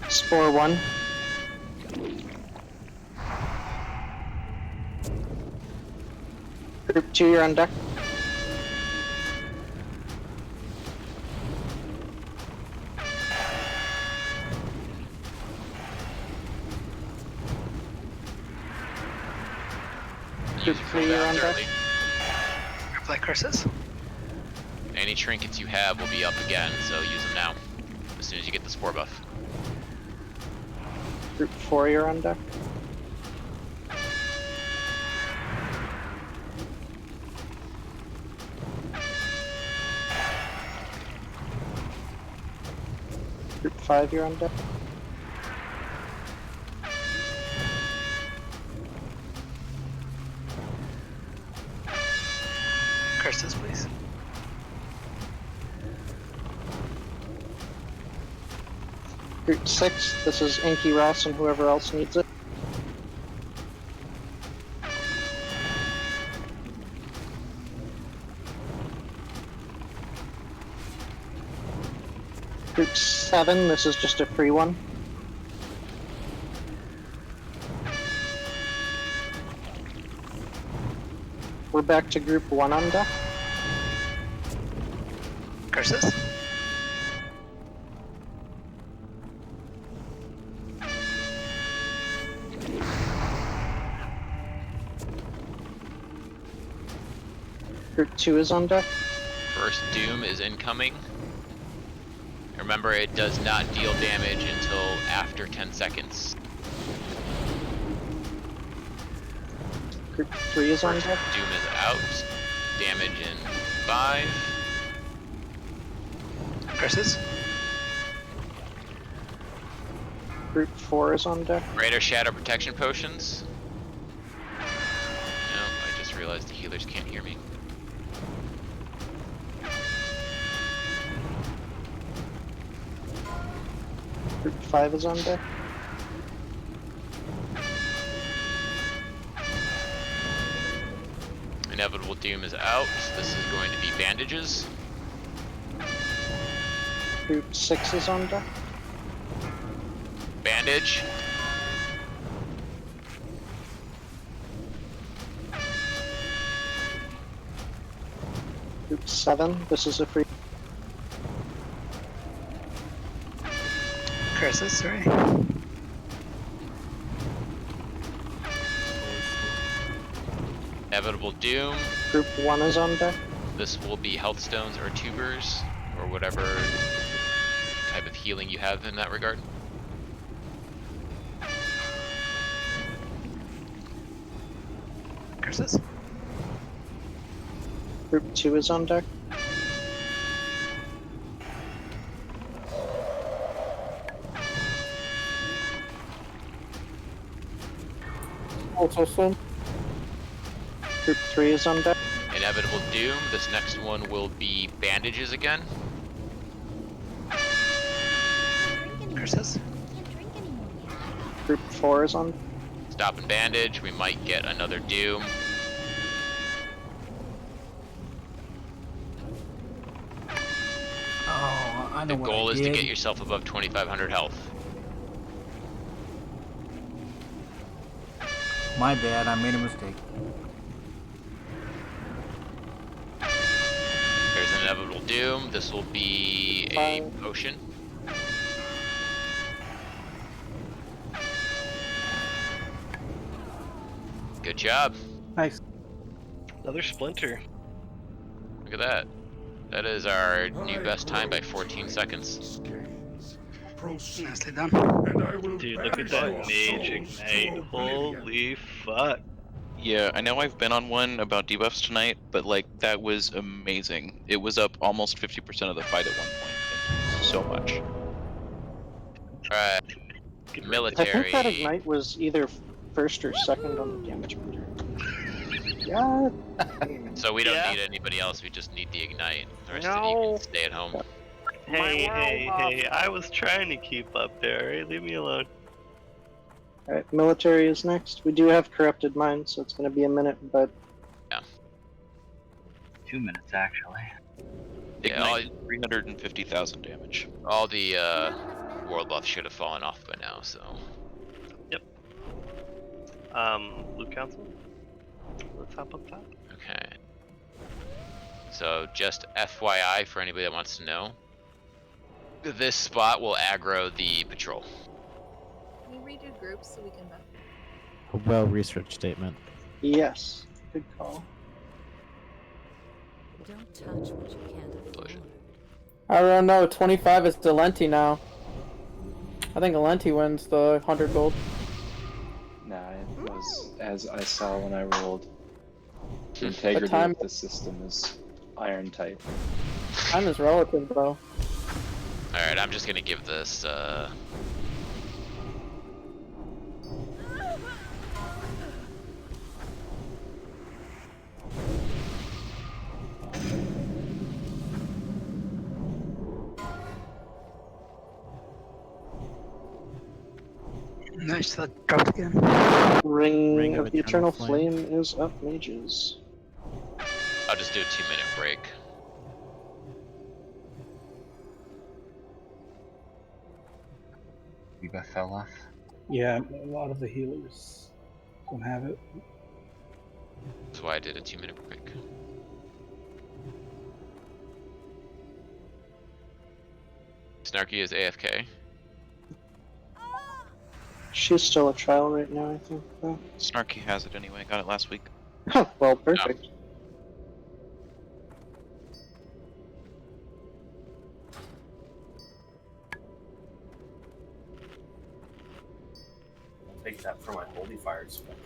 Spore 1. Group 2, you're on deck. Group 3, you're on deck. Apply curses. Any trinkets you have will be up again, so use them now. As soon as you get the spore buff. Group 4, you're on deck. Group 5, you're on deck. Curses, please. Group 6, this is Inky Ross and whoever else needs it. Group 7, this is just a free one. We're back to group 1 on deck. Curses. Group 2 is on deck. First Doom is incoming. Remember, it does not deal damage until after 10 seconds. Group 3 is on deck. Doom is out. Damage in 5. Curses. Group 4 is on deck. Greater Shadow Protection Potions. No, I just realized the healers can't hear me. Group 5 is on deck. Inevitable Doom is out. This is going to be bandages. Group 6 is on deck. Bandage. Group 7, this is a free. Curses, sorry. Inevitable Doom. Group 1 is on deck. This will be health stones or tubers or whatever type of healing you have in that regard. Curses. Group 2 is on deck. Also soon. Group 3 is on deck. Inevitable Doom. This next one will be bandages again. Curses. Group 4 is on. Stop and bandage. We might get another Doom. Oh, I know The what goal I is to did. get yourself above 2,500 health. My bad, I made a mistake. There's an Inevitable Doom. This will be a potion. Good job. Nice. Another splinter. Look at that. That is our new best time by 14 seconds. Nicely done. Dude, look at that mage ignite. Holy fuck. Yeah, I know I've been on one about debuffs tonight, but like that was amazing. It was up almost 50% of the fight at one point. Thank you so much. Alright. Military. I think that ignite was either first or second on the damage meter. Yeah. So we don't need anybody else, we just need the ignite. The rest of you No. can stay at home. Hey, I was trying to keep up there, alright? Leave me alone. Alright, military is next. We do have corrupted minds, so it's going to be a minute, but... Yeah. 2 minutes, actually. Ignite 350,000 damage. All the world buffs should have fallen off by now, so... Yep. Loot Council? Let's hop up top. Okay. So just FYI for anybody that wants to know, this spot will aggro the patrol. Can you redo groups so we can map? A well-researched statement. Yes. Good call. Don't touch what you can't afford. I don't know. 25 is Delenti now. I think Delenti wins the 100 gold. Nah, it was as I saw when I rolled. The integrity time- of the system is iron tight. Time is relative, though. Alright, I'm just gonna give this, Nice, that dropped again. Ring of the Eternal Flame is up, mages. I'll just do a 2-minute break. Viva fell off. Yeah, a lot of the healers don't have it. That's why I did a 2-minute break. Snarky is AFK. She's still a trial right now, I think. Though. Snarky has it anyway. Got it last week. Well, perfect. I'll take that for my holy fire spell.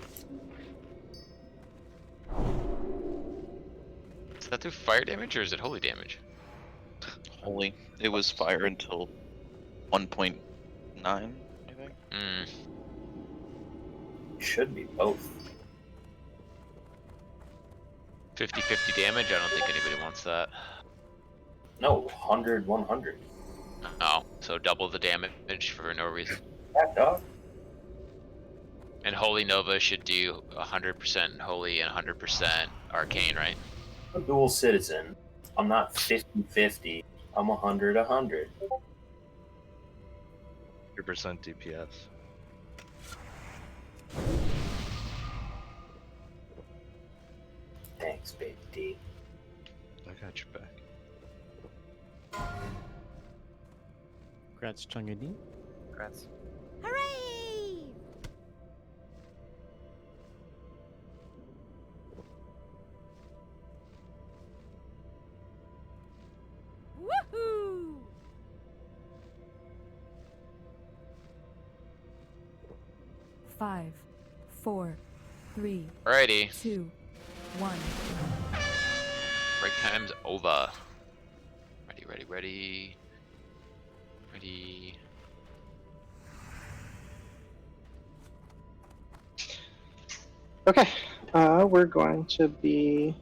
Is that through fire damage or is it holy damage? Holy. It was fire until 1.9, I think. Should be both. 50-50 damage? I don't think anybody wants that. No, 100, 100. Oh, so double the damage for no reason. Yeah, dog. And Holy Nova should do 100% Holy and 100% Arcane, right? I'm a dual citizen. I'm not 50-50. I'm 100-100. 100% DPS. Thanks, baby D. I got your back. Congrats, Chungadi. Congrats. Hooray! Woohoo! Five, 4, 3, Alrighty. 2, 1. Break time's over. Ready, ready, ready. Ready. Okay, we're going to be...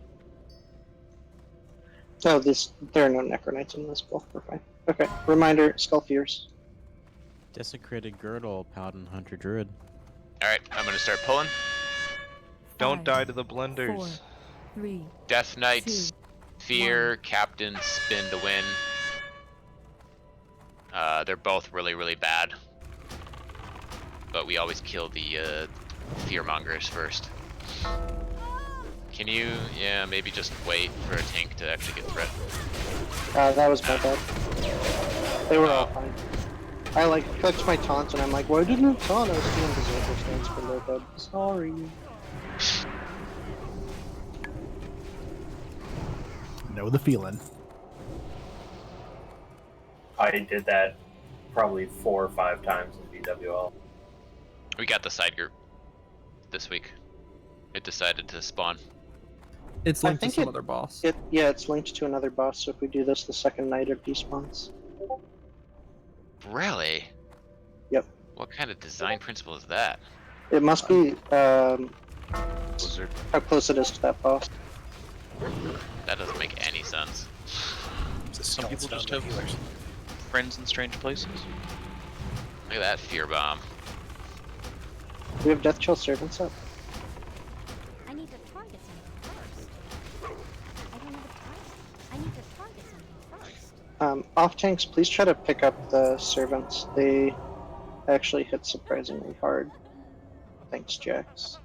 Oh, there are no Necronites in this book, we're fine. Okay, reminder, Skull Fears. Desecrated Girdle, Paladin Hunter Druid. Alright, I'm gonna start pulling. Don't die to the blenders. 4, 3, Death Knights, Fear, Captain, Spin to win. They're both really, really bad. But we always kill the Fearmongers first. Can you, yeah, maybe just wait for a tank to actually get threatened? That was my bad. They were all fine. I like clicked my taunt and I'm like, why didn't it taunt? I was doing berserker stance for their dead. Sorry. Know the feeling. I did that probably 4 or 5 times in BWL. We got the side group this week. It decided to spawn. It's linked to some other boss. Yeah, it's linked to another boss, so if we do this the second night it despawns. Really? Yep. What kind of design principle is that? It must be Blizzard. how close it is to that boss. That doesn't make any sense. Some people just have friends in strange places. Look at that fear bomb. We have Death Chill servants up. I need to target something first. I don't have a target. I need to target something first. Off tanks, please try to pick up the servants. They actually hit surprisingly hard. Thanks, Jax.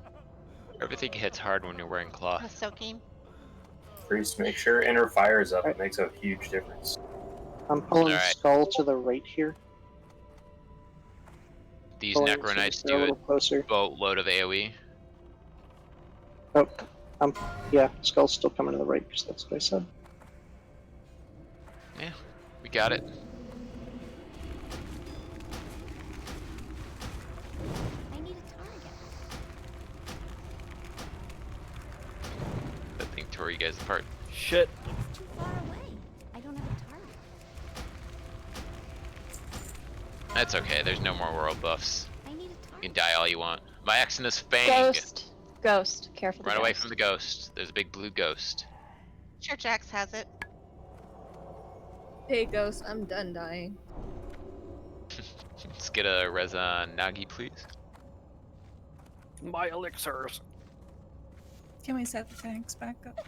Everything hits hard when you're wearing cloth. That's so keen. Priest, make sure inner fire is up. It makes a huge difference. I'm pulling Alright. Skull to the right here. These Pulling Necro Knights they're a do little closer. a boatload of AoE. Oh, yeah, Skull's still coming to the right because that's what I said. Yeah, we got it. I need a target. That thing tore you guys apart. Shit. It's too far away. I don't have a target. That's okay, there's no more world buffs. I need a You target. can die all you want. My Exodus Fang! Ghost. Ghost. Careful. Run away from the ghost. There's a big blue ghost. Sure, Jax has it. Hey, Ghost, I'm done dying. Let's get a res on Nagi, please. My elixirs. Can we set the tanks back up?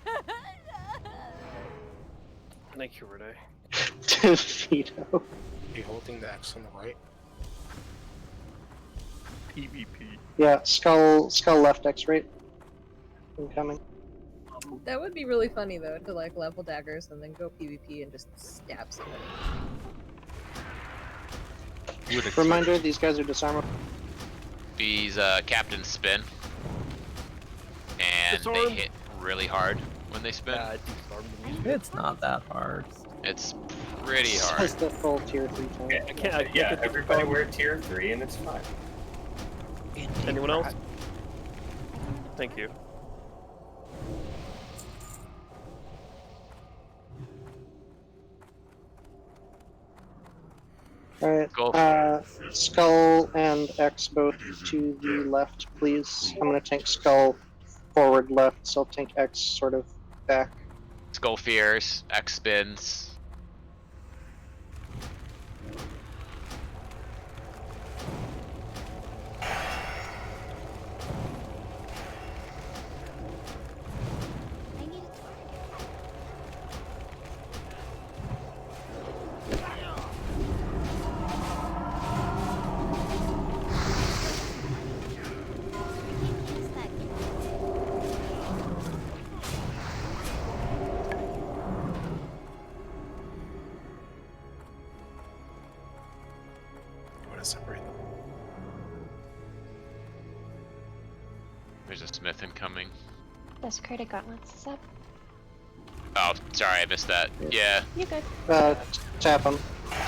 Thank you, Rene. Vito. Be holding the X on the right. PvP. Yeah, Skull left X right. Incoming. That would be really funny though, to like level daggers and then go PvP and just stab somebody. Reminder, these guys are disarmable. These captains spin. And they Disarm. hit really hard when they spin. It's not that hard. It's pretty Says hard. the full tier 3 tank. I can't Yeah, get the everybody wear tier 3 and it's fine. Anyone else? Thank you. Alright, Go for Skull and X both to the left, please. I'm gonna tank Skull forward left, so I'll tank X sort of back. Skull Fears, X spins. I need a target. What's that? You want to separate them? There's a Smith incoming. Desecrated Gauntlets is up. Oh, sorry, I missed that. Yeah, You good? Tap him.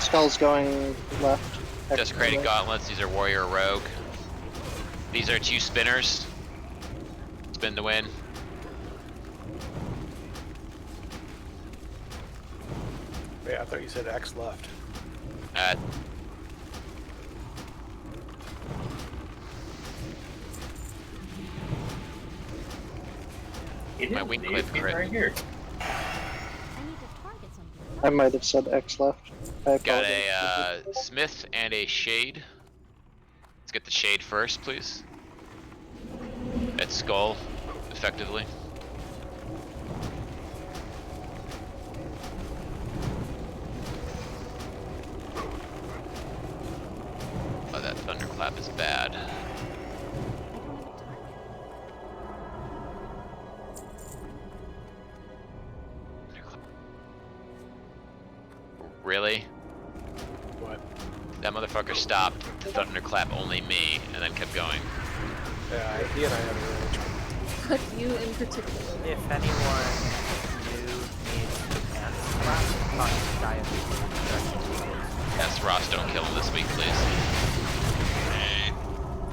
Skull's going left. X Desecrated right. Gauntlets, these are Warrior Rogue. These are 2 spinners. Spin to win. Wait, I thought you said X left. My wing clip crit. Right here. I need to target something. I might have said X left. I Got apologize. a Smith and a Shade. Let's get the Shade first, please. At Skull, effectively. Oh, that thunderclap is bad. motherfucker stopped to thunderclap only me, and then kept going. Yeah, he and I have a really Fuck you in particular. If anyone new needs Naxxramas, talk to Giant. Yes, Ross, don't kill him this week, please.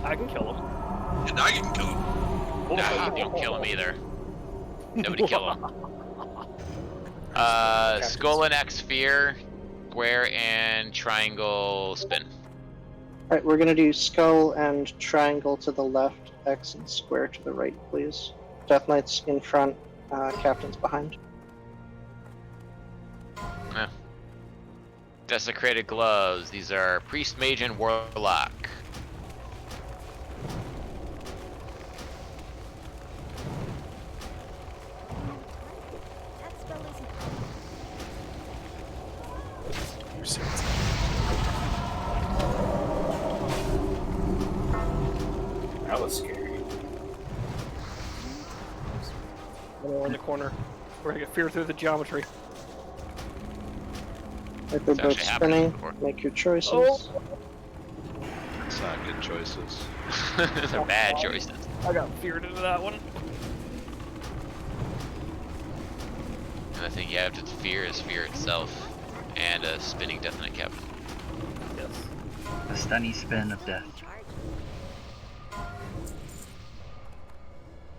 I can kill him. And I can kill him. Nah, don't kill him either. Nobody kill him. Skull and X sphere, square and triangle spin. Alright, we're gonna do skull and triangle to the left, X and square to the right, please. Death Knight's in front, Captain's behind. Yeah. Desecrated gloves. These are priest, mage, and warlock. That was scary. We're in the corner. We're gonna get fear through the geometry. If they're both spinning, make your choices. Oh. It's not good choices. They're bad choices. I got feared into that one. And the thing you have to fear is fear itself, and a spinning Death Knight Captain. Yes. A stunny spin of death.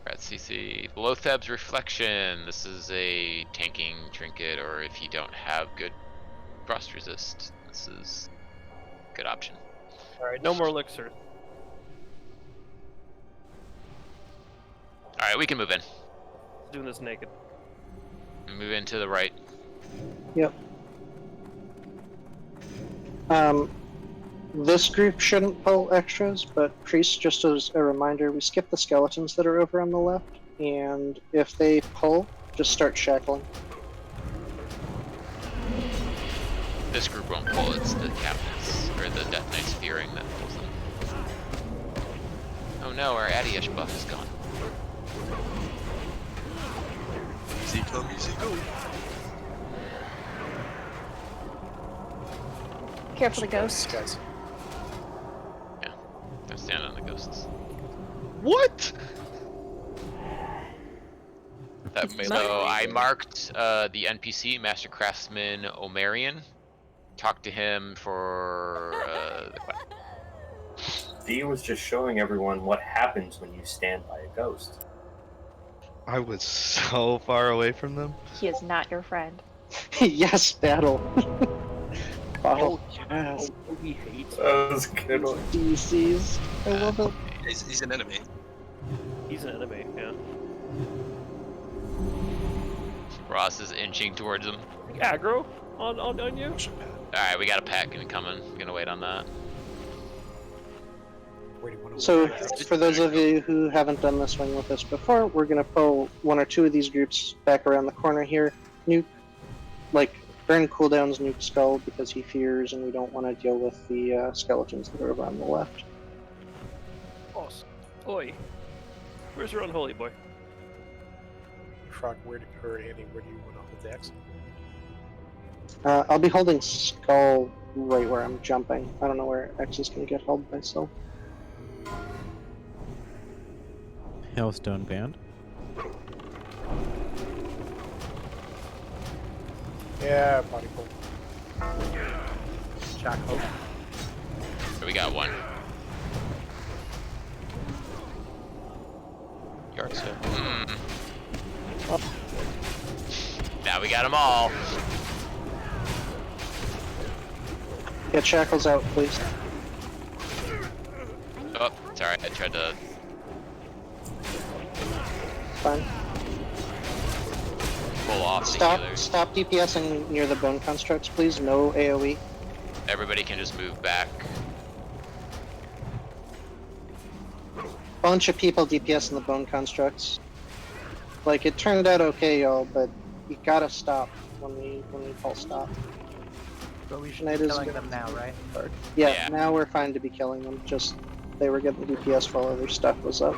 Rat CC. Lotheb's Reflection. This is a tanking trinket, or if you don't have good frost resist, this is a good option. Alright, no more elixir. Alright, we can move in. Doing this naked. Move in to the right. Yep. This group shouldn't pull extras, but priests, just as a reminder, we skip the skeletons that are over on the left, and if they pull, just start shackling. This group won't pull, it's the captains, or the Death Knights fearing that pulls them. Oh no, our Adiesh buff is gone. Easy come, easy go. Careful the ghosts. Guys. Yeah, don't stand on the ghosts. What? So I marked the NPC, Master Craftsman Omarion. Talked to him for the quest. D was just showing everyone what happens when you stand by a ghost. I was so far away from them. He is not your friend. Yes, battle. Bottle. Yes. He hates That was a good one. DCs. I love it. He's an enemy. He's an enemy, yeah. Ross is inching towards him. Aggro on you? Alright, we got a pack coming. We're gonna wait on that. So, for those of you who haven't done this swing with us before, we're going to pull one or two of these groups back around the corner here. Nuke, like, burn cooldowns, nuke Skull, because he fears and we don't want to deal with the skeletons that are over on the left. Awesome. Oi. Where's your unholy boy? Frog, or Andy, where do you want to hold the X? I'll be holding Skull right where I'm jumping. I don't know where X is going to get held by Skull. Hailstone Band. Yeah, body pull. Shock hope. We got one. Yard sale. Now we got them all. Get shackles out, please. Oh, sorry, I tried to... Fine. pull off the Stop, healers. stop DPSing near the bone constructs, please. No AoE. Everybody can just move back. Bunch of people DPS in the bone constructs. Like, it turned out okay, y'all, but you gotta stop when we call stop. But we should Night be is killing gonna them now, right? Yeah, now we're fine to be killing them. Just, they were getting DPS while other stuff was up.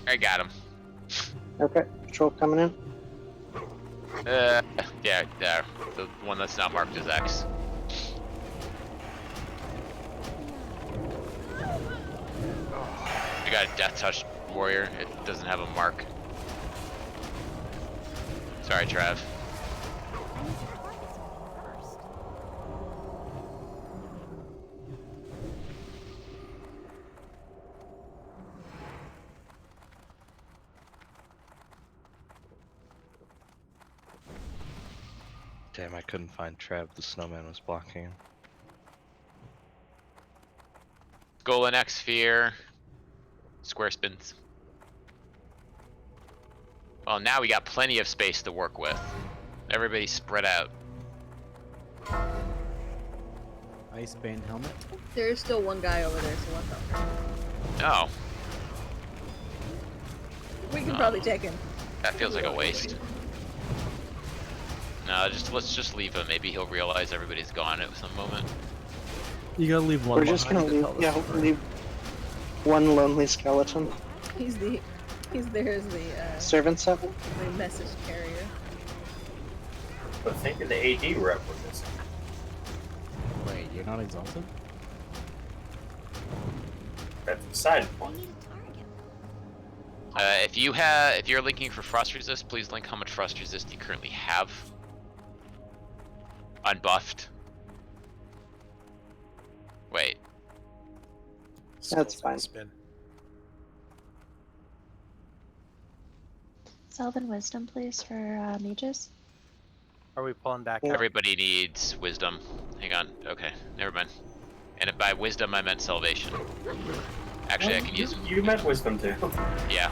I got him. Okay, patrol coming in. Yeah, there. The one that's not marked as X. I got a Death Touch Warrior. It doesn't have a mark. Sorry, Trav. Damn, I couldn't find Trav. The snowman was blocking him. Golden X Sphere. Square spins. Well, now we got plenty of space to work with. Everybody spread out. Ice Bane helmet. There's still one guy over there, so watch out. Oh, We can probably take him. that feels like a waste. No, let's just leave him. Maybe he'll realize everybody's gone at some moment. You gotta leave one. We're just gonna leave. Yeah, leave one lonely skeleton. He's there as the Servant set. the message carrier. But think of the AD rep with this. Wait, you're not exalted? That's the side point. If you're linking for frost resist, please link how much frost resist you currently have. Unbuffed. Wait. That's fine. Spin. Sylvan Wisdom, please, for mages. Are we pulling back? Everybody needs wisdom. Hang on. Okay, never mind. And by wisdom, I meant salvation. Actually, I can use. You meant wisdom too. Yeah.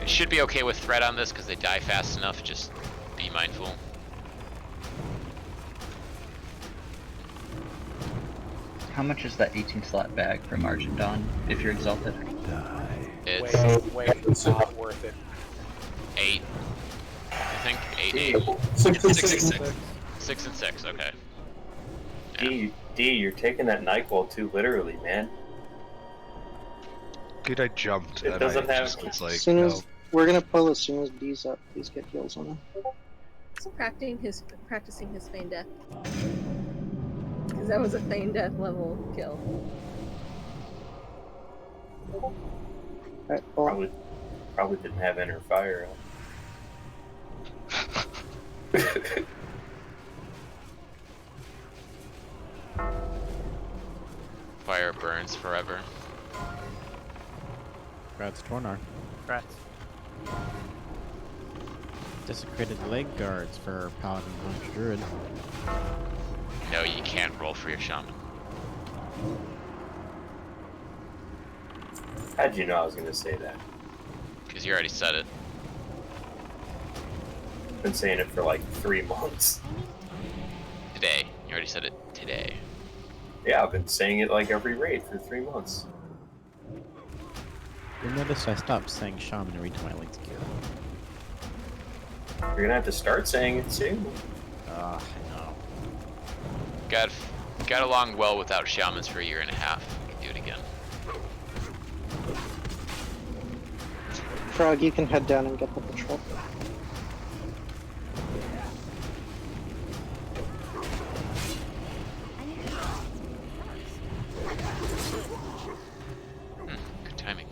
Should be okay with threat on this because they die fast enough. Just be mindful. How much is that 18 slot bag from Argent Dawn if you're exalted? It's Wait, it's not worth it. 8. I think 8. 6 and 6. Okay. D, you're taking that NyQuil too literally, man. Dude, I jumped. It and doesn't I have. just was like, As soon as no. we're gonna pull as soon as D's up. Please get heals on him. He's practicing his feign death. Because that was a feign death level kill. Alright, Probably didn't have inner fire. Fire burns forever. Congrats, Tornar. Congrats. Desecrated leg guards for Paladin Punch Druid. No, you can't roll for your shaman. How'd you know I was gonna say that? Because you already said it. Been saying it for like 3 months. Today. You already said it today. Yeah, I've been saying it like every raid for 3 months. You'll notice I stopped saying shaman every time I linked gear. You're gonna have to start saying it soon. I know. Got along well without shamans for a year and a half. We can do it again. Frog, you can head down and get the patrol. Good timing.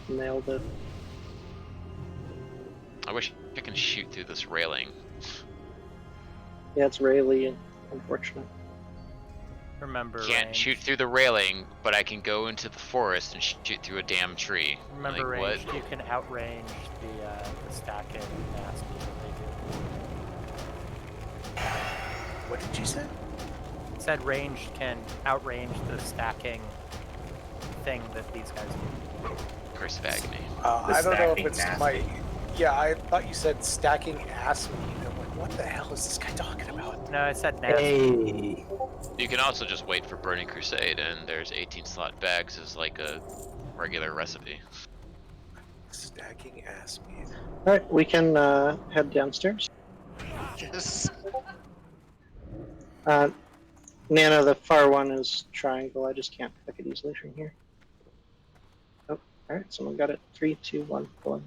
Nailed it. I wish I can shoot through this railing. Yeah, it's really unfortunate. Remember, Can't range. shoot through the railing, but I can go into the forest and shoot through a damn tree. Remember, like, range. what? You can outrange the stacking nasty that What did you say? they do. Said range can outrange the stacking thing that these guys do. Curse of Agony. I don't know if it's my. Yeah, I thought you said stacking ass meat. I'm like, what the hell is this guy talking about? No, I said nasty. Hey. You can also just wait for Burning Crusade, and there's 18 slot bags as like a regular recipe. Stacking ass meat. Alright, we can head downstairs. Yes. Nana, the far one is triangle. I just can't click it easily from here. Oh, alright, someone got it. 3, 2, 1, 1.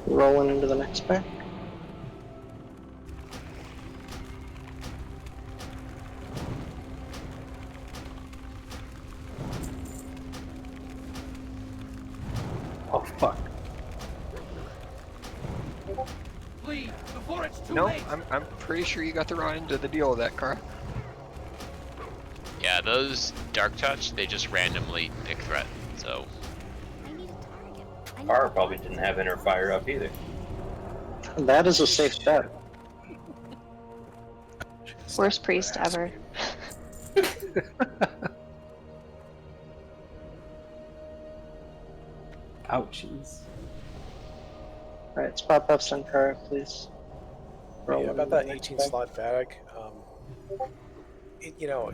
Rolling into the next pack. Oh fuck. Flee before it's too No, late. I'm pretty sure you got the wrong end of the deal with that car. Yeah, those Dark Touch, they just randomly pick threat, so... Car probably didn't have inner fire up either. That is a safe bet. Worst priest ever. Ouchies. Alright, spot buffs on Kara, please. Yeah, about that 18 slot bag, you know,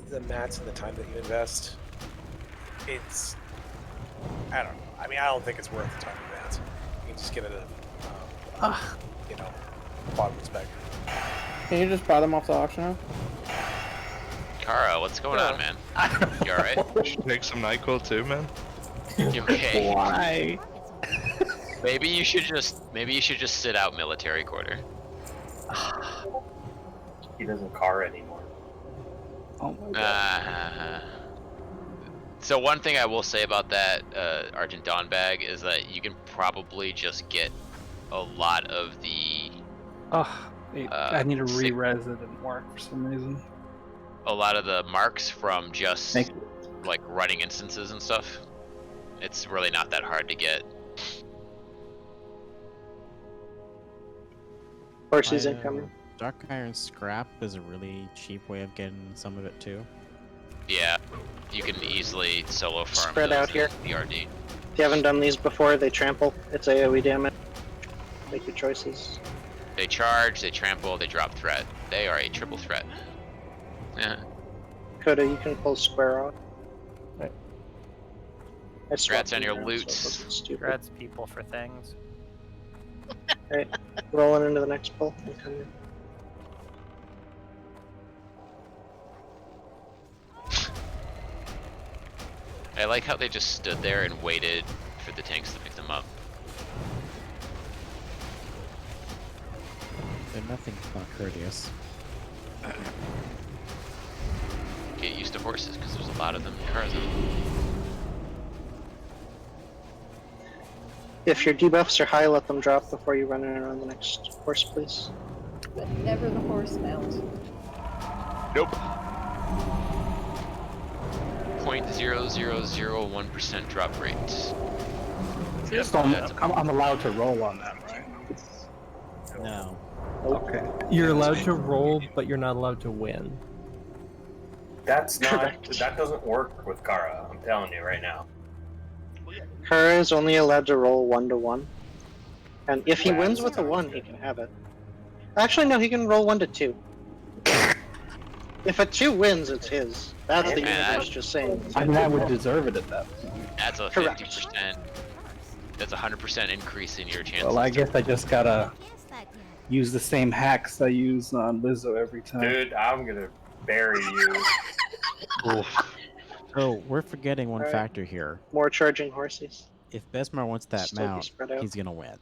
the mats and the time that you invest, it's, I don't know. I mean, I don't think it's worth the time and mats. You can just get it a, you know, bottomless bag. Can you just buy them off the auction house? Kara, what's going on, man? You alright? Should take some NyQuil too, man. You okay? Why? Maybe you should just sit out military quarter. He doesn't car anymore. Oh my god. So one thing I will say about that Argent Dawn bag is that you can probably just get a lot of the... I need to re-res it, didn't work for some reason. A lot of the marks from just like running instances and stuff. It's really not that hard to get. Horses incoming. Dark Iron Scrap is a really cheap way of getting some of it too. Yeah, you can easily solo farm Spread those out here. in BRD. If you haven't done these before, they trample. It's AoE damage. Make your choices. They charge, they trample, they drop threat. They are a triple threat. Yeah. Coda, you can pull square off. Right. Congrats on your loots. Congrats people for things. Alright, rolling into the next pull. Incoming. I like how they just stood there and waited for the tanks to pick them up. They're nothing but courteous. Get used to horses because there's a lot of them in Tarzan. If your debuffs are high, let them drop before you run in on the next horse, please. But never the horse mount. Nope. 0.0001% drop rate. Just I'm allowed to roll on that, right? No. Okay. You're allowed to roll, but you're not allowed to win. That's not. That doesn't work with Kara. I'm telling you right now. Kara is only allowed to roll 1-1. And if he wins with a 1, he can have it. Actually, no, he can roll 1-2. If a 2 wins, it's his. That's the universe just saying. I mean, I would deserve it at that point. That's a 50%. That's a 100% increase in your chances. Well, I guess I just gotta use the same hacks I use on Lizzo every time. Dude, I'm gonna bury you. So we're forgetting one Alright. factor here. More charging horses. If Besmar wants that Still be mount, spread out. he's gonna win.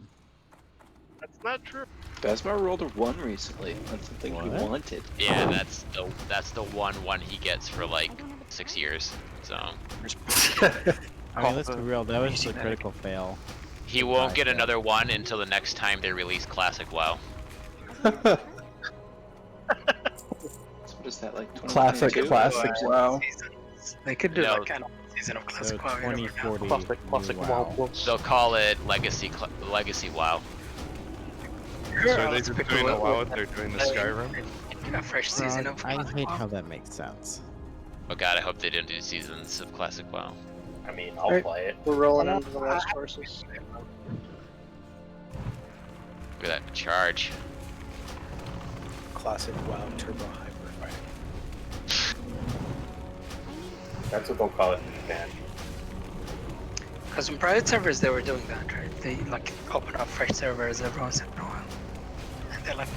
That's not true. Besmar rolled a 1 recently. That's the thing he What? wanted. Yeah, that's the one he gets for like 6 years. So I mean, let's be real. That was just a critical fail. he won't get another one until the next time they release Classic WoW. What is that, like 2022? Classic, wow. They could do No. like kind of season of Classic WoW. 2040. Classic new WoW. They'll call it Legacy WoW. So are they just doing the WoW if they're doing the Skyrim? A fresh season Rod, of I Classic hate WoW. how that makes sense. Oh god, I hope they didn't do seasons of Classic WoW. I mean, I'll Alright. play it. We're rolling into the last horses. Look at that charge. Classic WoW Turbo Hyper Fighting. That's what they'll call it in Japan. Because in private servers they were doing that, right? They like open up fresh servers every once in a while. And they like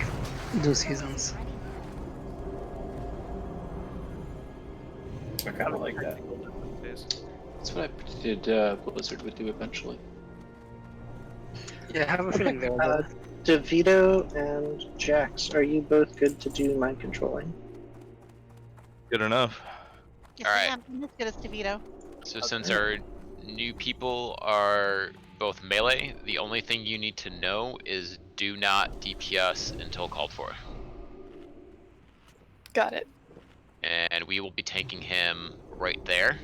do seasons. I kind of like that. That's what I predicted Blizzard would do eventually. Yeah, I have a feeling they will. DeVito and Jax, are you both good to do mind controlling? Good enough. All right. I'm as good as DeVito. So since our new people are both melee, the only thing you need to know is do not DPS until called for. Got it. And we will be tanking him right there.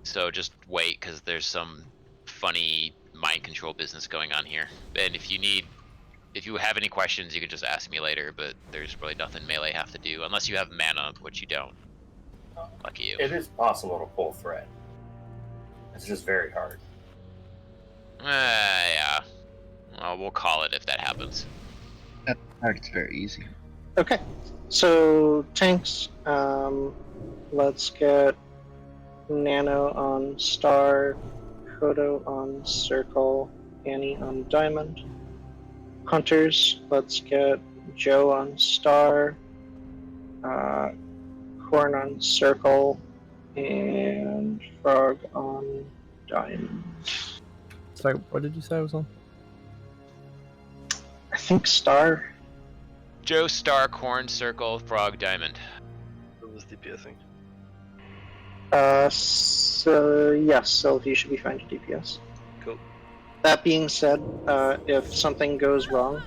So just wait, because there's some funny mind control business going on here. And if you have any questions, you can just ask me later, but there's really nothing melee have to do, unless you have mana, which you don't. Lucky you. It is possible to pull thread. It's just very hard. Yeah. Well, we'll call it if that happens. That part's very easy. Okay, so tanks, let's get Nano on Star, Kodo on Circle, Annie on Diamond. Hunters, let's get Joe on Star, Corn on Circle, and Frog on Diamond. Sorry, what did you say I was on? I think Star. Joe, Star, Corn, Circle, Frog, Diamond. What was DPSing? So yes, Sylvie should be fine to DPS. Cool. That being said, if something goes wrong,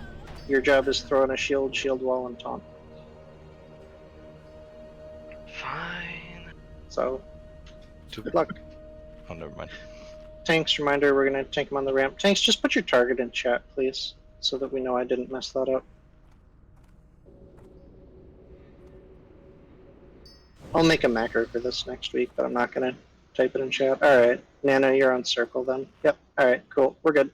your job is throw in a shield, shield wall, and taunt. Fine. So, good luck. Oh, never mind. Tanks, reminder, we're gonna tank him on the ramp. Tanks, just put your target in chat, please, so that we know I didn't mess that up. I'll make a macro for this next week, but I'm not gonna type it in chat. Alright, Nano, you're on Circle then. Yep, alright, cool, we're good.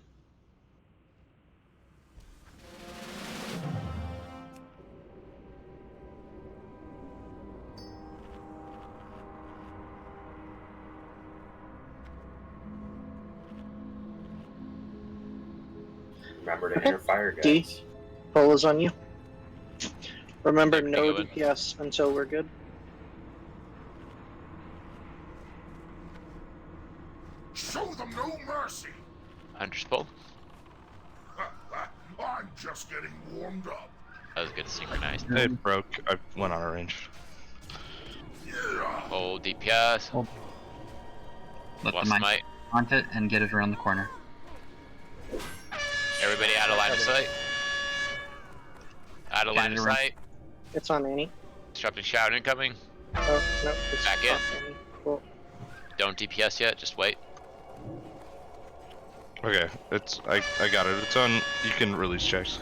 Remember to enter fire, guys. D, pull is on you. Remember, no DPS until we're good. Show them no mercy. Hunter's pull. I'm just getting warmed up. That was good synchronized. It broke. I went on a range. Hold DPS. Let Lost the mic might. haunt it and get it around the corner. Everybody out of line of sight. Out of line of sight. It's on Annie. Disrupted shout incoming. Oh, no, it's Back in. on Annie. Cool. Don't DPS yet, just wait. Okay, I got it. It's on. You can release checks.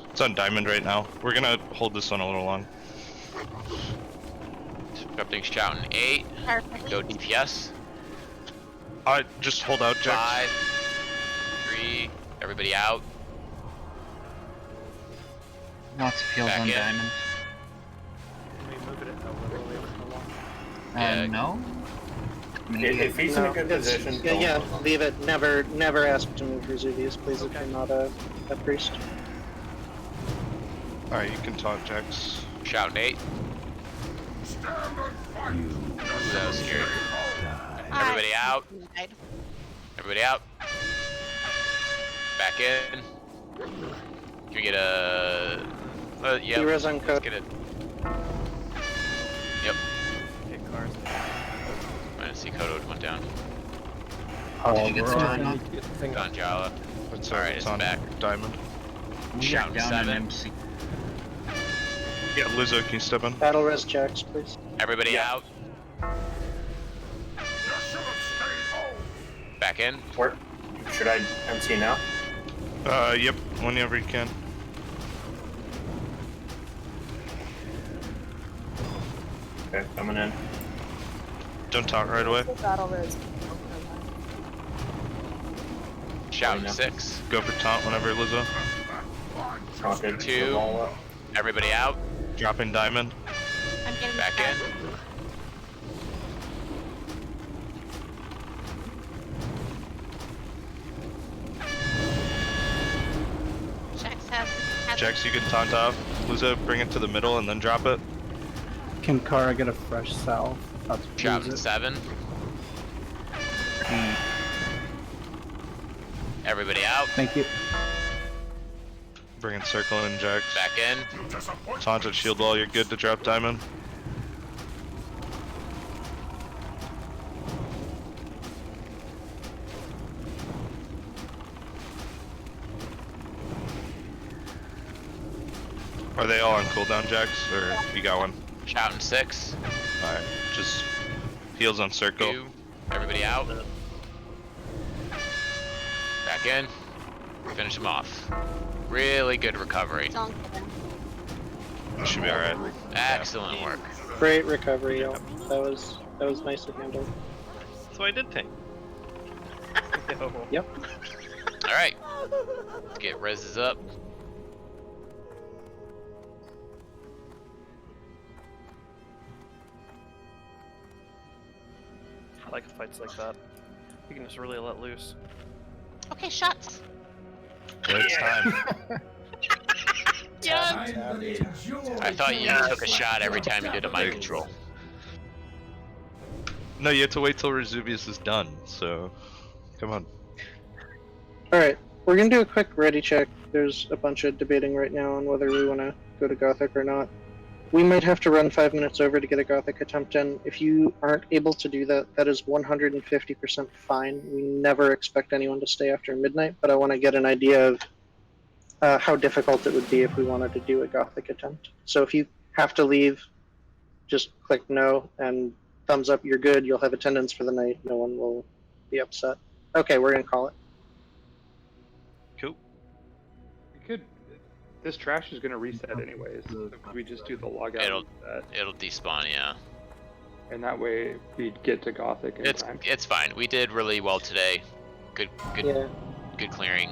It's on Diamond right now. We're gonna hold this one a little long. Disrupting shout in 8. Go DPS. Just hold out checks. 5, 3, everybody out. Lots of fields Back on in. Diamond. Can we move it literally how long? Yeah. No. If he's in a good it's- position, yeah, don't yeah, move him. leave it. Never ask to move Vesuvius, please, if you're not a priest. Alright, you can taunt checks. Shout in 8. That was scary. Everybody out. Everybody out. Back in. Can we get a... yeah, Heroes on let's code. get it. Yep. Hit cars. I see Kodo went down. Did you get we're started on. on? Don Jala. It's Alright, it's it's on back. Diamond. Shout in Down 7. an MC. Yeah, Lizzo, can you step in? Battle res checks, please. Everybody out. Back in. Where, should I MC now? Yep, whenever you can. Okay, coming in. Don't taunt right away. Battle res. Shouting 6. Go for taunt whenever, Lizzo. Taunted. 2. Everybody out. Dropping diamond. I'm getting Back in. Jax has Jax, you can taunt off. Lizzo, bring it to the middle and then drop it. Can Kara get a fresh salve? That's Shouting 7. Everybody out. Thank you. Bring in circle in, Jax. Back in. Taunted shield wall, you're good to drop diamond. Are they all on cooldown, Jax, or you got one? Shouting 6. Alright, just heals on circle. 2. Everybody out. Back in. Finish him off. Really good recovery. Should be alright. Excellent work. Great recovery, y'all. That was nicely handled. So I did tank. Yep. Alright. Let's get reses up. I like fights like that. You can just really let loose. Okay, shots. It's time. Yes. I thought you took a shot every time you did a mind control. No, you have to wait till Resuvius is done, so come on. Alright, we're gonna do a quick ready check. There's a bunch of debating right now on whether we want to go to Gothic or not. We might have to run 5 minutes over to get a Gothic attempt in. If you aren't able to do that, that is 150% fine. We never expect anyone to stay after midnight, but I want to get an idea of how difficult it would be if we wanted to do a Gothic attempt. So if you have to leave, just click no, and thumbs up, you're good, you'll have attendance for the night, no one will be upset. Okay, we're going to call it. Cool. We could. This trash is gonna reset anyways. So could we just do the logout? It'll despawn, yeah. And that way we get to Gothic in time. It's fine. We did really well today. Good clearing.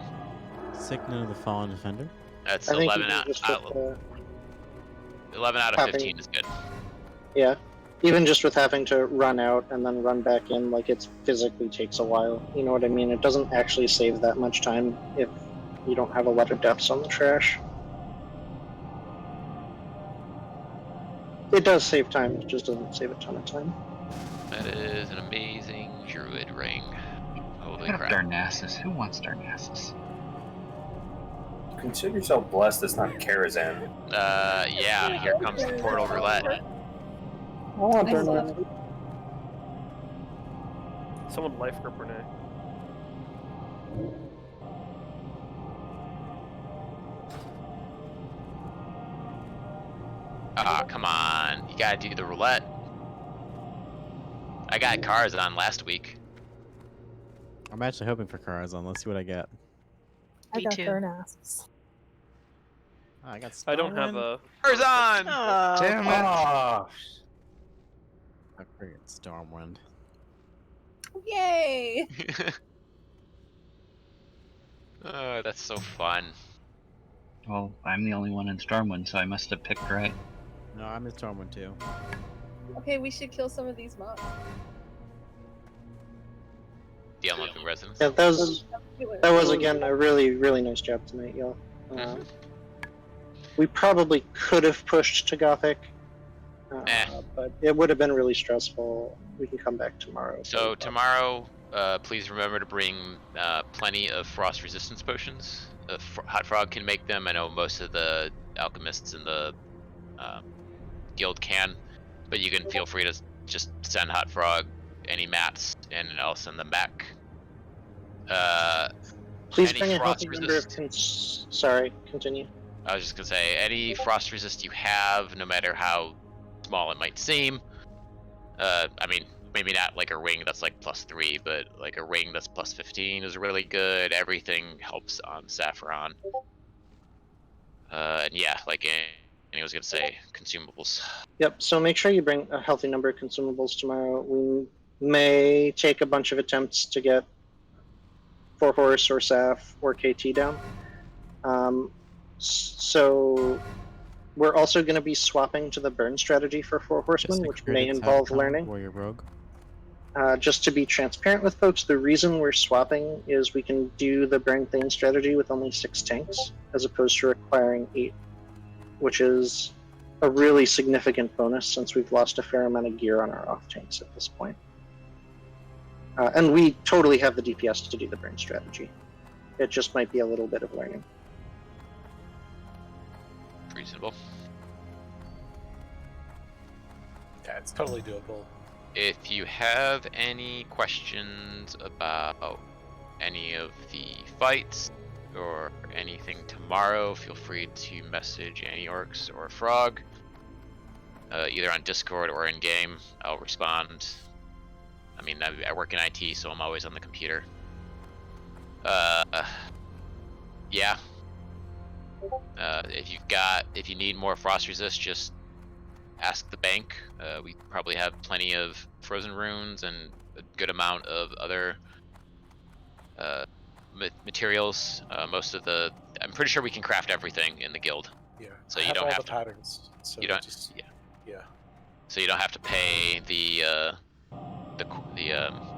Signet of the Fallen Defender. That's I think 11 you out. just with, 11 out of having- 15 is good. Yeah. Even just with having to run out and then run back in, like, it physically takes a while. You know what I mean? It doesn't actually save that much time if you don't have a lot of deaths on the trash. It does save time, it just doesn't save a ton of time. That is an amazing druid ring. Holy Got crap. Darnassus. Who wants Darnassus? Consider yourself blessed it's not Karazhan. Yeah, here comes the portal roulette. I want Darnassus. Someone life grip Rene. Ah, come on. You gotta do the roulette. I got cars on last week. I'm actually hoping for Karazhan. Let's see what I get. I got Darnassus. Oh, I got. I don't have a. Karazhan! Damn it! I forget Stormwind. Yay! Oh, that's so fun. Well, I'm the only one in Stormwind, so I must have picked right. No, I'm in Stormwind too. Okay, we should kill some of these mobs. The unlocking resonance. Yeah, that was again a really, really nice job tonight, y'all. We probably could have pushed to Gothic, but it would have been really stressful. We can come back tomorrow. So tomorrow, please remember to bring plenty of frost resistance potions. Hot Frog can make them. I know most of the alchemists in the guild can, but you can feel free to just send Hot Frog any mats, and I'll send them back. Please any bring a frost healthy number of Sorry, continue. I was just gonna say, any frost resist you have, no matter how small it might seem. I mean, maybe not like a ring that's like +3, but like a ring that's +15 is really good. Everything helps on Saffron. And yeah, like And he was gonna say consumables. Yep, so make sure you bring a healthy number of consumables tomorrow. We may take a bunch of attempts to get 4 horse or SAF or KT down. So we're also going to be swapping to the burn strategy for 4 horsemen, which may involve learning. Warrior Rogue. Just to be transparent with folks, the reason we're swapping is we can do the burn thing strategy with only 6 tanks, as opposed to requiring 8, which is a really significant bonus since we've lost a fair amount of gear on our off tanks at this point. And we totally have the DPS to do the burn strategy. It just might be a little bit of learning. Reasonable. Yeah, it's totally doable. If you have any questions about any of the fights or anything tomorrow, feel free to message Anti-Orcs or Frog, either on Discord or in game. I'll respond. I mean, I work in IT, so I'm always on the computer. Yeah. If you need more frost resist, just ask the bank. We probably have plenty of frozen runes and a good amount of other materials. I'm pretty sure we can craft everything in the guild. Yeah. So I you have don't all have the to. patterns. So You don't. just, Yeah. yeah. So you don't have to pay the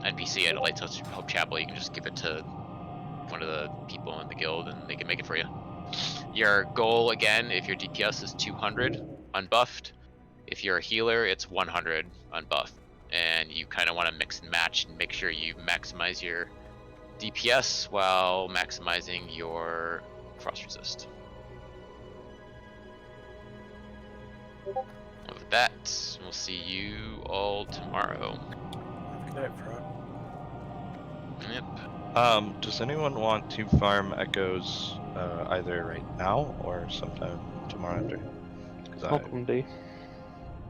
NPC at Lights Hope Chapel. You can just give it to one of the people in the guild, and they can make it for you. Your goal again, if your DPS is 200 unbuffed, if you're a healer, it's 100 unbuffed, and you kind of want to mix and match and make sure you maximize your DPS while maximizing your frost resist. With that, we'll see you all tomorrow. Good night, Frog. Yep. Does anyone want to farm echoes either right now or sometime tomorrow after? Welcome, D.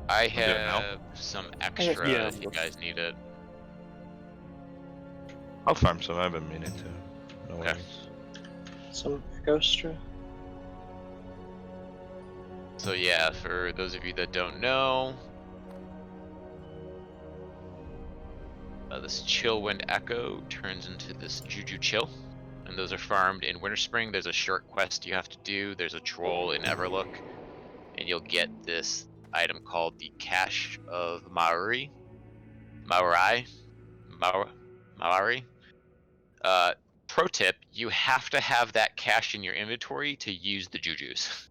I do it now? have some extra Yeah, if you guys need it. I'll farm some. I've been meaning to. No worries. Some Ghostra. So yeah, for those of you that don't know, this Chillwind Echo turns into this Juju Chill, and those are farmed in Winterspring. There's a short quest you have to do. There's a troll in Everlook, and you'll get this item called the Cache of Maori. Pro tip, you have to have that cache in your inventory to use the Jujus.